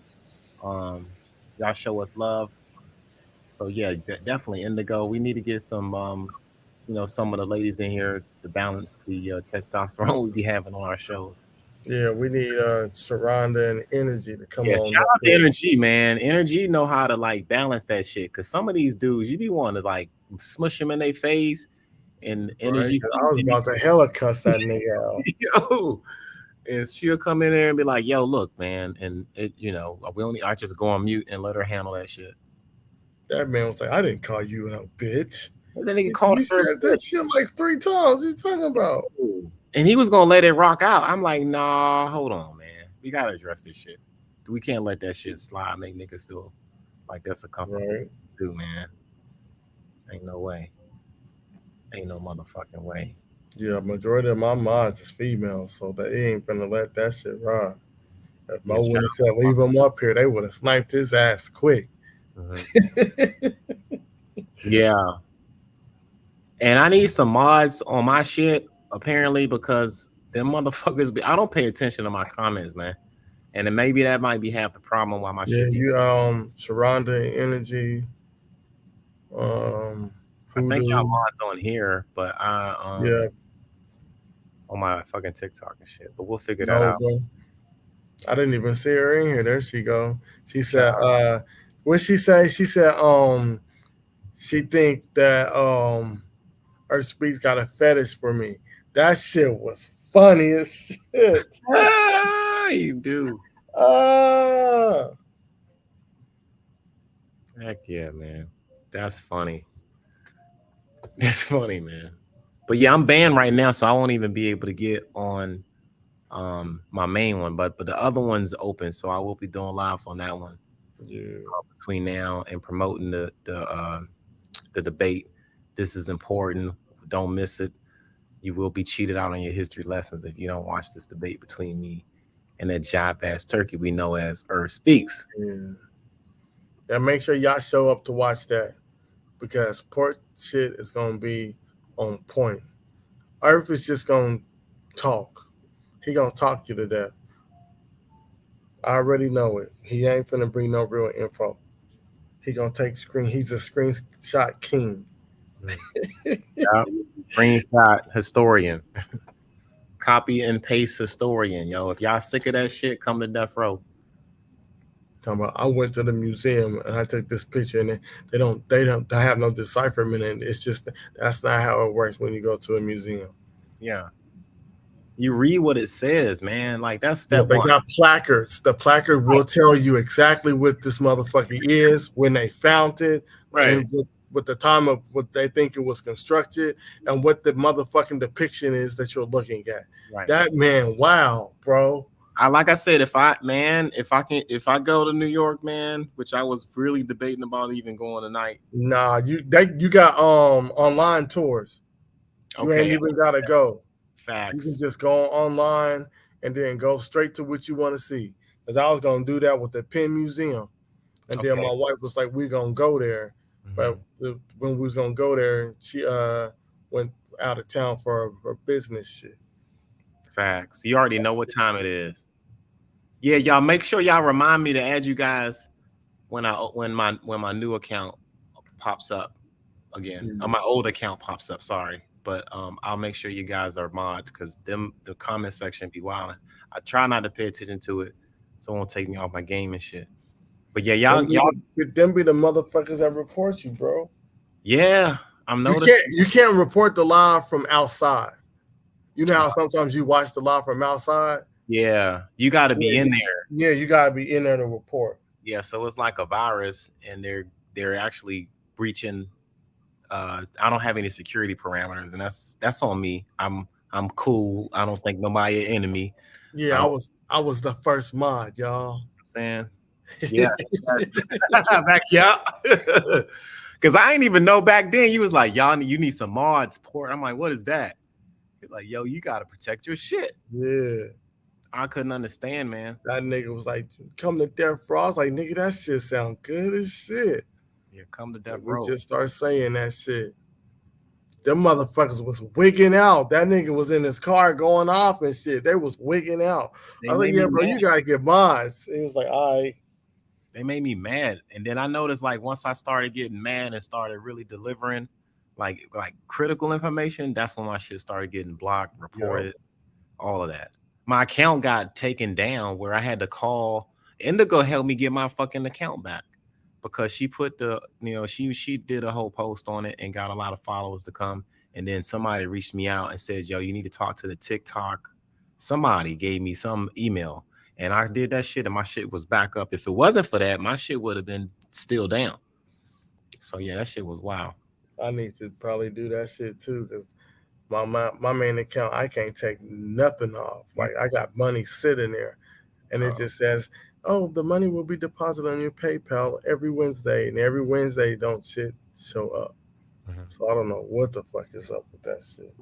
Y'all show us love. So yeah, definitely Indigo. We need to get some, some of the ladies in here to balance the testosterone we be having on our shows. Yeah, we need Sharonda and Energy to come on. Shout out to Energy, man. Energy know how to like balance that shit. Cause some of these dudes, you be wanting to like smush them in their face, and Energy. Right, I was about to hella cuss that nigga out. Yo, and she'll come in there and be like, "Yo, look, man," and I just go on mute and let her handle that shit. That man was like, "I didn't call you a bitch." And then he called her. Said that shit like 3 times. What you talking about? And he was gonna let it rock out. I'm like, nah, hold on, man. We gotta address this shit. We can't let that shit slide. Make niggas feel like that's a comfortable thing to do, man. Ain't no way. Ain't no motherfucking way. Yeah, majority of my mods is female, so they ain't gonna let that shit run. If Mo would have said leave him up here, they would have sniped his ass quick. Yeah. And I need some mods on my shit, apparently, because them motherfuckers I don't pay attention to my comments, man. And then maybe that might be half the problem why my shit. You Sharonda Energy. I think y'all mods on here, but on my fucking TikTok and shit. But we'll figure that out. Bro. I didn't even see her in here. There she go. She said, what she say? She said, she think that Earth Speaks got a fetish for me. That shit was funny as shit. You do. Heck yeah, man. That's funny. That's funny, man. But yeah, I'm banned right now, so I won't even be able to get on my main one. But the other one's open, so I will be doing lives on that one. Yeah. Between now and promoting the debate. This is important. Don't miss it. You will be cheated out on your history lessons if you don't watch this debate between me and that jive ass turkey we know as Earth Speaks. Yeah, make sure y'all show up to watch that because port shit is gonna be on point. Earth is just gonna talk. He gonna talk you to death. I already know it. He ain't finna bring no real info. He gonna take screen. He's a screenshot king. Yeah. Screenshot historian. Copy and paste historian. Yo, if y'all sick of that shit, come to death row. Talking about I went to the museum and I took this picture and they have no decipherment and it's just that's not how it works when you go to a museum. Yeah. You read what it says, man. Like that's step They one. got placards. The placard will tell you exactly what this motherfucker is, when they found it, and with the time of what they think it was constructed, and what the motherfucking depiction is that you're looking at. Right. That man, wow, bro. Like I said, if I go to New York, man, which I was really debating about even going tonight. Nah, you got online tours. You ain't even gotta go. Facts. You can just go online and then go straight to what you want to see. Because I was gonna do that with the Penn Museum, and then my wife was like, "We're gonna go there," but when we was gonna go there, she went out of town for her business shit. Facts. You already know what time it is. Yeah, y'all make sure y'all remind me to add you guys when my new account pops up again. Or my old account pops up, sorry. But I'll make sure you guys are mods because the comment section be wilding. I try not to pay attention to it, so it won't take me off my game and shit. But yeah, y'all them be the motherfuckers that report you, bro. Yeah, I'm noticing. You can't report the live from outside. You know how sometimes you watch the live from outside? Yeah, you got to be in there. Yeah, you got to be in there to report. Yeah, so it's like a virus, and they're actually breaching. I don't have any security parameters, and that's on me. I'm cool. I don't think nobody an enemy. Yeah, I was the first mod, y'all. Saying, yeah, back up. Because I didn't even know back then. You was like, y'all, you need some mods port. I'm like, what is that? He's like, yo, you got to protect your shit. Yeah. I couldn't understand, man. That nigga was like, come to death row. I was like, nigga, that shit sound good as shit. Yeah, come to death row. We just start saying that shit. Them motherfuckers was wigging out. That nigga was in his car going off and shit. They was wigging out. I was like, yeah, bro, you gotta get mods. He was like, all right. They made me mad. And then I noticed, like, once I started getting mad and started really delivering like critical information, that's when my shit started getting blocked, reported, all of that. My account got taken down where I had to call Indigo, help me get my fucking account back, because she put she did a whole post on it and got a lot of followers to come. And then somebody reached me out and said, yo, you need to talk to the TikTok. Somebody gave me some email and I did that shit and my shit was back up. If it wasn't for that, my shit would have been still down. So yeah, that shit was wild. I need to probably do that shit too, because my main account, I can't take nothing off. Like I got money sitting there and it just says, oh, the money will be deposited on your PayPal every Wednesday, and every Wednesday don't shit show up. So I don't know what the fuck is up with that shit.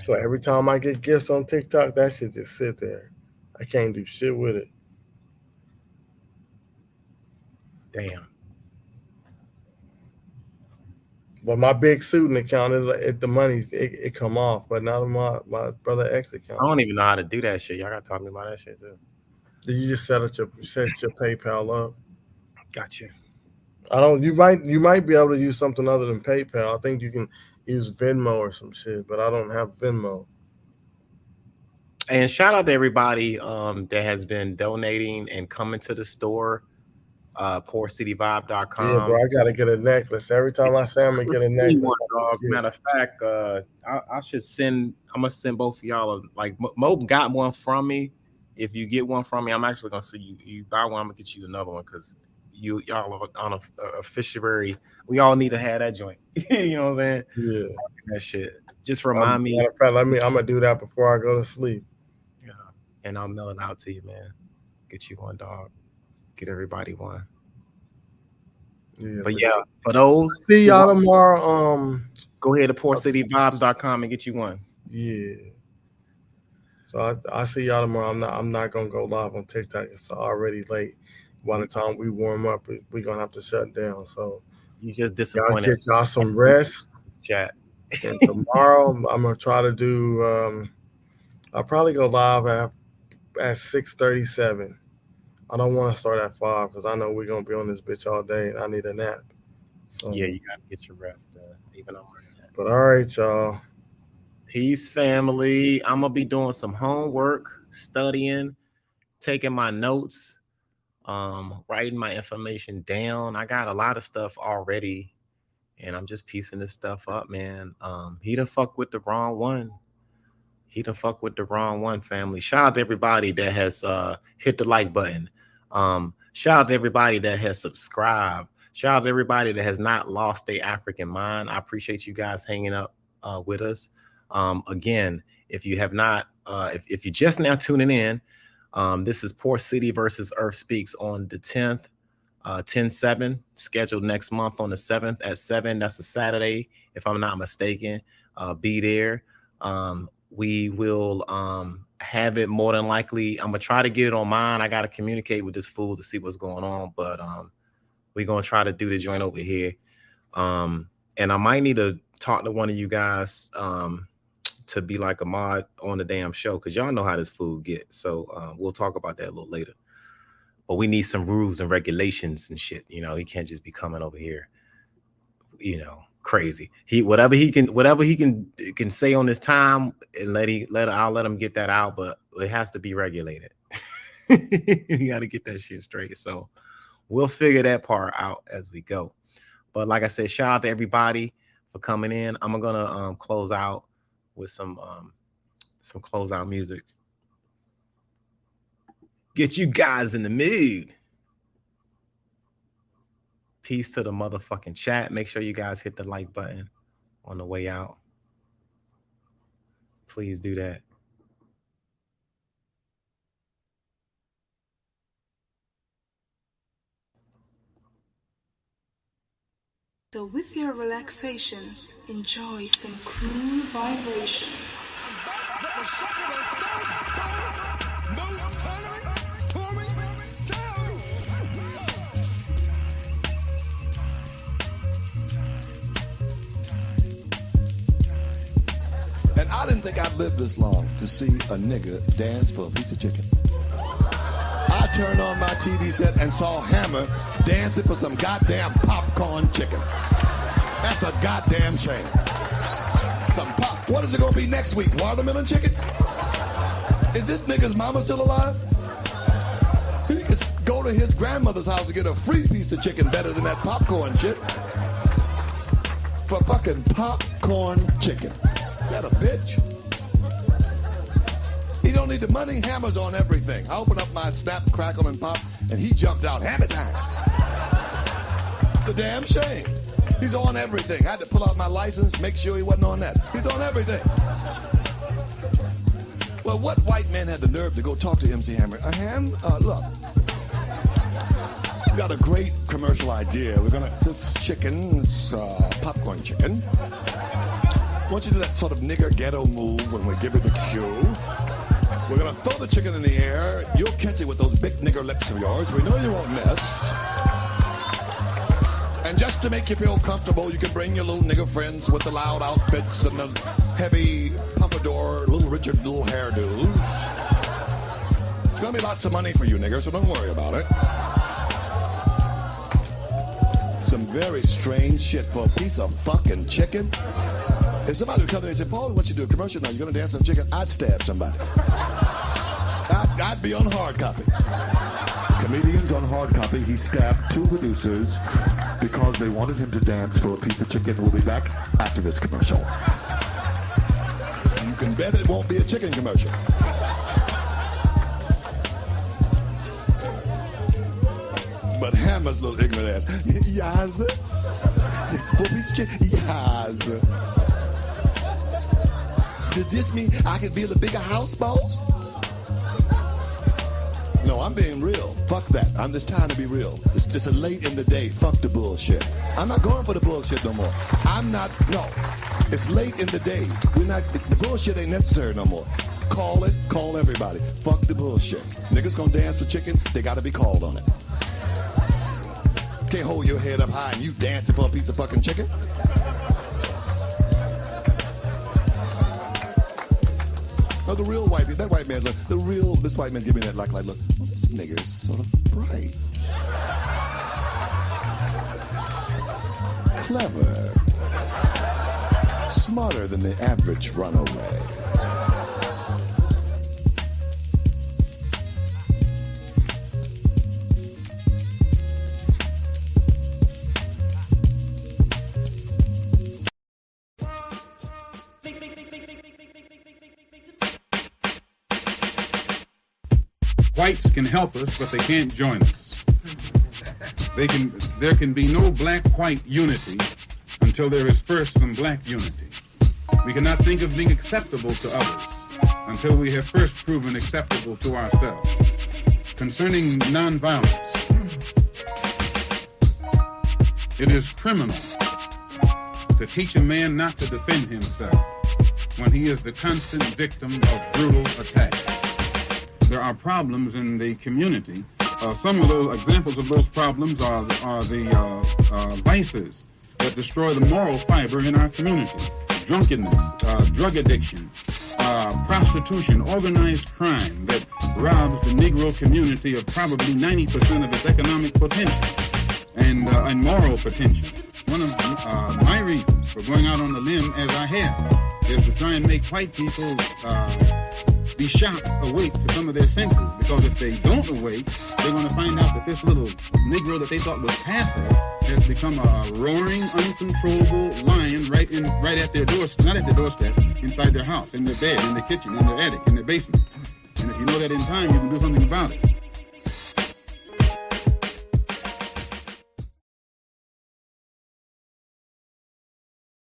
So every time I get gifts on TikTok, that shit just sit there. I can't do shit with it. Damn. But my big suiting account, the money's it come off, but not on my brother X account. I don't even know how to do that shit. Y'all gotta talk to me about that shit too. You just set your PayPal up. Gotcha. You might be able to use something other than PayPal. I think you can use Venmo or some shit, but I don't have Venmo. And shout out to everybody that has been donating and coming to the store. PoorCityVibe.com. Yeah, bro, I gotta get a necklace. Every time I say I'm gonna get a necklace. Matter of fact, I should send. I'm gonna send both of y'all. Like Mo got one from me. If you get one from me, I'm actually gonna see you buy one. I'm gonna get you another one because y'all are on a fishery. We all need to have that joint. You know what I'm saying? Yeah. That shit. Just remind me. Matter of fact, I'm gonna do that before I go to sleep. Yeah. And I'll mail it out to you, man. Get you one, dog. Get everybody one. Yeah, but yeah, for those, see y'all tomorrow. Go ahead to PoorCityVibes.com and get you one. Yeah. So I see y'all tomorrow. I'm not gonna go live on TikTok. It's already late. By the time we warm up, we're gonna have to shut down. So you just disappointed. Y'all get y'all some rest. Chat. And tomorrow I'm gonna try to do. I'll probably go live at 6:37. I don't want to start at 5 because I know we're gonna be on this bitch all day, and I need a nap. So yeah, you gotta get your rest. Even on that. But all right, y'all. Peace, family. I'm gonna be doing some homework, studying, taking my notes, writing my information down. I got a lot of stuff already, and I'm just piecing this stuff up, man. He done fuck with the wrong one. He done fuck with the wrong one, family. Shout out to everybody that has hit the like button. Shout out to everybody that has subscribed. Shout out to everybody that has not lost their African mind. I appreciate you guys hanging up with us. Again, if you have not, if you're just now tuning in, this is Poor City versus Earth Speaks on the 10th, 10/7, scheduled next month on the 7th at 7. That's a Saturday, if I'm not mistaken. Be there. We will have it more than likely. I'm gonna try to get it on mine. I gotta communicate with this fool to see what's going on, but we're gonna try to do the joint over here. And I might need to talk to one of you guys to be like a mod on the damn show, because y'all know how this fool gets. So we'll talk about that a little later. But we need some rules and regulations and shit. You know, he can't just be coming over here, you know, crazy. Whatever he can say on his time, and I'll let him get that out, but it has to be regulated. You got to get that shit straight. So we'll figure that part out as we go. But like I said, shout out to everybody for coming in. I'm gonna close out with some closeout music. Get you guys in the mood. Peace to the motherfucking chat. Make sure you guys hit the like button on the way out. Please do that. So with your relaxation, enjoy some cool vibration. And I didn't think I'd live this long to see a nigga dance for a piece of chicken. I turned on my TV set and saw Hammer dancing for some goddamn popcorn chicken. That's a goddamn shame. Some pop. What is it gonna be next week? Watermelon chicken? Is this nigga's mama still alive? He could go to his grandmother's house to get a free piece of chicken better than that popcorn shit. For fucking popcorn chicken. That a bitch? He don't need the money. Hammer's on everything. I opened up my Snap, Crackle, and Pop, and he jumped out. Hammer time. It's a damn shame. He's on everything. I had to pull out my license, make sure he wasn't on that. He's on everything. Well, what white man had the nerve to go talk to MC Hammer? Look. We've got a great commercial idea. We're gonna, since chicken's popcorn chicken, I want you to do that sort of nigger ghetto move when we give you the cue. We're gonna throw the chicken in the air. You'll catch it with those big nigger lips of yours. We know you won't miss. And just to make you feel comfortable, you can bring your little nigger friends with the loud outfits and the heavy pompadour, little Richard little hairdos. It's gonna be lots of money for you niggers, so don't worry about it. Some very strange shit for a piece of fucking chicken. If somebody would come in and say, Paul, we want you to do a commercial now, you're going to dance on chicken, I'd stab somebody. I'd be on hard copy. Comedians on hard copy, he stabbed 2 producers because they wanted him to dance for a piece of chicken. We'll be back after this commercial. You can bet it won't be a chicken commercial. But Hammer's little ignorant ass. Yes. Yes. Does this mean I can build a bigger house, boss? No, I'm being real. Fuck that. I'm just trying to be real. It's just late in the day. Fuck the bullshit. I'm not going for the bullshit no more. No. It's late in the day. The bullshit ain't necessary no more. Call it, call everybody. Fuck the bullshit. Niggas gonna dance for chicken, they gotta be called on it. Can't hold your head up high and you dancing for a piece of fucking chicken. No, the real white, that white man's like, this white man's giving that like, look, well, this nigga is sort of bright. Clever. Smarter than the average runaway. Whites can help us, but they can't join us. There can be no black-white unity until there is first some black unity. We cannot think of being acceptable to others until we have first proven acceptable to ourselves. Concerning nonviolence, it is criminal to teach a man not to defend himself when he is the constant victim of brutal attacks. There are problems in the community. Some of those examples of those problems are the vices that destroy the moral fiber in our community. Drunkenness, drug addiction, prostitution, organized crime that robs the Negro community of probably 90% of its economic potential and moral potential. One of my reasons for going out on the limb as I have is to try and make white people be shocked, awake to some of their senses, because if they don't awake, they're going to find out that this little Negro that they thought was passive has become a roaring, uncontrollable lion right at their doorstep, not at their doorstep, inside their house, in their bed, in their kitchen, in their attic, in their basement. And if you know that in time, you can do something about it.